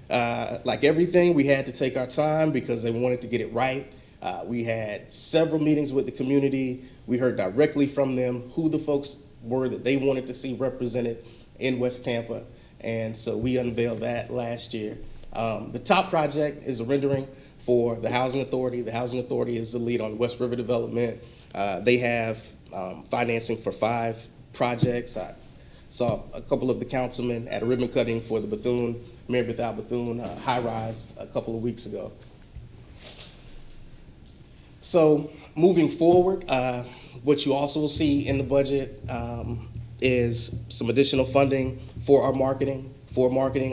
Like everything, we had to take our time because they wanted to get it right. We had several meetings with the community. We heard directly from them who the folks were that they wanted to see represented in West Tampa. And so we unveiled that last year. The top project is a rendering for the Housing Authority. The Housing Authority is the lead on West River development. They have financing for 5 projects. I saw a couple of the councilmen at a ribbon cutting for the Mary Beth Al Bethune high-rise a couple of weeks ago. So moving forward, what you also will see in the budget is some additional funding for our marketing,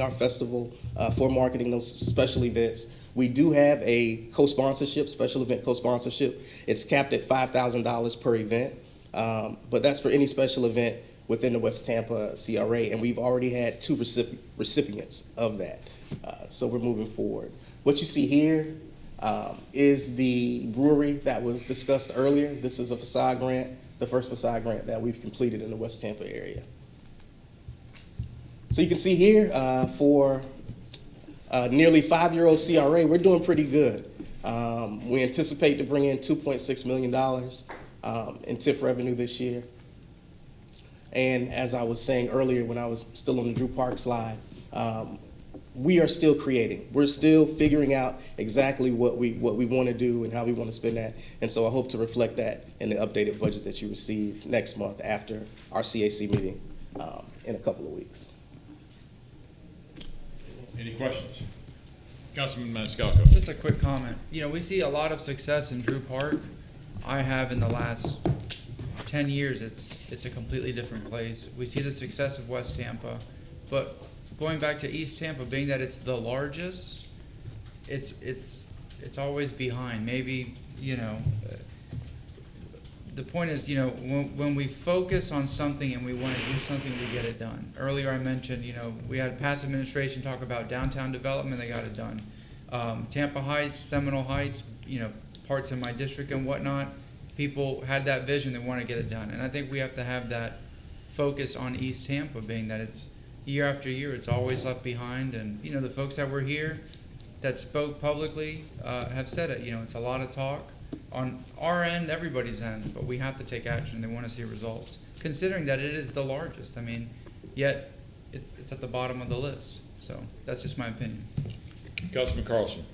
our festival, for marketing those special events. We do have a co-sponsorship, special event co-sponsorship. It's capped at $5,000 per event, but that's for any special event within the West Tampa CRA, and we've already had 2 recipients of that. So we're moving forward. What you see here is the brewery that was discussed earlier. This is a facade grant, the first facade grant that we've completed in the West Tampa area. So you can see here for nearly 5-year-old CRA, we're doing pretty good. We anticipate to bring in $2.6 million in TIF revenue this year. And as I was saying earlier when I was still on the Drew Park slide, we are still creating. We're still figuring out exactly what we want to do and how we want to spend that. And so I hope to reflect that in the updated budget that you receive next month after our CAC meeting in a couple of weeks. Any questions? Councilman Maniscalco. Just a quick comment. You know, we see a lot of success in Drew Park. I have in the last 10 years, it's a completely different place. We see the success of West Tampa, but going back to East Tampa, being that it's the largest, it's always behind. Maybe, you know, the point is, you know, when we focus on something and we want to do something, we get it done. Earlier I mentioned, you know, we had past administration talk about downtown development, they got it done. Tampa Heights, Seminole Heights, you know, parts of my district and whatnot, people had that vision, they want to get it done. And I think we have to have that focus on East Tampa, being that it's year after year, it's always left behind. And, you know, the folks that were here that spoke publicly have said it, you know, it's a lot of talk on our end, everybody's end, but we have to take action. They want to see results, considering that it is the largest. I mean, yet it's at the bottom of the list. So that's just my opinion. Councilman Carlson.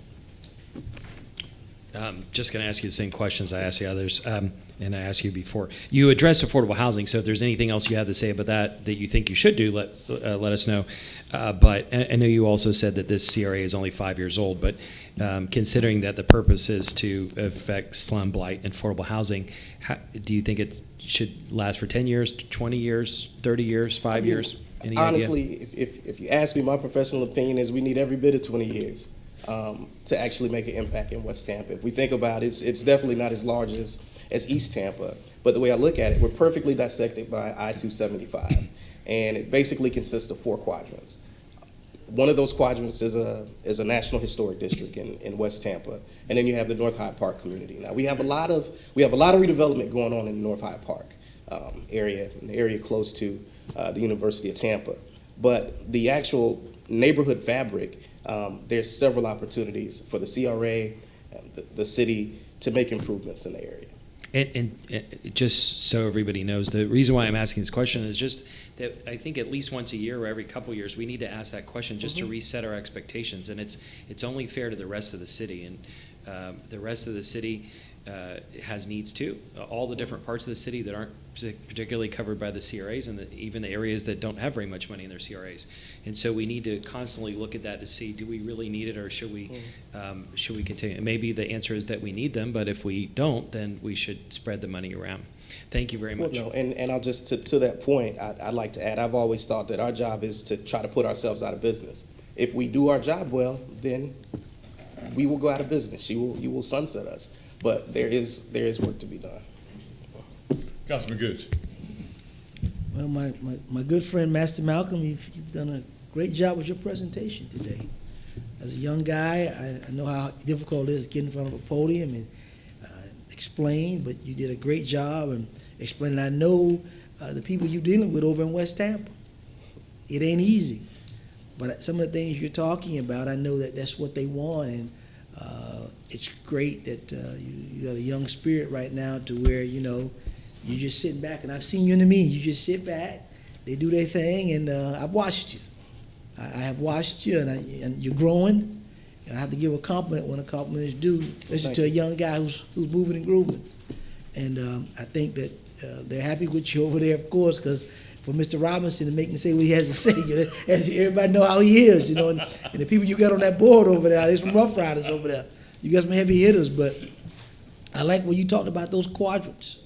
Just going to ask you the same questions I asked the others, and I asked you before. You addressed affordable housing, so if there's anything else you have to say about that you think you should do, let us know. But I know you also said that this CRA is only 5 years old, but considering that the purpose is to affect slum, blight, and affordable housing, do you think it should last for 10 years, 20 years, 30 years, 5 years? Any Honestly, idea? if you ask me, my professional opinion is we need every bit of 20 years to actually make an impact in West Tampa. If we think about it, it's definitely not as large as East Tampa, but the way I look at it, we're perfectly dissected by I-275, and it basically consists of 4 quadrants. One of those quadrants is a National Historic District in West Tampa, and then you have the North Hyde Park community. Now we have a lot of redevelopment going on in the North Hyde Park area, an area close to the University of Tampa, but the actual neighborhood fabric, there's several opportunities for the CRA, the city, to make improvements in the area. And just so everybody knows, the reason why I'm asking this question is just that I think at least once a year or every couple of years, we need to ask that question just to reset our expectations. And it's only fair to the rest of the city. And the rest of the city has needs too. All the different parts of the city that aren't particularly covered by the CRAs, and even the areas that don't have very much money in their CRAs. And so we need to constantly look at that to see, do we really need it, or should we continue? And maybe the answer is that we need them, but if we don't, then we should spread the money around. Thank you very much. Well, no, and I'll just, to that point, I'd like to add, I've always thought that our job is to try to put ourselves out of business. If we do our job well, then we will go out of business. You will sunset us. But there is work to be done. Councilman Goods. Well, my good friend, Master Malcolm, you've done a great job with your presentation today. As a young guy, I know how difficult it is to get in front of a podium and explain, but you did a great job in explaining. I know the people you're dealing with over in West Tampa. It ain't easy, but some of the things you're talking about, I know that that's what they want, and it's great that you got a young spirit right now to where, you know, you just sitting back, and I've seen you in the meeting. You just sit back, they do their thing, and I've watched you. I have watched you, and you're growing. And I have to give a compliment when a compliment is due, especially to a young guy who's moving and grooving. And I think that they're happy with you over there, of course, because for Mr. Robinson to make him say what he has to say, everybody know how he is, and the people you got on that board over there, there's some Rough Riders over there. You got some heavy hitters, but I like when you talked about those quadrants.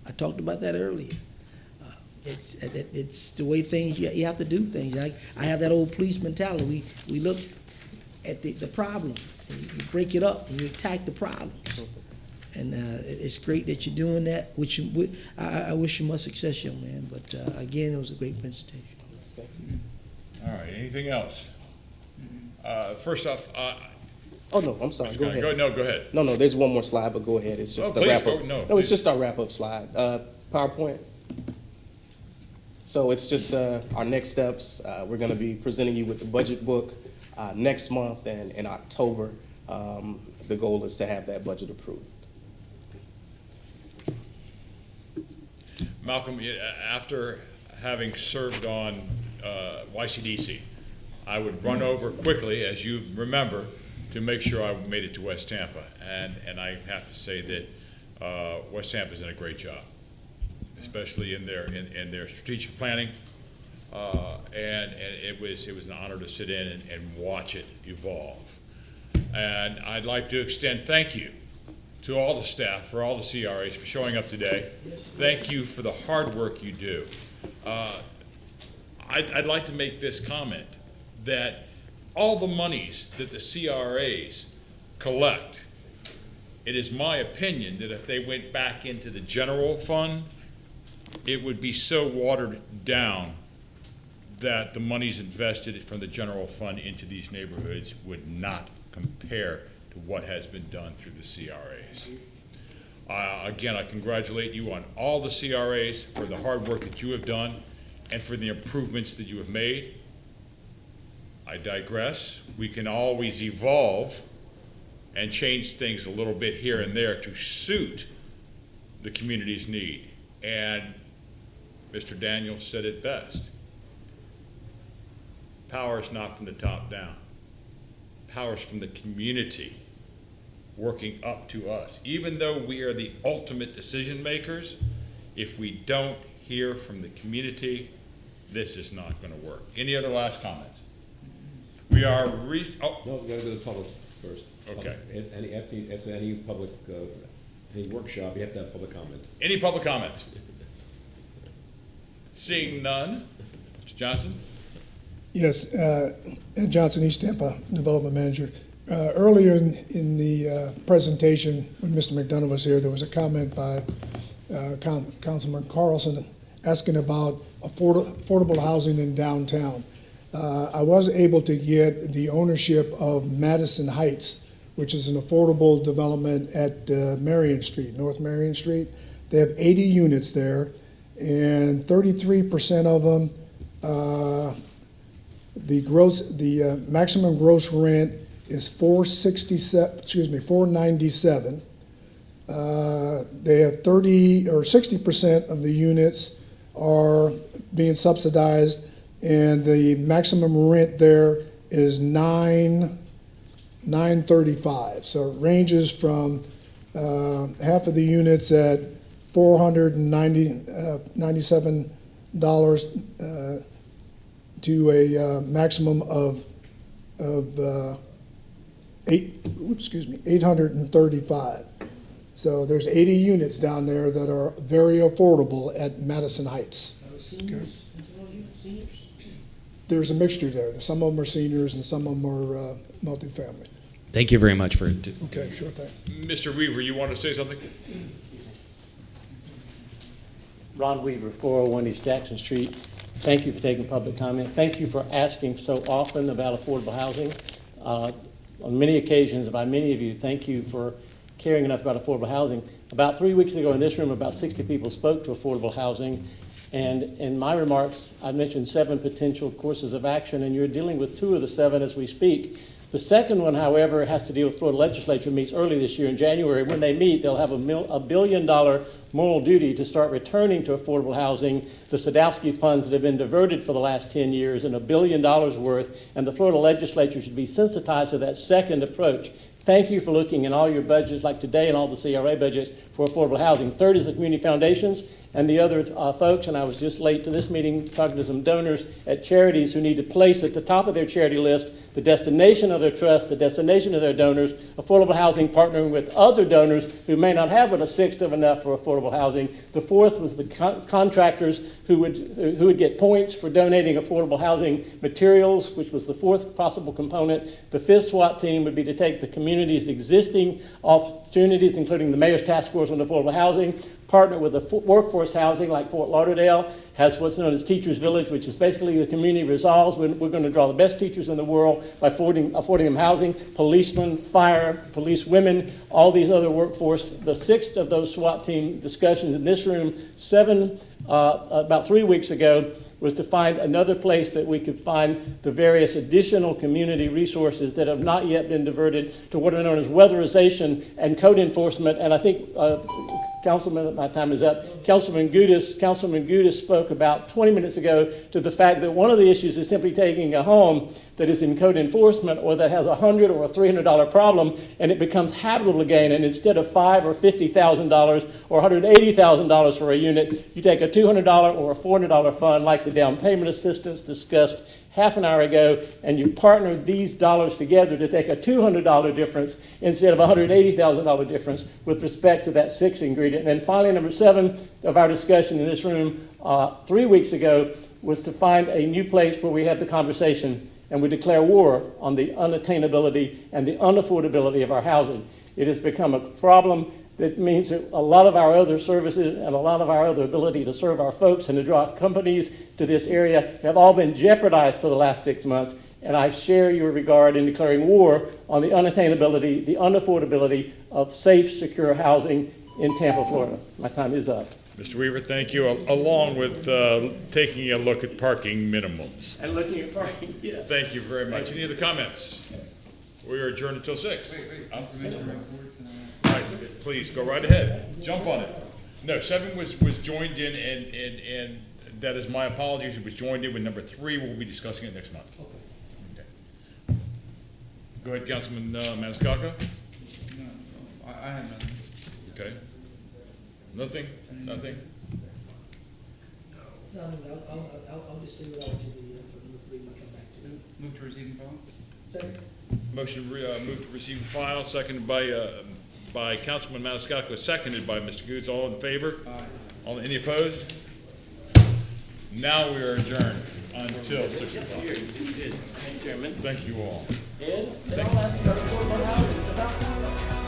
I talked about that earlier. It's the way things, you have to do things. I have that old police mentality. We look at the problem, and you break it up, and you attack the problems. And it's great that you're doing that, which I wish you much success, young man. But again, it was a great presentation. All right, anything else? First off, Oh, no, I'm sorry, go ahead. Go ahead. No, there's one more slide, but go ahead. It's just a please wrap go. up. No, No, it's just our wrap-up slide. PowerPoint. So it's just our next steps. We're gonna be presenting you with the budget book next month, and in October, the goal is to have that budget approved. Malcolm, after having served on YCDC, I would run over quickly, as you remember, to make sure I made it to West Tampa. And I have to say that West Tampa's done a great job, especially in their strategic planning. And it was an honor to sit in and watch it evolve. And I'd like to extend thank you to all the staff, for all the CRAs, for showing up today. Thank you for the hard work you do. I'd like to make this comment, that all the monies that the CRAs collect, it is my opinion that if they went back into the general fund, it would be so watered down that the monies invested from the general fund into these neighborhoods would not compare to what has been done through the CRAs. Again, I congratulate you on all the CRAs for the hard work that you have done and for the improvements that you have made. I digress. We can always evolve and change things a little bit here and there to suit the community's need. And Mr. Daniel said it best. Power is not from the top down. Power is from the community working up to us. Even though we are the ultimate decision makers, if we don't hear from the community, this is not going to work. Any other last comments? We are No, we gotta go to the public first. Okay. After any public, any workshop, you have to have public comment. Any public comments? Seeing none, Mr. Johnson? Yes, Ed Johnson, East Tampa Development Manager. Earlier in the presentation, when Mr. McDonough was here, there was a comment by Councilman Carlson asking about affordable housing in downtown. I was able to get the ownership of Madison Heights, which is an affordable development at Marion Street, North Marion Street. They have 80 units there, and 33% of them, the maximum gross rent is $497. They have 60% of the units are being subsidized, and the maximum rent there is $935. So it ranges from half of the units at $497 to a maximum of $835. So there's 80 units down there that are very affordable at Madison Heights. Seniors? There's a mixture there. Some of them are seniors and some of them are multifamily. Thank you very much for it. Okay, sure thing. Mr. Weaver, you want to say something? Ron Weaver, 401 East Jackson Street. Thank you for taking public comment. Thank you for asking so often about affordable housing. On many occasions, by many of you, thank you for caring enough about affordable housing. About 3 weeks ago in this room, about 60 people spoke to affordable housing. And in my remarks, I mentioned 7 potential courses of action, and you're dealing with 2 of the 7 as we speak. The second one, however, has to deal with Florida legislature meets early this year in January. When they meet, they'll have a $1 billion moral duty to start returning to affordable housing the Sadowski funds that have been diverted for the last 10 years and $1 billion worth, and the Florida legislature should be sensitized to that second approach. Thank you for looking in all your budgets, like today and all the CRA budgets, for affordable housing. Third is the community foundations and the other folks, and I was just late to this meeting talking to some donors at charities who need to place at the top of their charity list the destination of their trust, the destination of their donors, affordable housing, partnering with other donors who may not have but a sixth of enough for affordable housing. The fourth was the contractors who would get points for donating affordable housing materials, which was the fourth possible component. The fifth SWAT team would be to take the community's existing opportunities, including the Mayor's Task Force on Affordable Housing, partner with a workforce housing like Fort Lauderdale, has what's known as Teachers Village, which is basically the community resolves. We're going to draw the best teachers in the world by affording them housing, policemen, fire, police women, all these other workforce. The sixth of those SWAT team discussions in this room, about 3 weeks ago, was to find another place that we could find the various additional community resources that have not yet been diverted to what are known as weatherization and code enforcement. And I think, Councilman, my time is up. Councilman Gudis spoke about 20 minutes ago to the fact that one of the issues is simply taking a home that is in code enforcement or that has a $100 or a $300 problem, and it becomes habitable again, and instead of $5,000 or $50,000 or $180,000 for a unit, you take a $200 or a $400 fund like the down payment assistance discussed half an hour ago, and you partner these dollars together to take a $200 difference instead of a $180,000 difference with respect to that sixth ingredient. And then finally, number 7 of our discussion in this room 3 weeks ago was to find a new place where we had the conversation and we declare war on the unattainability and the unaffordability of our housing. It has become a problem that means that a lot of our other services and a lot of our other ability to serve our folks and to draw companies to this area have all been jeopardized for the last 6 months. And I share your regard in declaring war on the unattainability, the unaffordability of safe, secure housing in Tampa, Florida. My time is up. Mr. Weaver, thank you, along with taking a look at parking minimums. And looking at parking, yes. Thank you very much. Any other comments? We are adjourned until 6. All right, please, go right ahead. Jump on it. No, 7 was joined in, and that is my apologies. It was joined in with number 3. We'll be discussing it next month. Okay. Go ahead, Councilman Maniscalco. No, I have nothing. Okay. Nothing? Nothing? No, I'll just send it out to the, for number 3, we'll come back to it. Move to receive and file. Second. Motion move to receive and file, seconded by Councilman Maniscalco, seconded by Mr. Goods. All in favor? Aye. Any opposed? Now we are adjourned until 6 o'clock. Thank you, Chairman. Thank you all. Ed, they all ask about affordable housing.